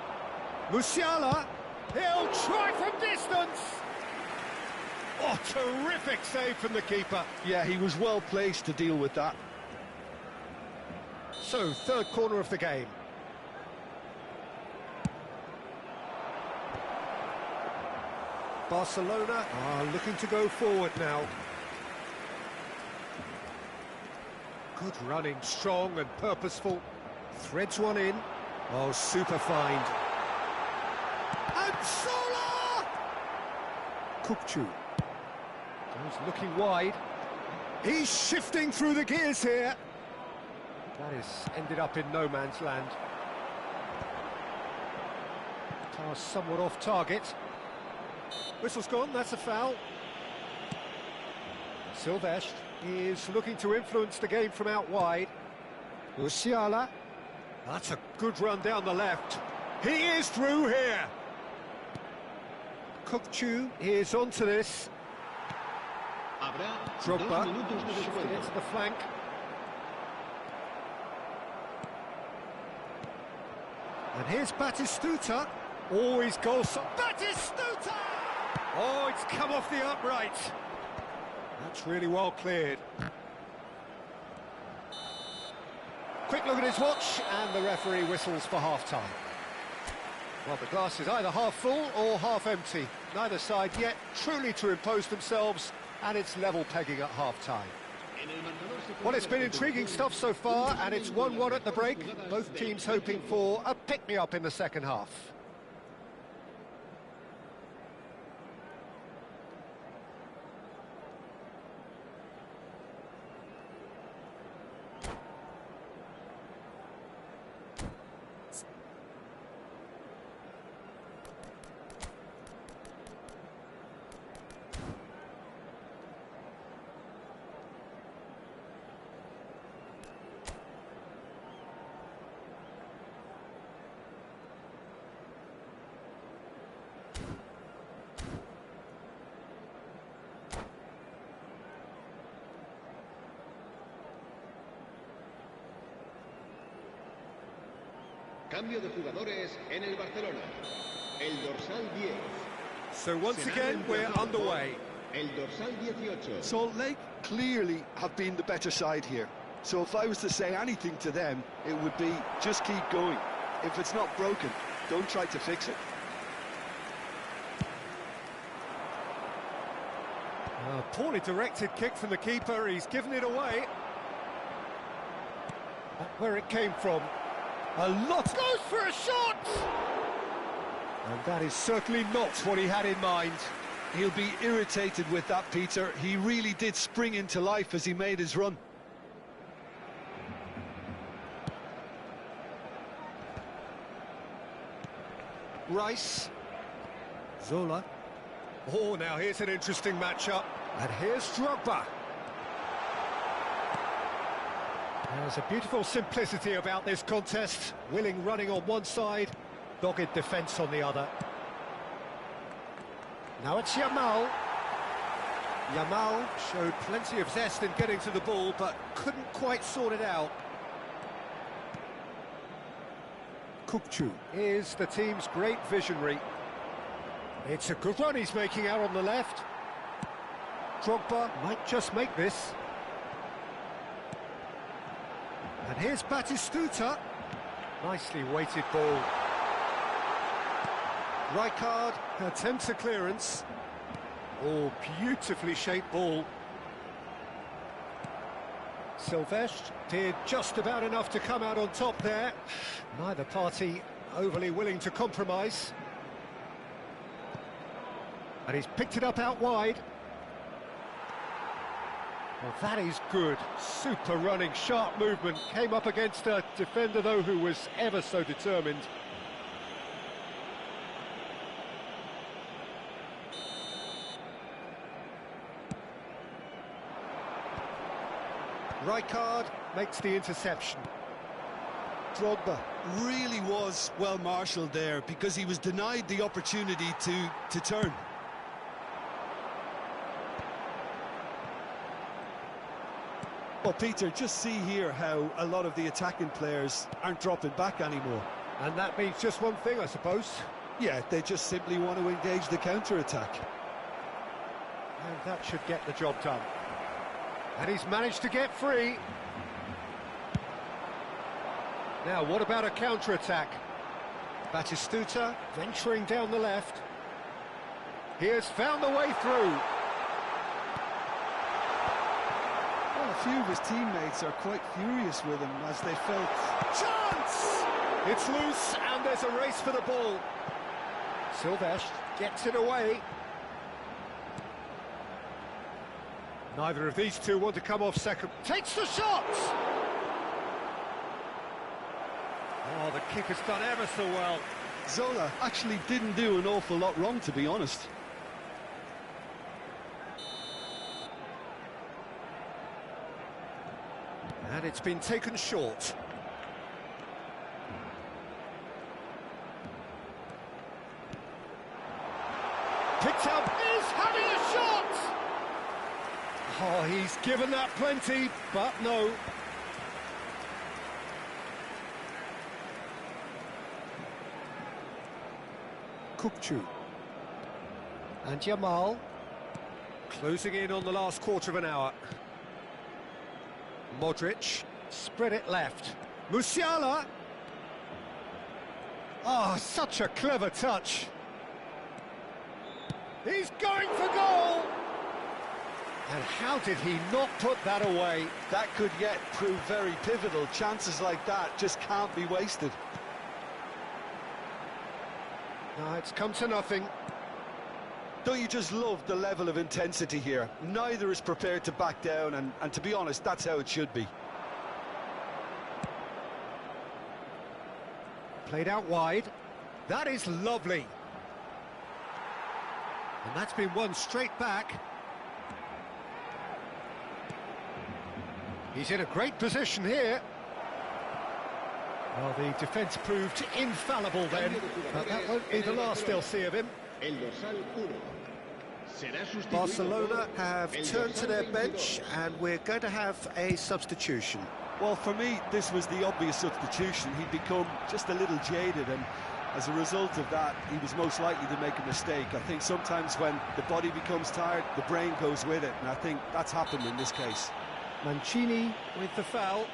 Musiala, he'll try from distance. Oh, terrific save from the keeper. Yeah, he was well placed to deal with that. So, third corner of the game. Barcelona are looking to go forward now. Good running, strong and purposeful. Threads one in. Oh, super find. And Sola! Kukçu. Goes looking wide. He's shifting through the gears here. That has ended up in no man's land. Pass somewhat off target. Whistle's gone, that's a foul. Silvestre is looking to influence the game from out wide. Musiala. That's a good run down the left. He is through here. Kukçu is onto this. Drogba into the flank. And here's Batistuta. Oh, he's goal. Batistuta! Oh, it's come off the upright. That's really well cleared. Quick look at his watch, and the referee whistles for half-time. Well, the glass is either half full or half empty. Neither side yet truly to impose themselves, and it's level pegging at half-time. Well, it's been intriguing stuff so far, and it's 1-1 at the break. Both teams hoping for a pick-me-up in the second half. Cambio de jugadores en el Barcelona. El dorsal 10. So once again, we're underway. El dorsal 18. Salt Lake clearly have been the better side here. So if I was to say anything to them, it would be just keep going. If it's not broken, don't try to fix it. A poorly directed kick from the keeper. He's given it away. Back where it came from. A lot goes for a shot! And that is certainly not what he had in mind. He'll be irritated with that, Peter. He really did spring into life as he made his run. Rice. Zola. Oh, now here's an interesting matchup. And here's Drogba. There's a beautiful simplicity about this contest. Willing running on one side, dogged defence on the other. Now it's Yamal. Yamal showed plenty of zest in getting to the ball, but couldn't quite sort it out. Kukçu is the team's great visionary. It's a good run he's making out on the left. Drogba might just make this. And here's Batistuta. Nicely weighted ball. Rijkaard attempts a clearance. Oh, beautifully shaped ball. Silvestre did just about enough to come out on top there. Neither party overly willing to compromise. And he's picked it up out wide. Well, that is good. Super running, sharp movement. Came up against a defender, though, who was ever so determined. Rijkaard makes the interception. Drogba really was well marshalled there because he was denied the opportunity to turn. Well, Peter, just see here how a lot of the attacking players aren't dropping back anymore. And that means just one thing, I suppose. Yeah, they just simply want to engage the counter-attack. And that should get the job done. And he's managed to get free. Now, what about a counter-attack? Batistuta venturing down the left. He has found the way through. Well, a few of his teammates are quite furious with him as they felt... Chance! It's loose and there's a race for the ball. Silvestre gets it away. Neither of these two want to come off second. Takes the shot! Oh, the kick has done ever so well. Zola actually didn't do an awful lot wrong, to be honest. And it's been taken short. Picked up, is having a shot! Oh, he's given that plenty, but no. Kukçu. And Jamal. Closing in on the last quarter of an hour. Modric. Spread it left. Musiala. Oh, such a clever touch. He's going for goal! And how did he not put that away? That could yet prove very pivotal. Chances like that just can't be wasted. No, it's come to nothing. Don't you just love the level of intensity here? Neither is prepared to back down, and to be honest, that's how it should be. Played out wide. That is lovely. And that's been won straight back. He's in a great position here. Well, the defence proved infallible then, but that won't be the last they'll see of him. Barcelona have turned to their bench, and we're going to have a substitution. Well, for me, this was the obvious substitution. He'd become just a little jaded, and as a result of that, he was most likely to make a mistake. I think sometimes when the body becomes tired, the brain goes with it, and I think that's happened in this case. Mancini with the foul.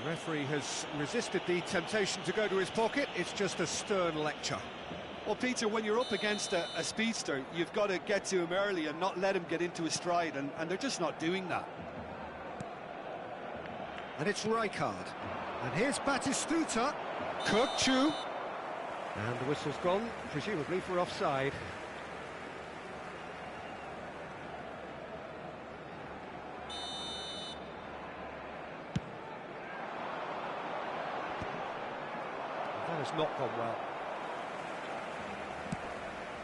The referee has resisted the temptation to go to his pocket. It's just a stern lecture. Well, Peter, when you're up against a speedster, you've got to get to him early and not let him get into his stride, and they're just not doing that. And it's Rijkaard. And here's Batistuta. Kukçu. And the whistle's gone, presumably for offside. That has not gone well.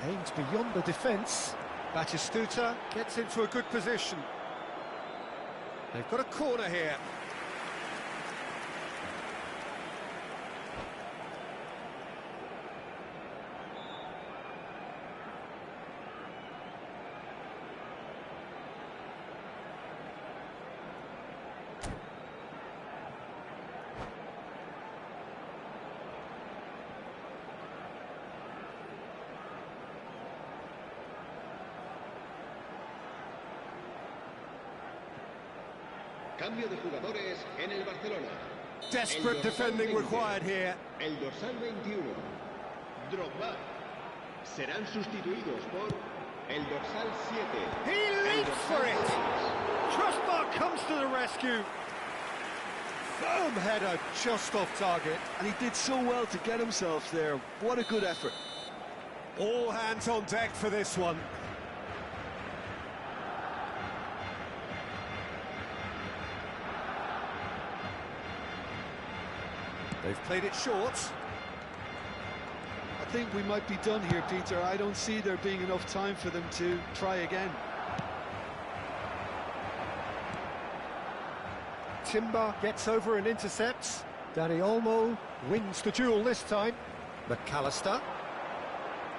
Aims beyond the defence. Batistuta gets into a good position. They've got a corner here. Cambio de jugadores en el Barcelona. Desperate defending required here. El dorsal 21, Drogba. Serán sustituidos por el dorsal 7. He leaps for it! Crossbar comes to the rescue. Firm header just off target. And he did so well to get himself there. What a good effort. All hands on deck for this one. They've played it short. I think we might be done here, Peter. I don't see there being enough time for them to try again. Timber gets over and intercepts. Dani Olmo wins the duel this time. McAllister.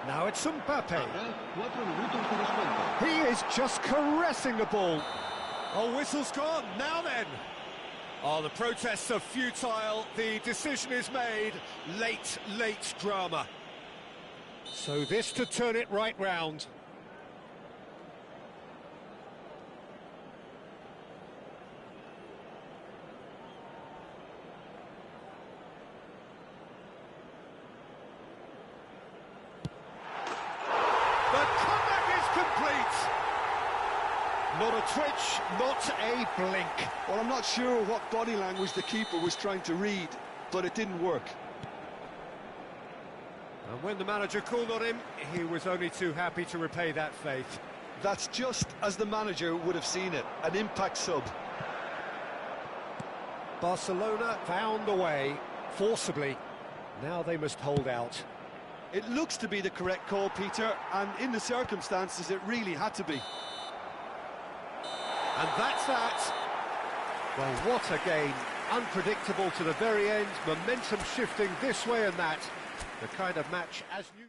Now it's Mbappe. Habrá 4 minutos de descuento. He is just caressing the ball. Oh, whistle's gone. Now then. Oh, the protests are futile. The decision is made. Late drama. So this to turn it right round. The comeback is complete. Not a twitch, not a blink. Well, I'm not sure what body language the keeper was trying to read, but it didn't work. And when the manager called on him, he was only too happy to repay that faith. That's just as the manager would have seen it, an impact sub. Barcelona found a way, forcibly. Now they must hold out. It looks to be the correct call, Peter, and in the circumstances it really had to be. And that's that. Well, what a game. Unpredictable to the very end, momentum shifting this way and that. The kind of match as you...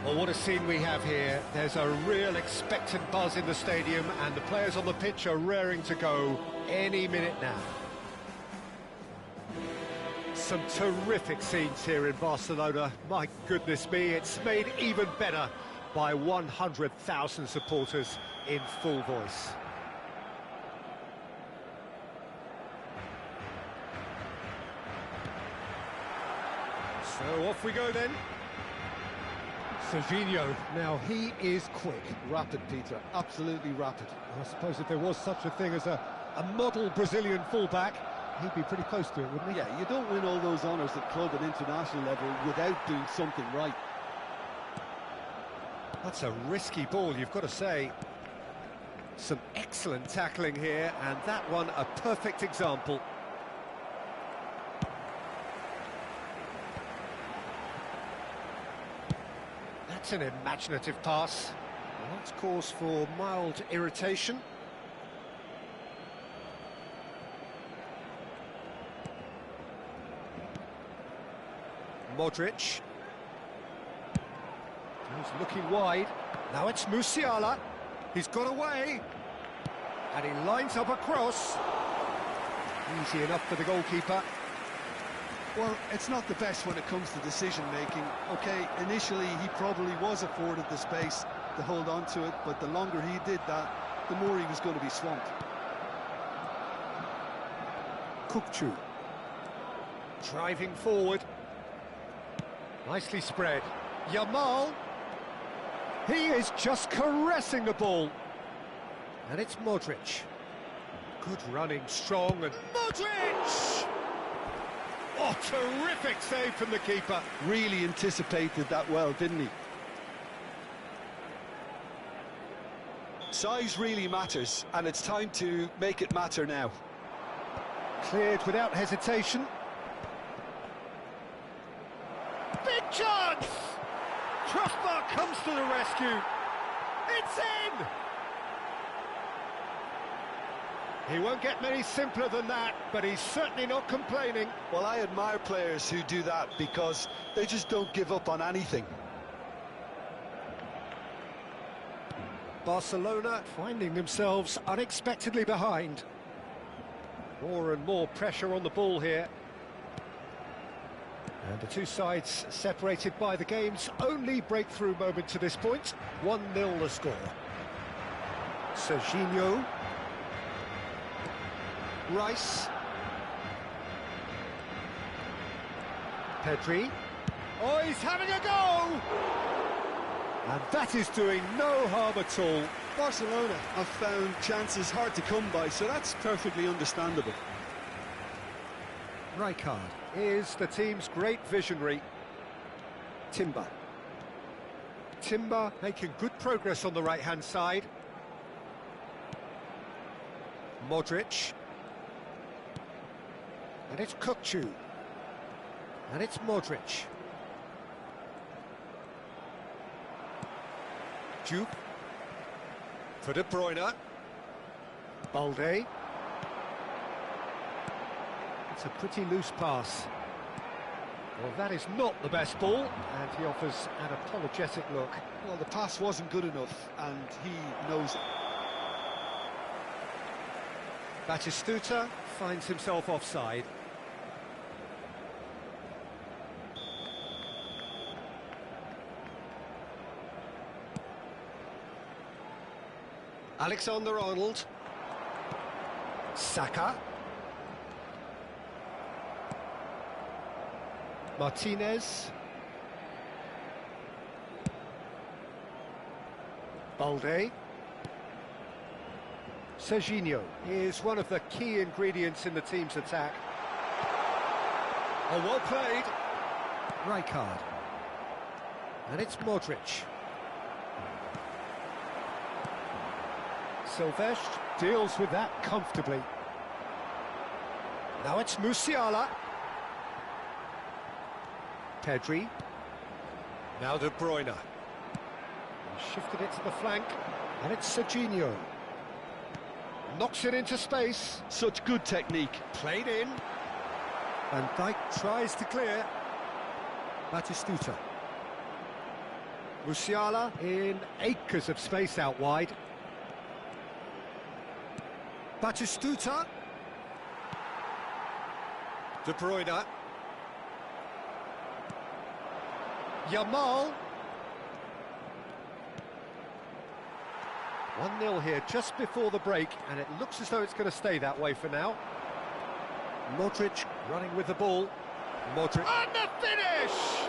Well, what a scene we have here. There's a real expectant buzz in the stadium and the players on the pitch are raring to go any minute now. Some terrific scenes here in Barcelona. My goodness me, it's made even better by 100,000 supporters in full voice. So off we go then. Serginho, now he is quick. Rapid, Peter, absolutely rapid. I suppose if there was such a thing as a model Brazilian fullback, he'd be pretty close to it, wouldn't he? Yeah, you don't win all those honours at club and international level without doing something right. That's a risky ball, you've got to say. Some excellent tackling here, and that one a perfect example. That's an imaginative pass. Well, that's cause for mild irritation. Modric. He's looking wide. Now it's Musiala. He's got away. And he lines up a cross. Easy enough for the goalkeeper. Well, it's not the best when it comes to decision-making. OK, initially he probably was afforded the space to hold on to it, but the longer he did that, the more he was going to be swamped. Kukçu. Driving forward. Nicely spread. Yamal. He is just caressing the ball. And it's Modric. Good running, strong, and Modric! Oh, terrific save from the keeper. Really anticipated that well, didn't he? Size really matters, and it's time to make it matter now. cleared without hesitation. Big chance! Crossbar comes to the rescue. It's in! He won't get many simpler than that, but he's certainly not complaining. Well, I admire players who do that because they just don't give up on anything. Barcelona finding themselves unexpectedly behind. More and more pressure on the ball here. And the two sides separated by the game's only breakthrough moment to this point. 1-0 the score. Serginho. Rice. Pedri. Oh, he's having a go! And that is doing no harm at all. Barcelona have found chances hard to come by, so that's perfectly understandable. Rijkaard is the team's great visionary. Timber. Timber making good progress on the right-hand side. Modric. And it's Kukçu. And it's Modric. Jupe. For De Bruyne. Balde. It's a pretty loose pass. Well, that is not the best ball, and he offers an apologetic look. Well, the pass wasn't good enough, and he knows it. Batistuta finds himself offside. Alexander-Arnold. Saka. Martinez. Balde. Serginho is one of the key ingredients in the team's attack. Oh, well played. Rijkaard. And it's Modric. Silvestre deals with that comfortably. Now it's Musiala. Pedri. Now De Bruyne. Shifted it to the flank. And it's Serginho. Knocks it into space. Such good technique. Played in. Van Dijk tries to clear. Batistuta. Musiala in acres of space out wide. Batistuta. De Bruyne. Yamal. 1-0 here just before the break, and it looks as though it's going to stay that way for now. Modric running with the ball. Modric. And the finish!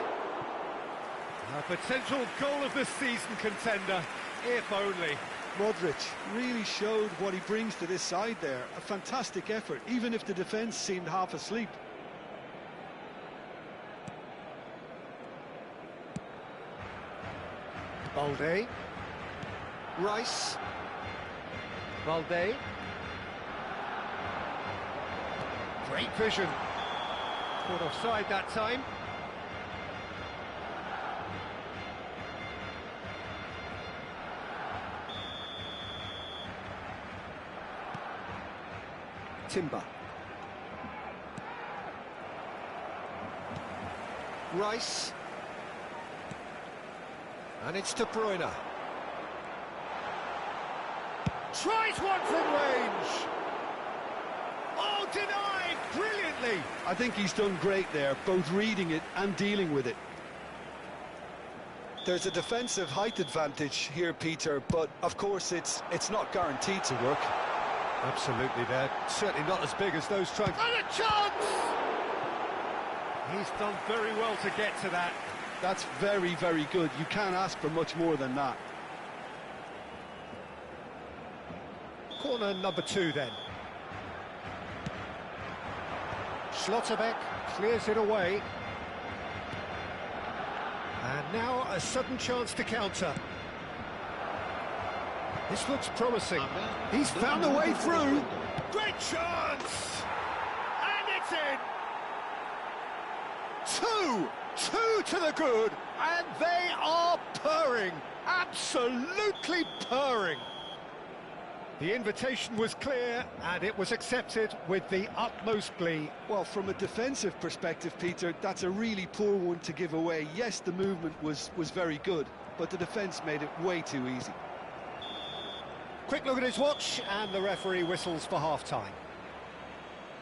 A potential goal of the season contender, if only. Modric really showed what he brings to this side there. A fantastic effort, even if the defence seemed half asleep. Balde. Rice. Balde. Great vision. Caught offside that time. Timber. Rice. And it's De Bruyne. Tries one from range. Oh, denied brilliantly. I think he's done great there, both reading it and dealing with it. There's a defensive height advantage here, Peter, but of course it's not guaranteed to work. Absolutely, they're certainly not as big as those trying. And a chance! He's done very well to get to that. That's very, very good. You can't ask for much more than that. Corner number 2 then. Schlotterbeck clears it away. And now a sudden chance to counter. This looks promising. He's found a way through. Great chance! And it's in! Two to the good, and they are purring. Absolutely purring. The invitation was clear, and it was accepted with the utmost glee. Well, from a defensive perspective, Peter, that's a really poor one to give away. Yes, the movement was very good, but the defence made it way too easy. Quick look at his watch, and the referee whistles for half-time.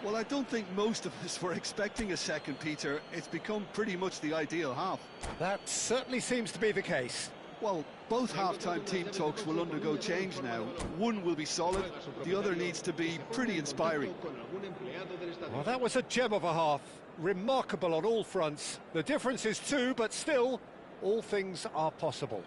Well, I don't think most of us were expecting a second, Peter. It's become pretty much the ideal half. That certainly seems to be the case. Well, both half-time team talks will undergo change now. One will be solid, the other needs to be pretty inspiring. Well, that was a gem of a half. Remarkable on all fronts. The difference is 2, but still, all things are possible.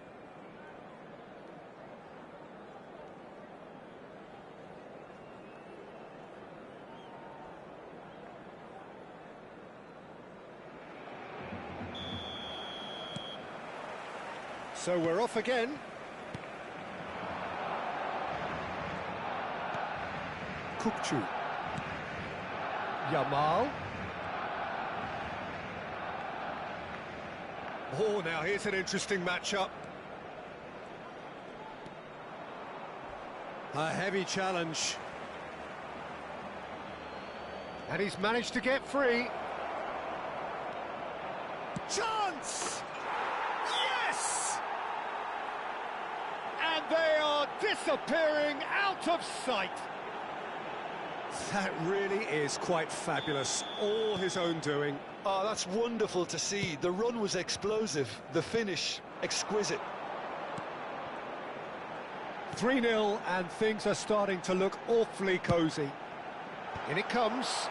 So we're off again. Kukçu. Yamal. Oh, now here's an interesting matchup. A heavy challenge. And he's managed to get free. Chance! Yes! And they are disappearing out of sight. That really is quite fabulous. All his own doing. Oh, that's wonderful to see. The run was explosive, the finish exquisite. 3-0, and things are starting to look awfully cosy. In it comes.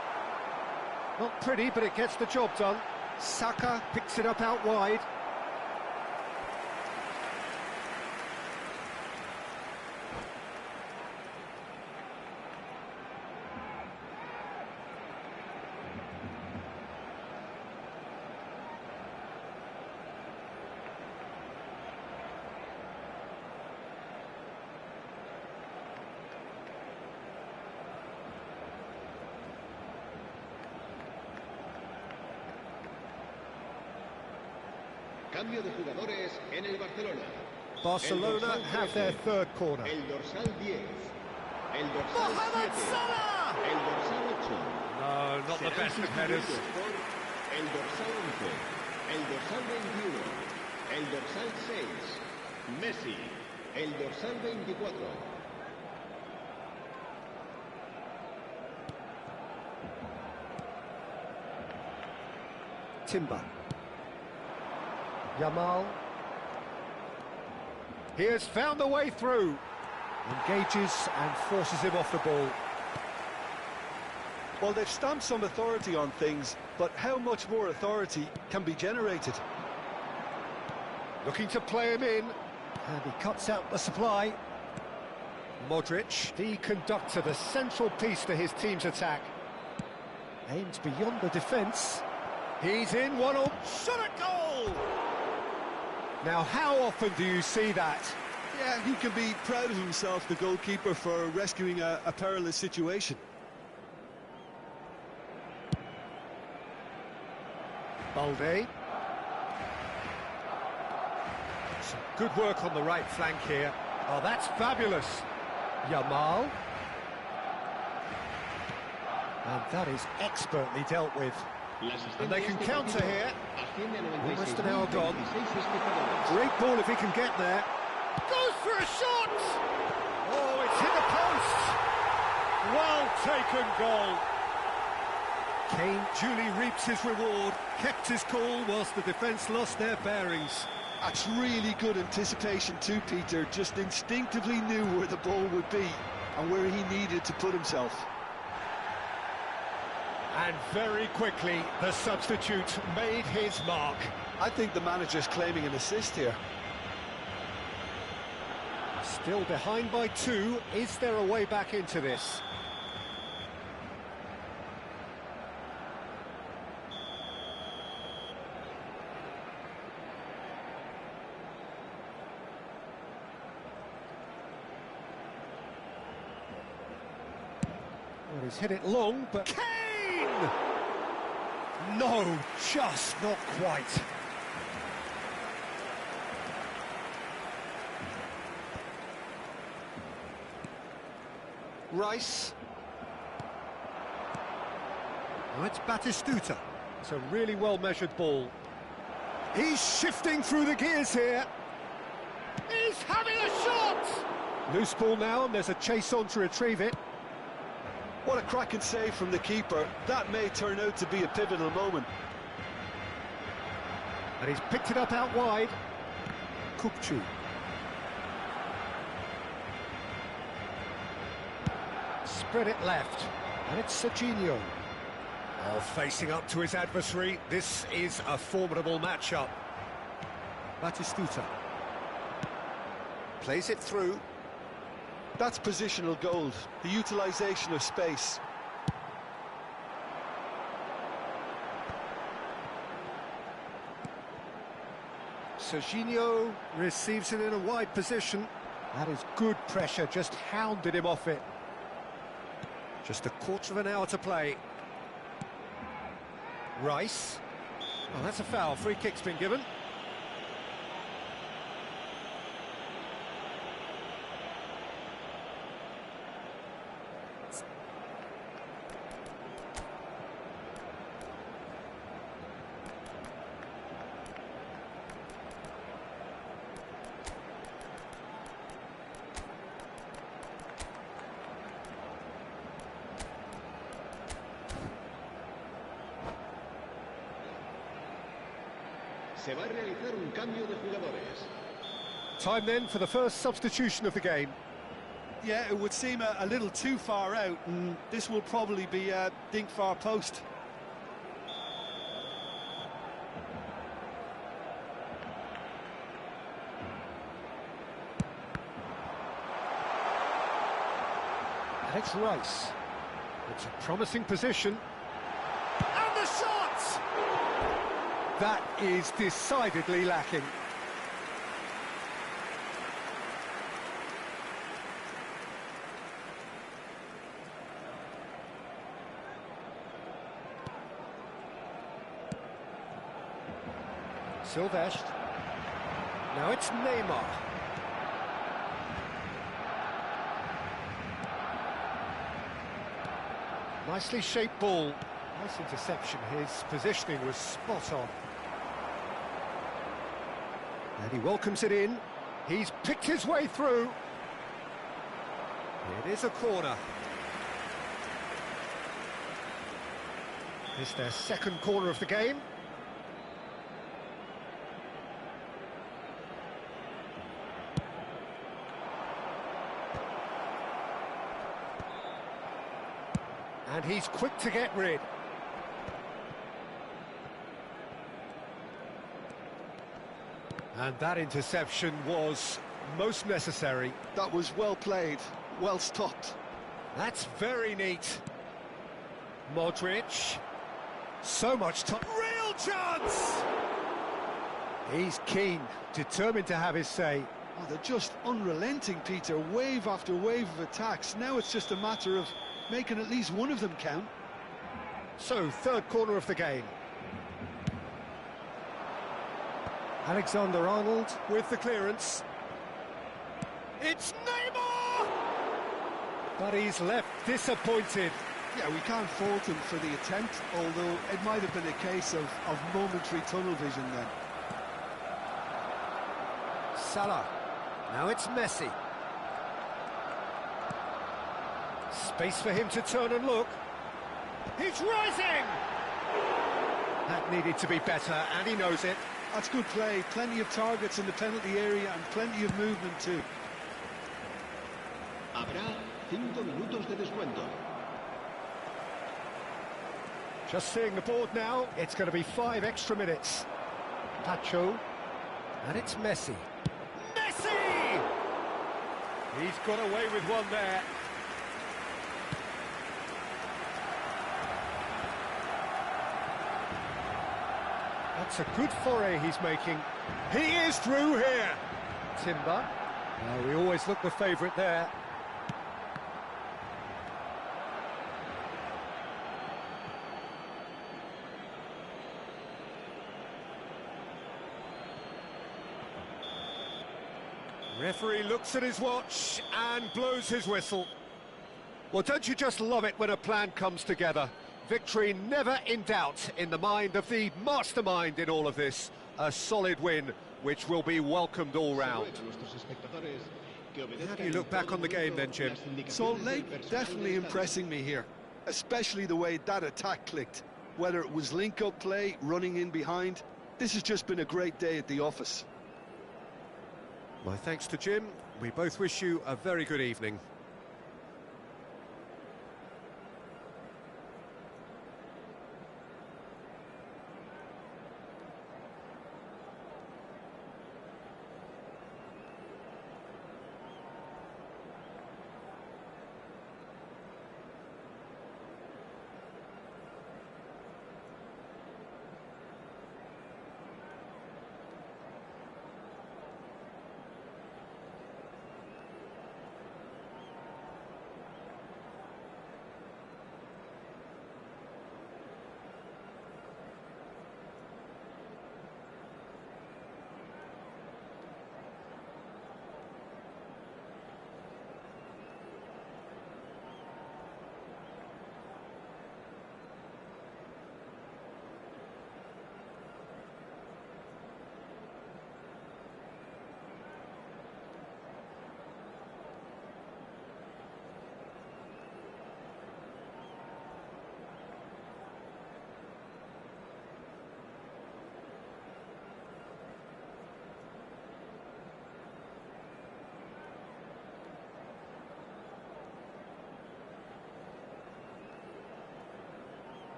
Not pretty, but it gets the job done. Saka picks it up out wide. Cambio de jugadores en el Barcelona. Barcelona have their third corner. El dorsal 10. El dorsal Mohamed 7. Salah! El dorsal 8. No, not the best of headers. El dorsal 11. El dorsal 21. El dorsal 6. Messi. El dorsal 24. Timber. Yamal. He has found a way through. Engages and forces him off the ball. Well, they've stamped some authority on things, but how much more authority can be generated? Looking to play him in. And he cuts out the supply. Modric, the conductor, the central piece to his team's attack. Aims beyond the defence. He's in, one up. Shot at goal! Now, how often do you see that? Yeah, he can be proud of himself, the goalkeeper, for rescuing a perilous situation. Balde. Some good work on the right flank here. Oh, that's fabulous. Yamal. And that is expertly dealt with. And they can counter here. Almost an hour gone. Great ball if he can get there. Goes for a shot! Oh, it's hit the post! Well taken goal. Kane duly reaps his reward, kept his cool whilst the defence lost their bearings. That's really good anticipation too, Peter. Just instinctively knew where the ball would be and where he needed to put himself. And very quickly, the substitute made his mark. I think the manager's claiming an assist here. Still behind by 2. Is there a way back into this? Well, he's hit it long, but... Kane! No, just not quite. Rice. Now it's Batistuta. It's a really well-measured ball. He's shifting through the gears here. He's having a shot! Loose ball now, and there's a chase on to retrieve it. What a cracking save from the keeper. That may turn out to be a pivotal moment. And he's picked it up out wide. Kupchu. Spread it left, and it's Serginho. Oh, facing up to his adversary, this is a formidable matchup. Batistuta. Plays it through. That's positional gold, the utilisation of space. Serginho receives it in a wide position. That is good pressure, just hounded him off it. Just a quarter of an hour to play. Rice. Oh, that's a foul. Free kick's been given. Se va a realizar un cambio de jugadores. Time then for the first substitution of the game. Yeah, it would seem a little too far out, and this will probably be a dink far post. And it's Rice. It's a promising position. And the shot! That is decidedly lacking. Silvestre. Now it's Neymar. Nicely shaped ball. Nice interception. His positioning was spot on. And he welcomes it in. He's picked his way through. It is a corner. It's their second corner of the game. And he's quick to get rid. And that interception was most necessary. That was well played, well stopped. That's very neat. Modric. So much time. Real chance! He's keen, determined to have his say. Oh, they're just unrelenting, Peter. Wave after wave of attacks. Now it's just a matter of making at least one of them count. So, third corner of the game. Alexander-Arnold with the clearance. It's Neymar! But he's left disappointed. Yeah, we can't fault him for the attempt, although it might have been a case of momentary tunnel vision then. Salah. Now it's Messi. Space for him to turn and look. He's rising! That needed to be better, and he knows it. That's good play. Plenty of targets in the penalty area and plenty of movement too. Habrá 5 minutos de descuento. Just seeing the board now, it's going to be 5 extra minutes. Pacho. And it's Messi. Messi! He's got away with one there. That's a good foray he's making. He is through here. Timber. We always look the favourite there. Referee looks at his watch and blows his whistle. Well, don't you just love it when a plan comes together? Victory never in doubt in the mind of the mastermind in all of this. A solid win, which will be welcomed all round. How do you look back on the game then, Jim? Salt Lake definitely impressing me here, especially the way that attack clicked. Whether it was link-up play, running in behind, this has just been a great day at the office. My thanks to Jim. We both wish you a very good evening.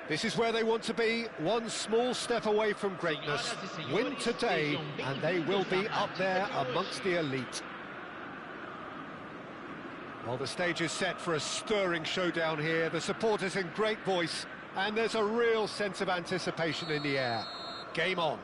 This is where they want to be, one small step away from greatness. Win today, and they will be up there amongst the elite. Well, the stage is set for a stirring showdown here. The supporters in great voice, and there's a real sense of anticipation in the air. Game on.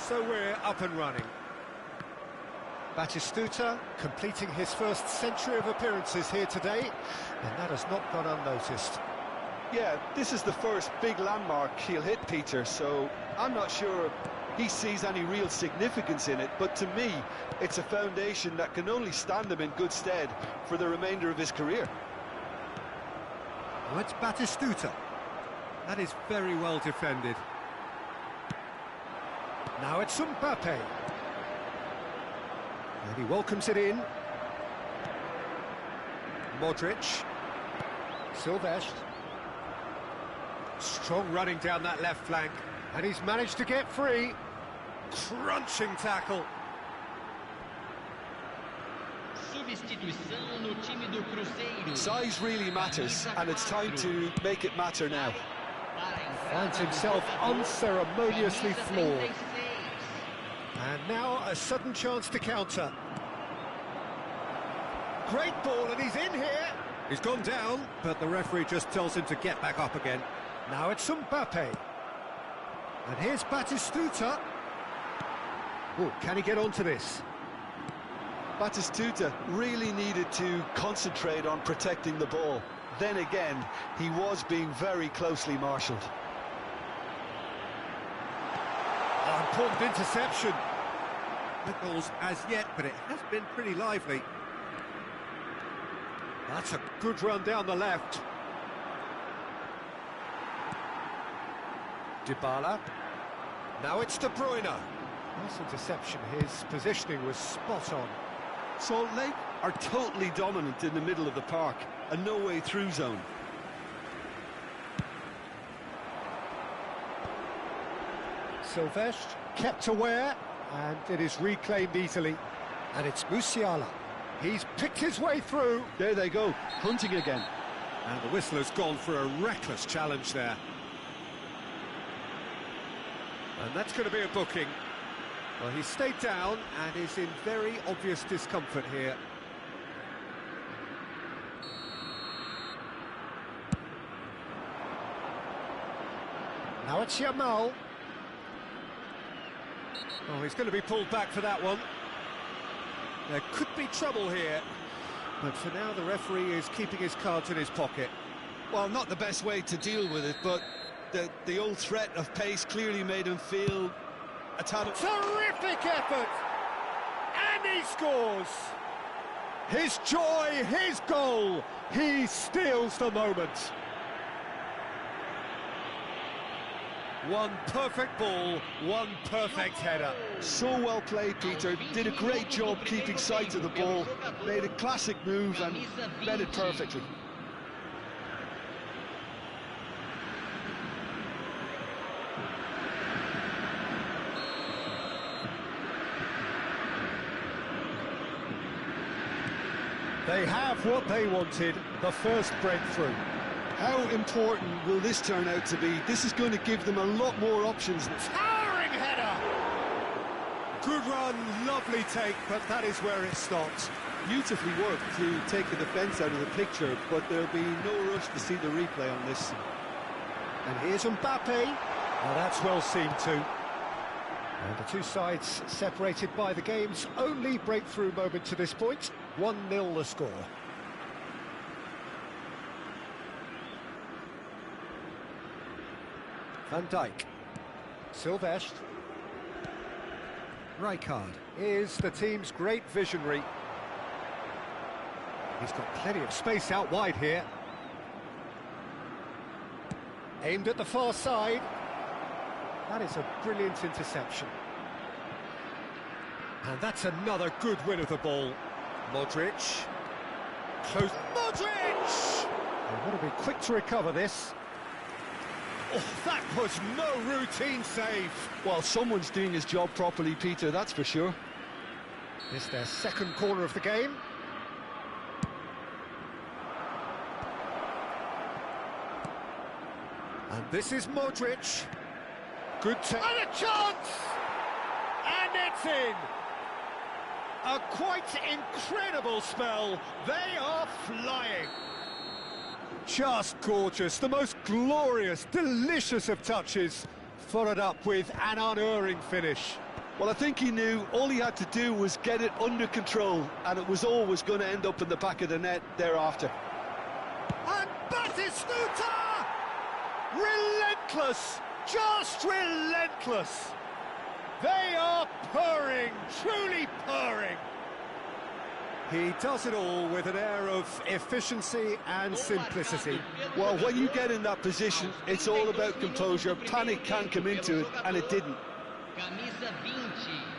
So we're up and running. Batistuta completing his first century of appearances here today, and that has not gone unnoticed. Yeah, this is the first big landmark he'll hit, Peter, so I'm not sure he sees any real significance in it, but to me, it's a foundation that can only stand him in good stead for the remainder of his career. Well, it's Batistuta. That is very well defended. Now it's Mbappe. And he welcomes it in. Modric. Silvestre. Strong running down that left flank. And he's managed to get free. Crunching tackle. Substituição no time do Cruzeiro. Size really matters, and it's time to make it matter now. Finds himself unceremoniously floored. And now a sudden chance to counter. Great ball, and he's in here. He's gone down, but the referee just tells him to get back up again. Now it's Mbappe. And here's Batistuta. Oh, can he get onto this? Batistuta really needed to concentrate on protecting the ball. Then again, he was being very closely marshalled. Oh, important interception. No goals as yet, but it has been pretty lively. That's a good run down the left. Dybala. Now it's De Bruyne. Nice interception. His positioning was spot on. Salt Lake are totally dominant in the middle of the park, a no-way-through zone. Silvestre kept aware, and it is reclaimed easily. And it's Musiala. He's picked his way through. There they go, hunting again. And the whistler's gone for a reckless challenge there. And that's going to be a booking. Well, he stayed down and is in very obvious discomfort here. Now it's Yamal. Oh, he's going to be pulled back for that one. There could be trouble here, but for now the referee is keeping his cards in his pocket. Well, not the best way to deal with it, but the old threat of pace clearly made him feel a tad... Terrific effort! And he scores! His joy, his goal! He steals the moment. One perfect ball, one perfect header. So well played, Peter. Did a great job keeping sight of the ball. Made a classic move and read it perfectly. They have what they wanted, the first breakthrough. How important will this turn out to be? This is going to give them a lot more options. Towering header! Good run, lovely take, but that is where it stops. Beautifully worked to take the defence out of the picture, but there'll be no rush to see the replay on this. And here's Mbappe. Now that's well seen too. And the two sides separated by the game's only breakthrough moment to this point. 1-0 the score. Van Dijk. Silvestre. Rijkaard is the team's great visionary. He's got plenty of space out wide here. Aimed at the far side. That is a brilliant interception. And that's another good win of the ball. Modric. Close. Modric! And want to be quick to recover this. Oh, that was no routine save. Well, someone's doing his job properly, Peter, that's for sure. It's their second corner of the game. And this is Modric. Good take. And a chance! And it's in! A quite incredible spell. They are flying. Just gorgeous. The most glorious, delicious of touches. Followed up with an unerring finish. Well, I think he knew all he had to do was get it under control, and it was always going to end up in the back of the net thereafter. And Batistuta! Relentless! Just relentless! They are purring, truly purring. He does it all with an air of efficiency and simplicity. Well, when you get in that position, it's all about composure. Panic can come into it, and it didn't. Camisa 20.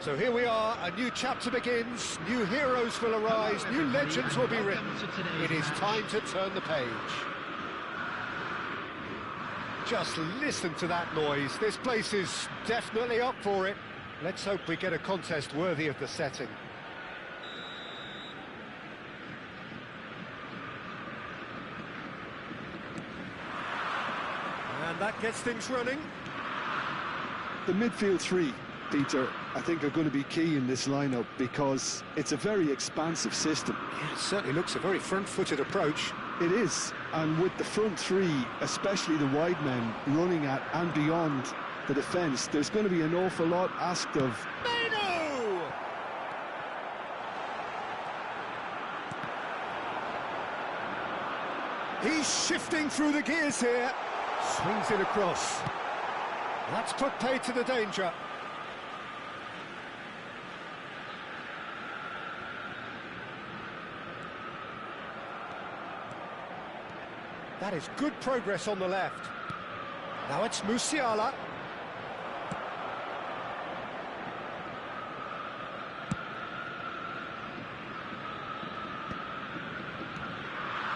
So here we are, a new chapter begins, new heroes will arise, new legends will be written. It is time to turn the page. Just listen to that noise. This place is definitely up for it. Let's hope we get a contest worthy of the setting. And that gets things running. The midfield three, Peter, I think are going to be key in this lineup because it's a very expansive system. Yeah, it certainly looks a very front-footed approach. It is, and with the front three, especially the wide men, running at and beyond the defence, there's going to be an awful lot asked of. Manu! He's shifting through the gears here. Swings it across. That's put paid to the danger. That is good progress on the left. Now it's Musiala.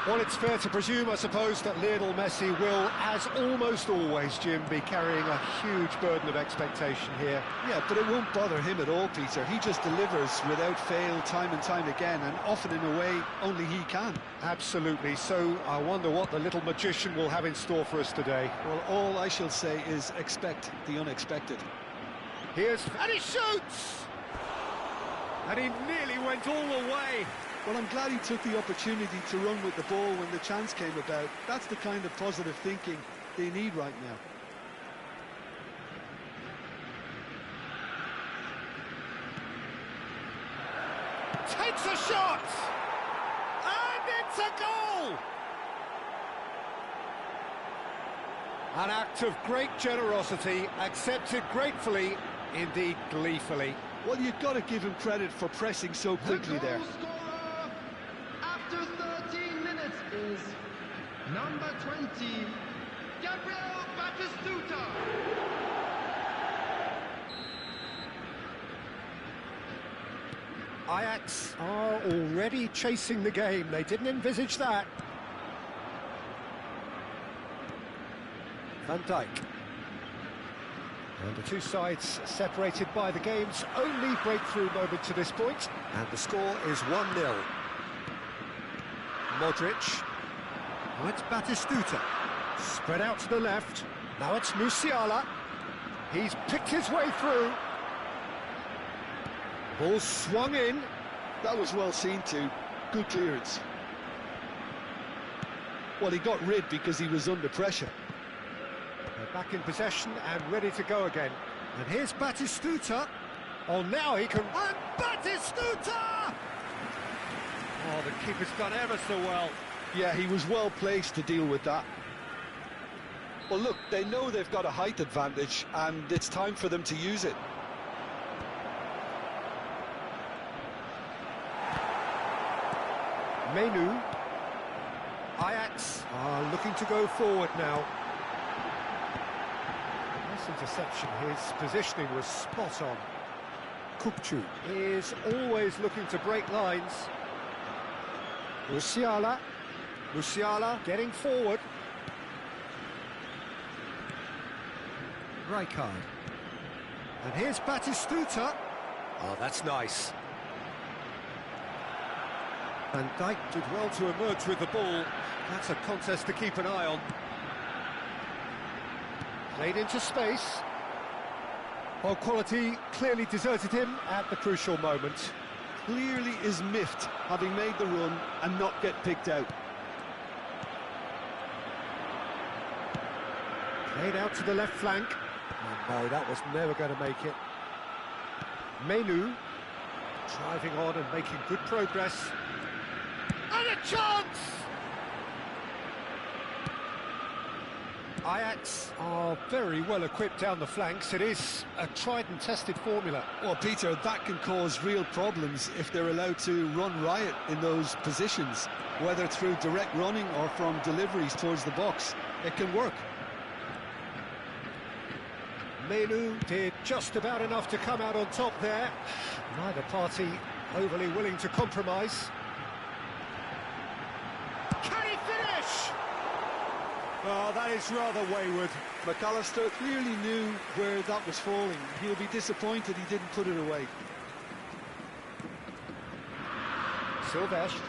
Well, it's fair to presume, I suppose, that Lionel Messi will, as almost always, Jim, be carrying a huge burden of expectation here. Yeah, but it won't bother him at all, Peter. He just delivers without fail time and time again, and often in a way only he can. Absolutely. So I wonder what the little magician will have in store for us today. Well, all I shall say is expect the unexpected. And he shoots! And he nearly went all the way. Well, I'm glad he took the opportunity to run with the ball when the chance came about. That's the kind of positive thinking they need right now. Takes a shot! And it's a goal! An act of great generosity, accepted gratefully, indeed gleefully. Well, you've got to give him credit for pressing so quickly there. After 13 minutes is number 20, Gabriel Batistuta. Ajax are already chasing the game. They didn't envisage that. Van Dijk. And the two sides separated by the game's only breakthrough moment to this point. And the score is 1-0. Modric. Now it's Batistuta. Spread out to the left. Now it's Musiala. He's picked his way through. Ball swung in. That was well seen too. Good clearance. Well, he got rid because he was under pressure. They're back in possession and ready to go again. And here's Batistuta. Oh, now he can... And Batistuta! Oh, the keeper's done ever so well. Yeah, he was well placed to deal with that. Well, look, they know they've got a height advantage, and it's time for them to use it. Menu. Ajax are looking to go forward now. Nice interception. His positioning was spot on. Kupchu is always looking to break lines. Musiala. Musiala getting forward. Rijkaard. And here's Batistuta. Oh, that's nice. Van Dijk did well to emerge with the ball. That's a contest to keep an eye on. Played into space. Well, quality clearly deserted him at the crucial moment. Clearly is miffed, having made the run and not get picked out. Played out to the left flank. Oh, no, that was never going to make it. Menu driving on and making good progress. And a chance! Ajax are very well equipped down the flanks. It is a tried and tested formula. Well, Peter, that can cause real problems if they're allowed to run riot in those positions, whether through direct running or from deliveries towards the box. It can work. Menu did just about enough to come out on top there. Neither party overly willing to compromise. Can he finish? Oh, that is rather wayward. McAllister clearly knew where that was falling. He'll be disappointed he didn't put it away. Silvestre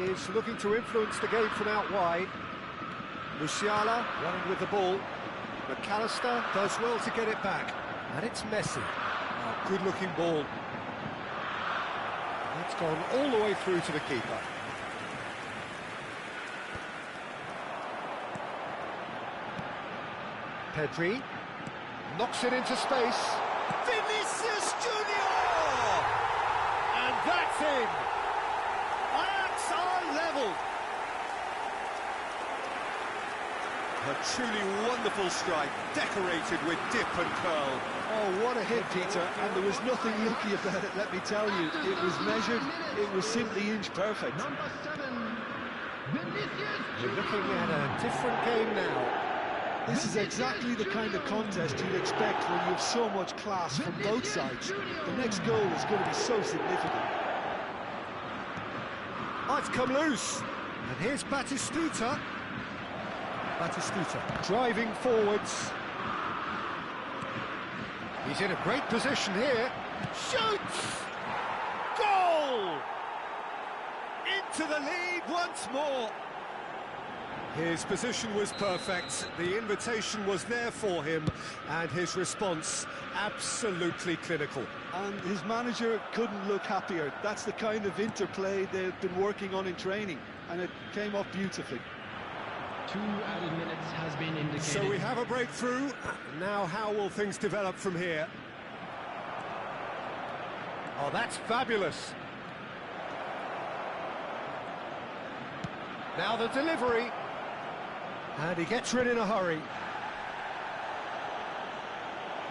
is looking to influence the game from out wide. Musiala running with the ball. McAllister does well to get it back. And it's Messi. Oh, good-looking ball. That's gone all the way through to the keeper. Pedri knocks it into space. Vinicius Junior! And that's in. Ajax are level. A truly wonderful strike, decorated with dip and curl. Oh, what a hit, Peter, and there was nothing lucky about it, let me tell you. It was measured, it was simply inch perfect. Number 7, Vinicius. We're looking at a different game now. This is exactly the kind of contest you'd expect when you have so much class from both sides. The next goal is going to be so significant. Oh, it's come loose. And here's Batistuta. Batistuta driving forwards. He's in a great position here. Shoots! Goal! Into the lead once more. His position was perfect, the invitation was there for him, and his response absolutely clinical. And his manager couldn't look happier. That's the kind of interplay they've been working on in training, and it came off beautifully. 2 added minutes has been indicated. So we have a breakthrough. Now how will things develop from here? Oh, that's fabulous. Now the delivery. And he gets rid in a hurry.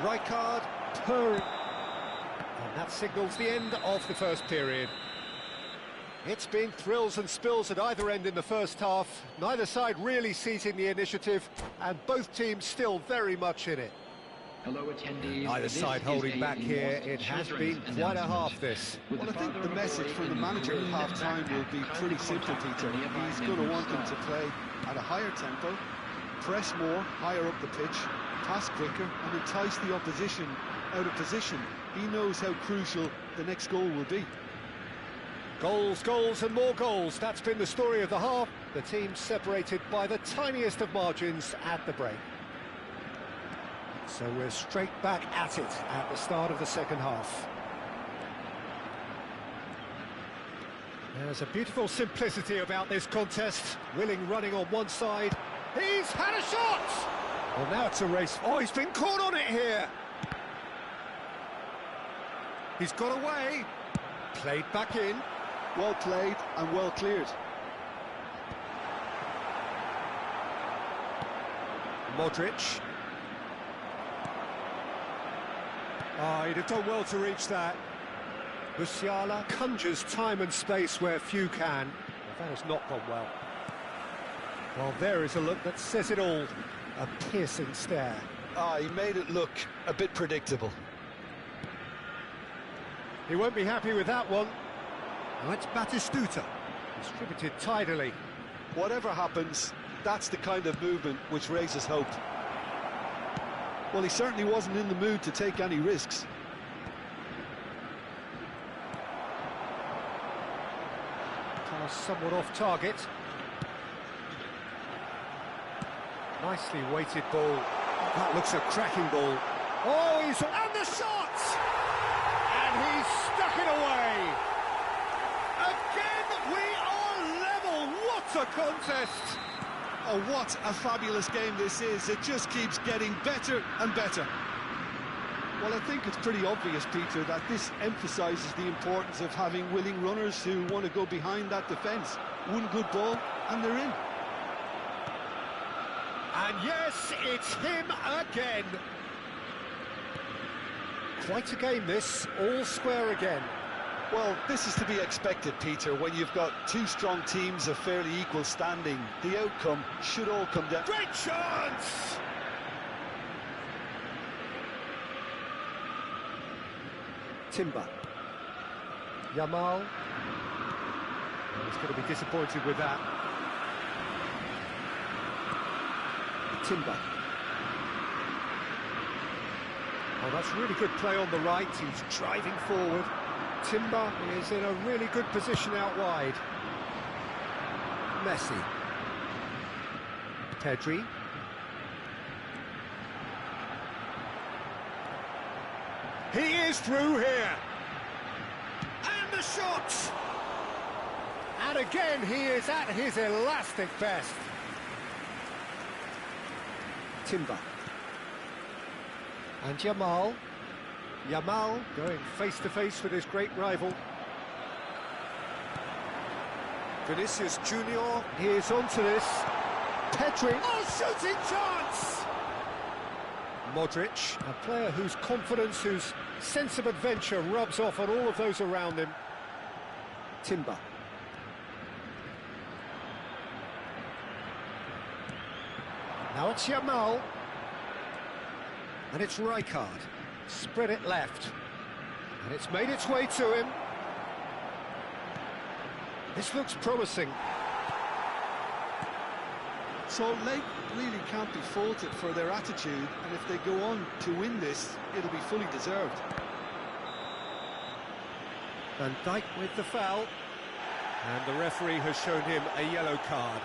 Rijkaard purring. And that signals the end of the first period. It's been thrills and spills at either end in the first half. Neither side really seizing the initiative, and both teams still very much in it. Hello, attendees. Neither This side is holding a back here. lost It has children's been quite a announcement. Well, half this. I think the message from the manager at half-time will be pretty simple, Peter. He's going to want them to play at a higher tempo, press more, higher up the pitch, pass quicker, and entice the opposition out of position. He knows how crucial the next goal will be. Goals, goals and more goals. That's been the story of the half. The teams separated by the tiniest of margins at the break. So we're straight back at it at the start of the second half. There's a beautiful simplicity about this contest. Willing running on one side. He's had a shot! Well, now it's a race. Oh, he's been caught on it here. He's got away. Played back in. Well played and well cleared. Modric. Oh, he'd have done well to reach that. Musiala conjures time and space where few can. Well, that has not gone well. Well, there is a look that says it all. A piercing stare. Ah, he made it look a bit predictable. He won't be happy with that one. Now it's Batistuta. Distributed tidily. Whatever happens, that's the kind of movement which raises hope. Well, he certainly wasn't in the mood to take any risks. Pass somewhat off target. Nicely weighted ball. That looks a cracking ball. Oh, he's... And the shot! And he's stuck it away. Again, we are level. What a contest! Oh, what a fabulous game this is. It just keeps getting better and better. Well, I think it's pretty obvious, Peter, that this emphasises the importance of having willing runners who want to go behind that defence. One good ball, and they're in. And yes, it's him again. Quite a game this, all square again. Well, this is to be expected, Peter, when you've got two strong teams of fairly equal standing. The outcome should all come down. Great chance! Timber. Yamal. He's going to be disappointed with that. Timber. Oh, that's really good play on the right. He's driving forward. Timber is in a really good position out wide. Messi. Pedri. He is through here. And the shot! And again, he is at his elastic best. Timber. And Yamal. Yamal going face-to-face with his great rival. Vinicius Junior, he is onto this. Pedri. Oh, shooting chance! Modric, a player whose confidence, whose sense of adventure rubs off on all of those around him. Timber. Now it's Yamal. And it's Rijkaard. Spread it left. And it's made its way to him. This looks promising. So Lake really can't be faulted for their attitude, and if they go on to win this, it'll be fully deserved. Van Dijk with the foul. And the referee has shown him a yellow card.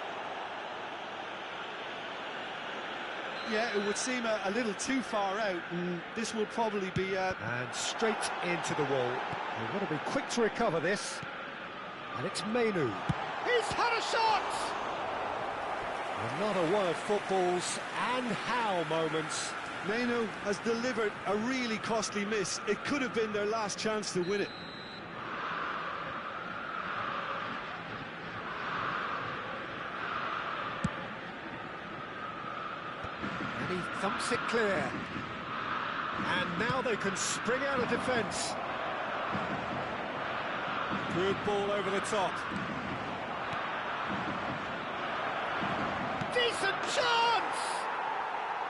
Yeah, it would seem a little too far out, and this will probably be And straight into the wall. They've got to be quick to recover this. And it's Mainu. He's had a shot! Another one of football's and how moments. Mainu has delivered a really costly miss. It could have been their last chance to win it. And he thumps it clear. And now they can spring out of defence. Good ball over the top. Decent chance!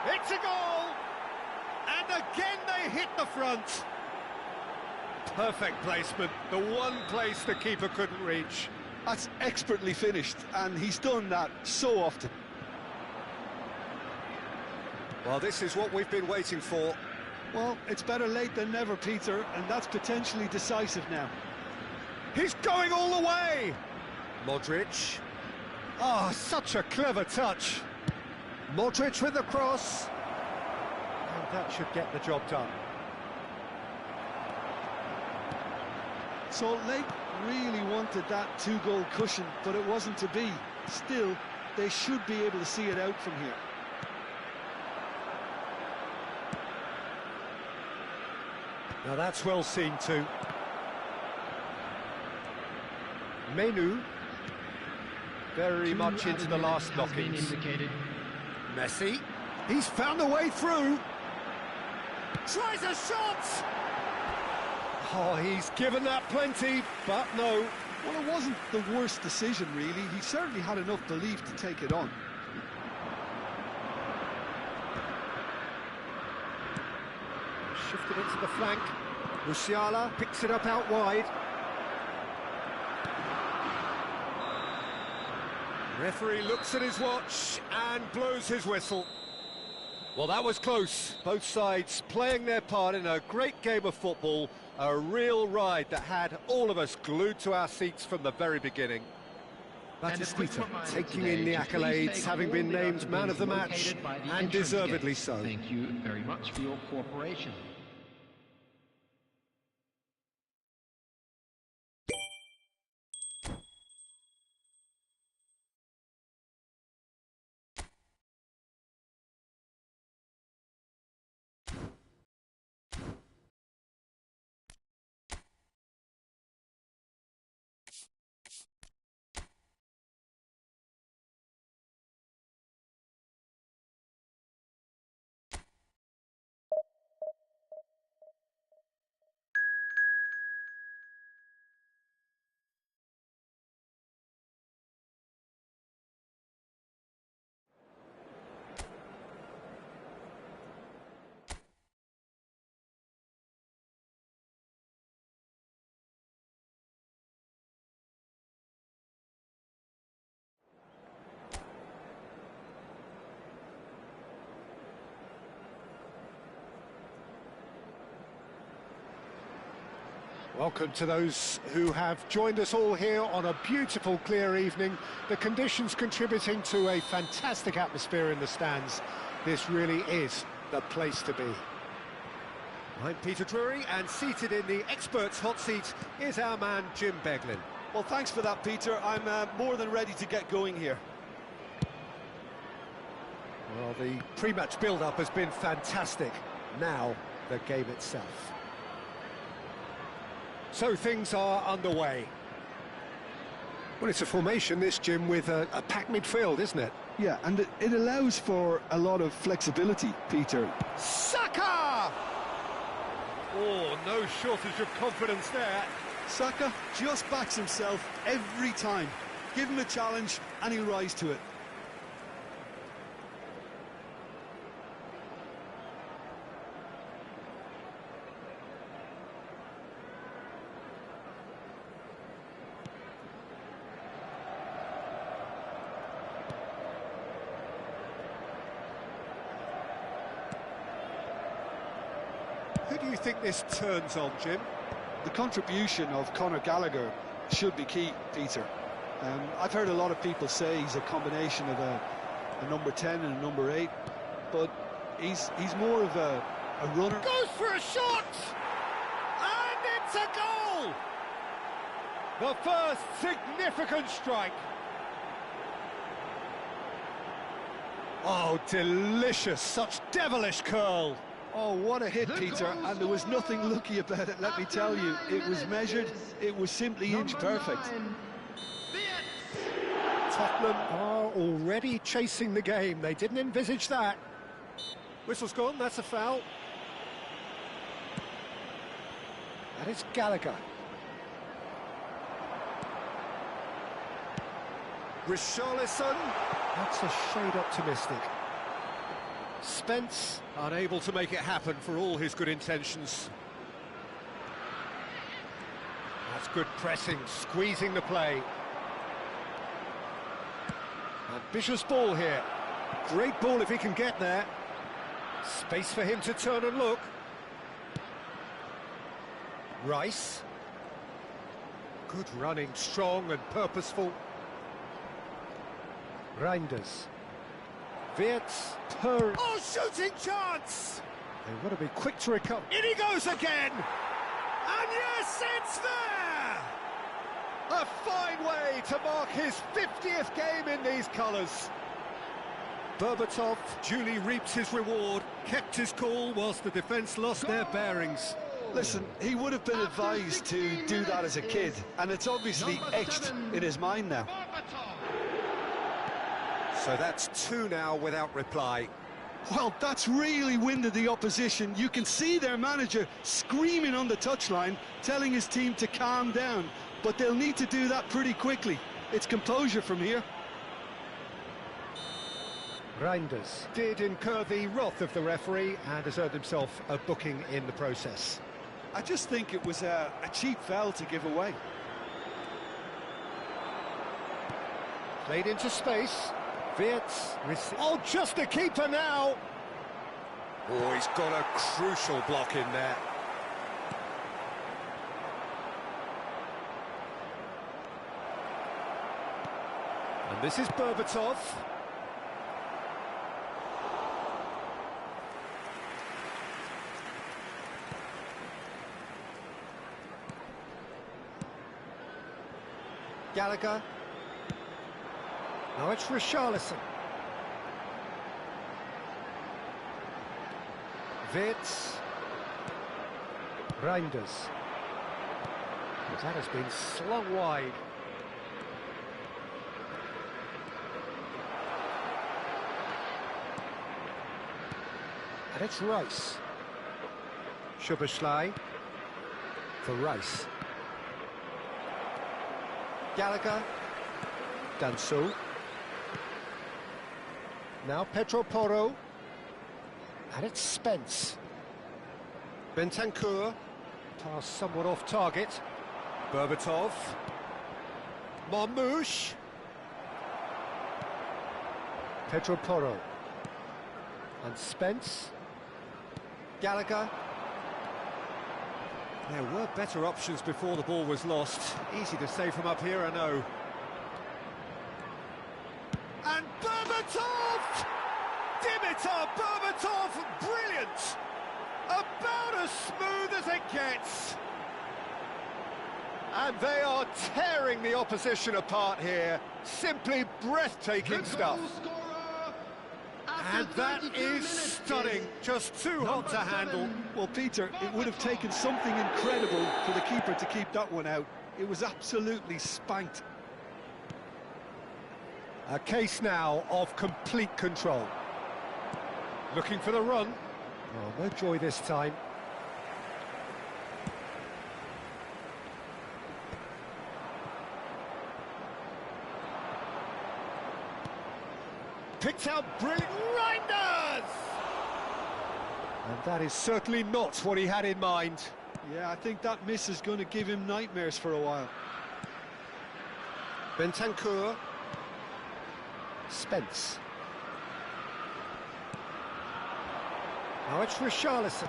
It's a goal! And again they hit the front. Perfect placement, the one place the keeper couldn't reach. That's expertly finished, and he's done that so often. Well, this is what we've been waiting for. Well, it's better late than never, Peter, and that's potentially decisive now. He's going all the way! Modric. Oh, such a clever touch. Modric with the cross. And that should get the job done. Salt Lake really wanted that two-goal cushion, but it wasn't to be. Still, they should be able to see it out from here. Now that's well seen too. Mainu. Very much into the last knockings. Messi. He's found a way through. Tries a shot! Oh, he's given that plenty, but no. Well, it wasn't the worst decision, really. He certainly had enough belief to take it on. Shifted it to the flank. Musiala picks it up out wide. Referee looks at his watch and blows his whistle. Well, that was close. Both sides playing their part in a great game of football. A real ride that had all of us glued to our seats from the very beginning. Batistita taking in the accolades, having been named man of the match, and deservedly so. Thank you very much for your cooperation. Welcome to those who have joined us all here on a beautiful, clear evening. The conditions contributing to a fantastic atmosphere in the stands. This really is the place to be. I'm Peter Drury, and seated in the experts' hot seat is our man Jim Beglin. Well, thanks for that, Peter. I'm more than ready to get going here. Well, the pre-match build-up has been fantastic. Now, the game itself. So things are underway. Well, it's a formation, this, Jim, with a packed midfield, isn't it? Yeah, and it allows for a lot of flexibility, Peter. Saka! Oh, no shortage of confidence there. Saka just backs himself every time. Give him a challenge and he'll rise to it. Who do you think this turns on, Jim? The contribution of Conor Gallagher should be key, Peter. I've heard a lot of people say he's a combination of a number 10 and a number 8, but he's more of a runner. Goes for a shot! And it's a goal! The first significant strike. Oh, delicious, such devilish curl. Oh, what a hit, Peter, and there was nothing lucky about it, let me tell you. It was measured, it was simply inch perfect. Tottenham are already chasing the game. They didn't envisage that. Whistle's gone, that's a foul. And it's Gallagher. Richarlison. That's a shade optimistic. Spence, unable to make it happen for all his good intentions. That's good pressing, squeezing the play. Ambitious ball here. Great ball if he can get there. Space for him to turn and look. Rice. Good running, strong and purposeful. Reinders. Wirtz. Oh, shooting chance! They've got to be quick to recover. In he goes again! And yes, it's there! A fine way to mark his 50th game in these colours. Berbatov duly reaps his reward, kept his cool whilst the defence lost their bearings. Listen, he would have been advised to do that as a kid, and it's obviously etched in his mind now. So that's 2 now without reply. Well, that's really winded the opposition. You can see their manager screaming on the touchline, telling his team to calm down, but they'll need to do that pretty quickly. It's composure from here. Reinders did incur the wrath of the referee and has earned himself a booking in the process. I just think it was a cheap foul to give away. Played into space. Wirtz. Oh, just a keeper now! Oh, he's got a crucial block in there. And this is Berbatov. Gallagher. Now it's Richarlison. Wirtz. Reinders. That has been slung wide. And it's Rice. Szoboszlai for Rice. Gallagher. Danso. Now Pedro Porro. And it's Spence. Bentancur. Pass somewhat off target. Berbatov. Marmoush. Pedro Porro. And Spence. Gallagher. There were better options before the ball was lost. Easy to say from up here, I know. And Berbatov! Dimitar Berbatov, brilliant! About as smooth as it gets. And they are tearing the opposition apart here. Simply breathtaking stuff. And that is stunning. Just too hot to handle. Well, Peter, it would have taken something incredible for the keeper to keep that one out. It was absolutely spanked. A case now of complete control. Looking for the run. Oh, no joy this time. Picked out brilliant. Reinders! And that is certainly not what he had in mind. Yeah, I think that miss is going to give him nightmares for a while. Bentancur. Spence. Now it's Richarlison.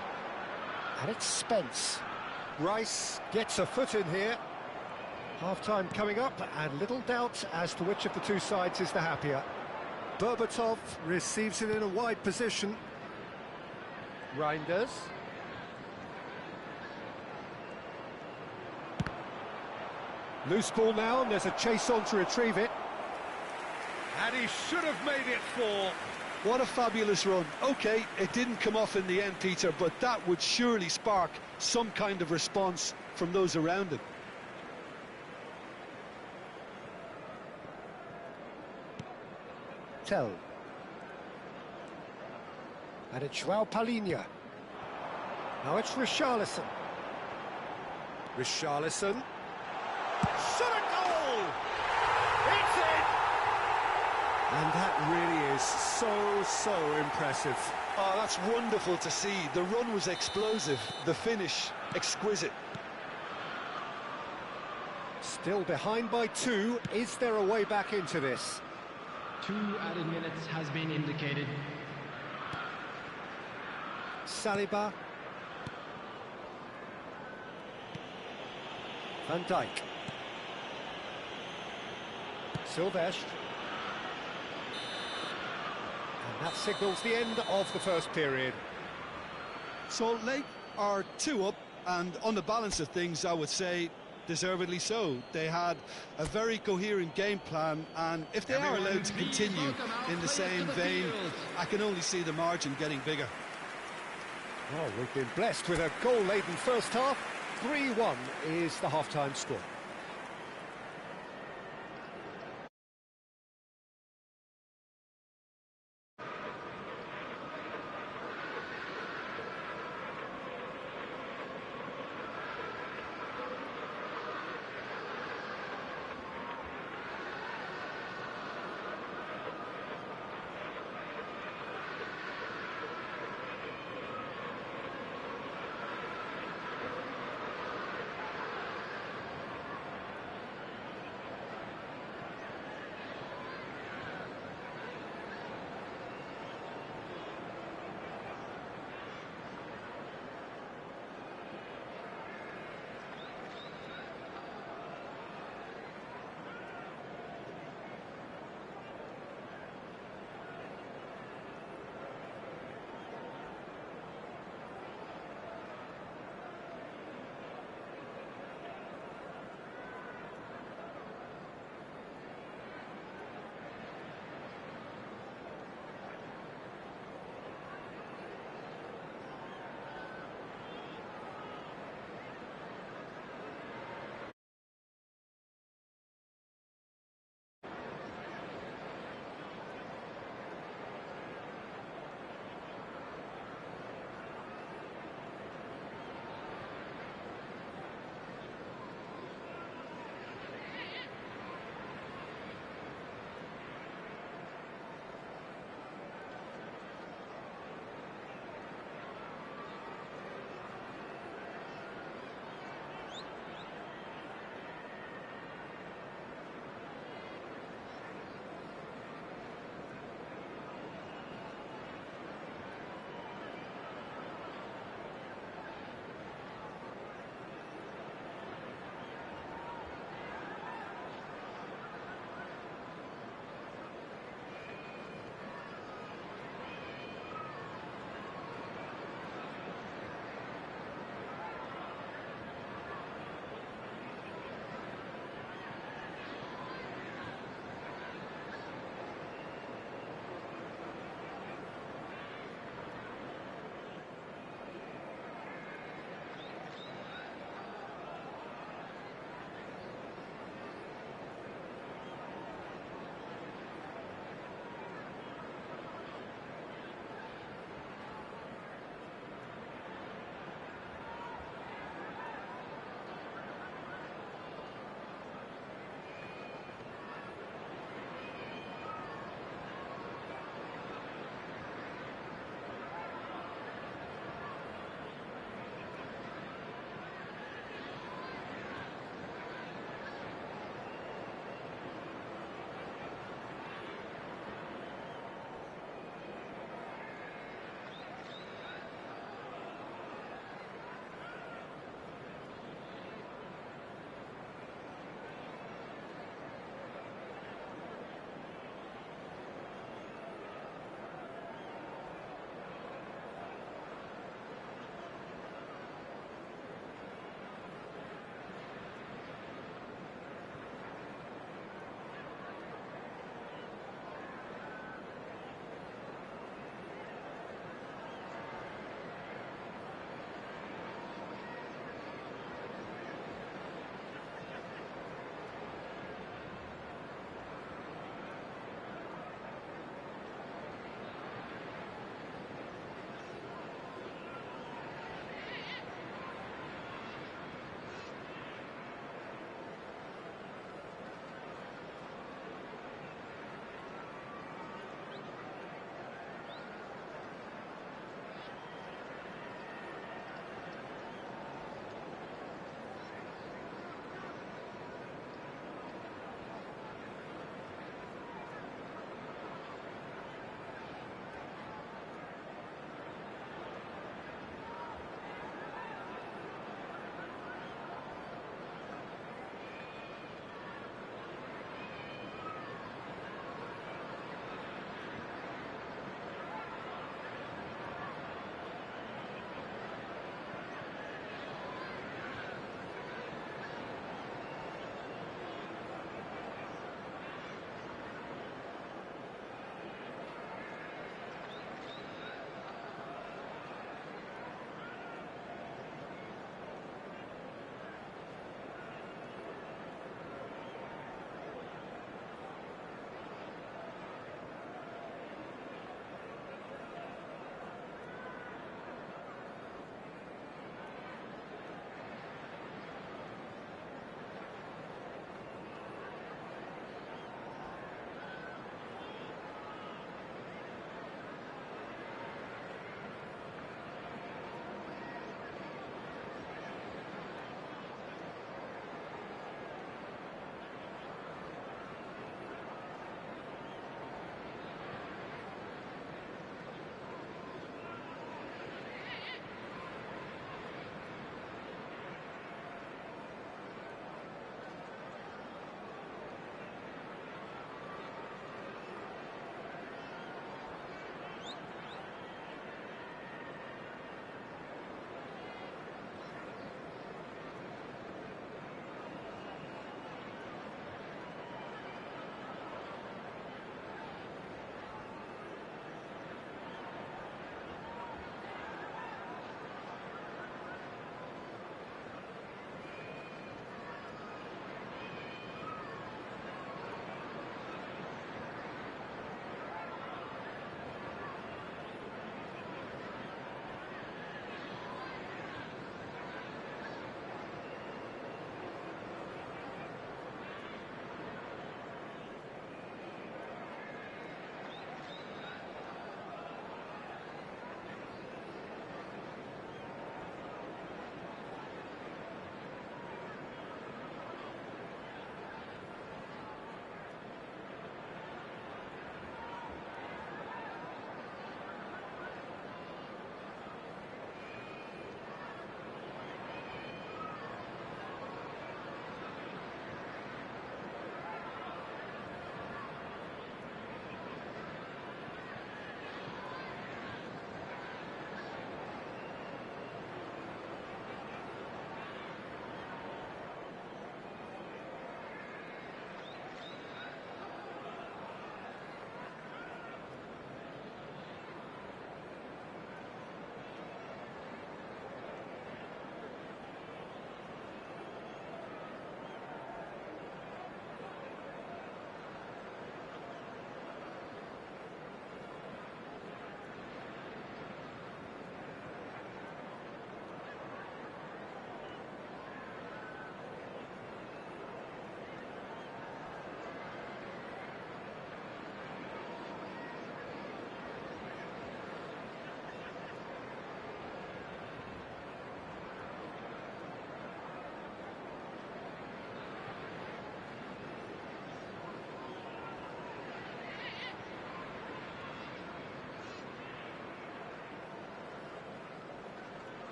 And it's Spence. Rice gets a foot in here. Half-time coming up, and little doubt as to which of the two sides is the happier. Berbatov receives it in a wide position. Reinders. Loose ball now, and there's a chase on to retrieve it. And he should have made it 4. What a fabulous run. OK, it didn't come off in the end, Peter, but that would surely spark some kind of response from those around him. Tell. And it's João Palhinha. Now it's Richarlison. Richarlison. Shot a goal! It's in! And that really is so impressive. Oh, that's wonderful to see. The run was explosive, the finish exquisite. Still behind by 2. Is there a way back into this? 2 added minutes has been indicated. Saliba. Van Dijk. Silvestre. And that signals the end of the first period. Salt Lake are 2 up, and on the balance of things, I would say deservedly so. They had a very coherent game plan, and if they are allowed to continue in the same vein, I can only see the margin getting bigger. Well, we've been blessed with a goal-laden first half. 3-1 is the half-time score.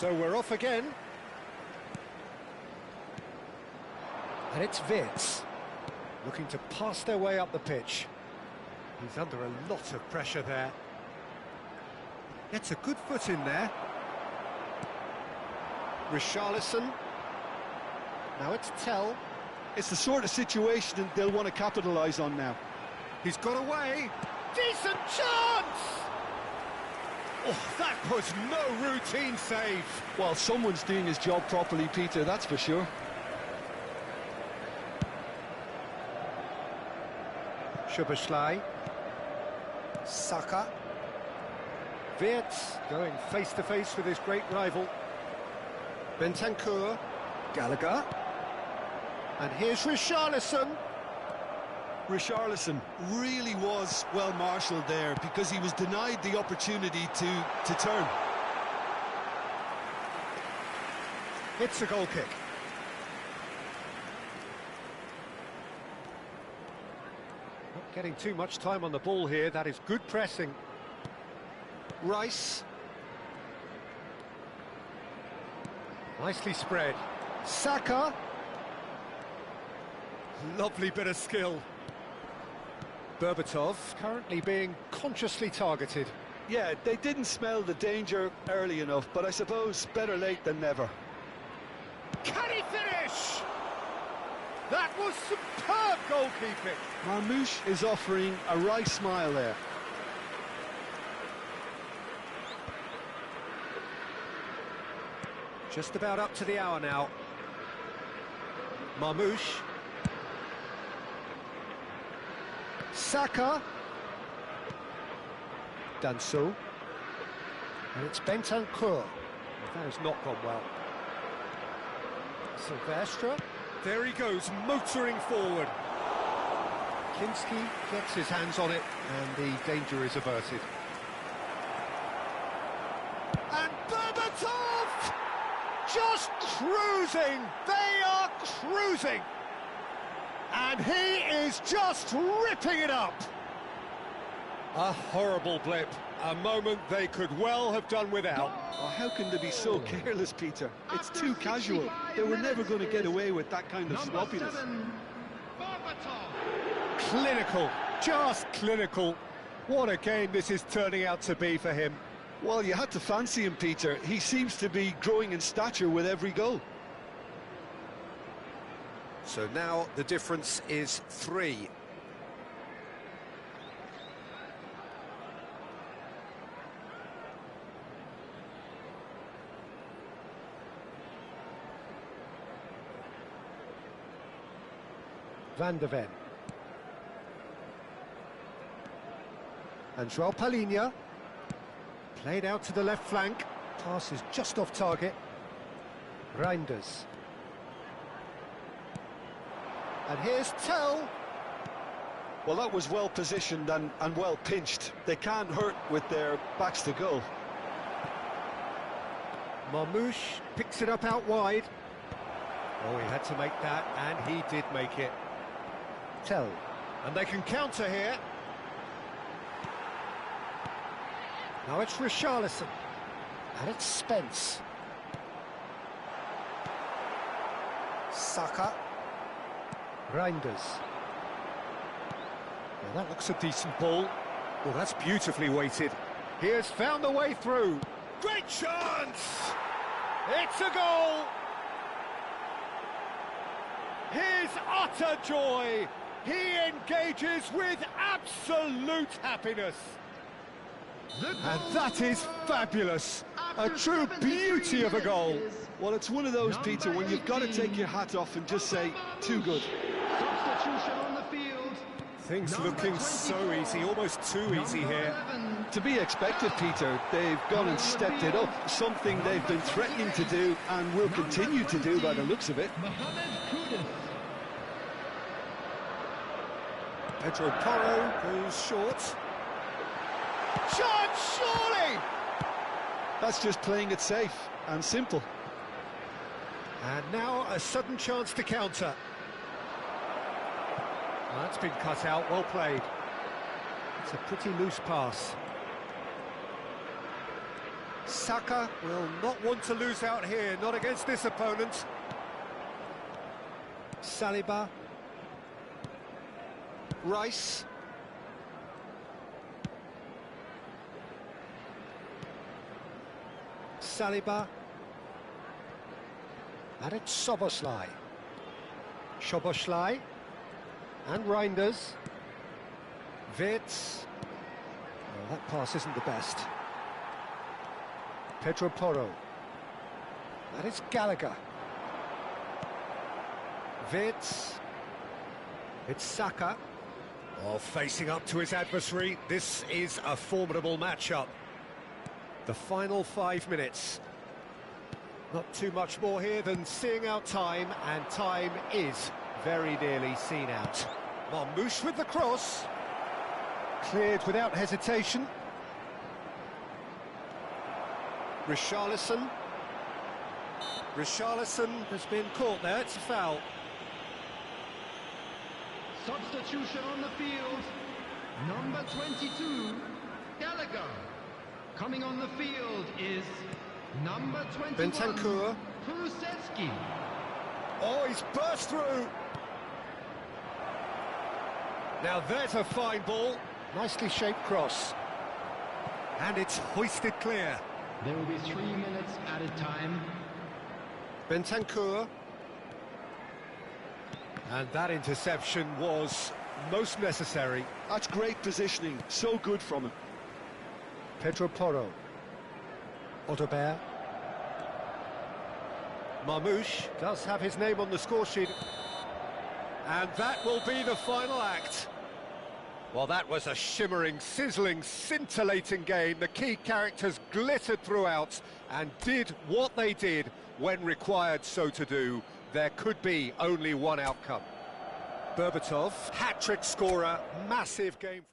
So we're off again. And it's Wirtz, looking to pass their way up the pitch. He's under a lot of pressure there. Gets a good foot in there. Richarlison. Now it's Tell. It's the sort of situation they'll want to capitalise on now. He's got away. Decent chance! Oh, that was no routine save. Well, someone's doing his job properly, Peter, that's for sure. Szoboszlai. Saka. Wirtz going face-to-face with his great rival. Bentancur. Gallagher. And here's Richarlison. Richarlison really was well marshalled there because he was denied the opportunity to turn. It's a goal kick. Not getting too much time on the ball here. That is good pressing. Rice. Nicely spread. Saka. Lovely bit of skill. Berbatov currently being consciously targeted. Yeah, they didn't smell the danger early enough, but I suppose better late than never. Can he finish? That was superb goalkeeping. Marmouche is offering a wry smile there. Just about up to the hour now. Marmouche. Saka. Danso. And it's Bentancur. That has not gone well. Silvestre. There he goes, motoring forward. Kinski gets his hands on it, and the danger is averted. And Berbatov! Just cruising! They are cruising! And he is just ripping it up! A horrible blip. A moment they could well have done without. Oh, how can they be so careless, Peter? It's too casual. They were never going to get away with that kind of sloppiness. Clinical, just clinical. What a game this is turning out to be for him. Well, you had to fancy him, Peter. He seems to be growing in stature with every goal. So now the difference is 3. Van de Ven. And Joao Palhinha. Played out to the left flank. Pass is just off target. Reinders. And here's Tell. Well, that was well positioned and well pinched. They can't hurt with their backs to goal. Marmouche picks it up out wide. Oh, he had to make that, and he did make it. Tell. And they can counter here. Now it's Richarlison. And it's Spence. Saka. Reinders. Well, that looks a decent ball. Well, that's beautifully weighted. He has found the way through. Great chance! It's a goal! His utter joy! He engages with absolute happiness. And that is fabulous. A true beauty of a goal. Well, it's one of those, Peter, when you've got to take your hat off and just say, too good. Substitution on the field. Things looking so easy, almost too easy here. To be expected, Peter. They've gone and stepped it up, something they've been threatening to do and will continue to do by the looks of it. Pedro Porro goes short. Chance, surely! That's just playing it safe and simple. And now a sudden chance to counter. That's been cut out, well played. It's a pretty loose pass. Saka will not want to lose out here, not against this opponent. Saliba. Rice. Saliba. And it's Szoboszlai. Szoboszlai. And Reinders. Wirtz. Oh, that pass isn't the best. Pedro Porro. That is Gallagher. Wirtz. It's Saka. Oh, facing up to his adversary, this is a formidable matchup. The final 5 minutes. Not too much more here than seeing out time, and time is very nearly seen out. Marmoush with the cross. Cleared without hesitation. Richarlison. Richarlison has been caught there, it's a foul. Substitution on the field. Number 22, Gallagher. Coming on the field is number 21, Bentancur. Kulusevski. Oh, he's burst through. Now there's a fine ball. Nicely shaped cross. And it's hoisted clear. There will be 3 minutes added time. Bentancur. And that interception was most necessary. That's great positioning, so good from him. Pedro Porro. Ottobert. Marmoush does have his name on the score sheet. And that will be the final act. Well, that was a shimmering, sizzling, scintillating game. The key characters glittered throughout and did what they did when required so to do. There could be only one outcome. Berbatov, hat-trick scorer, massive game.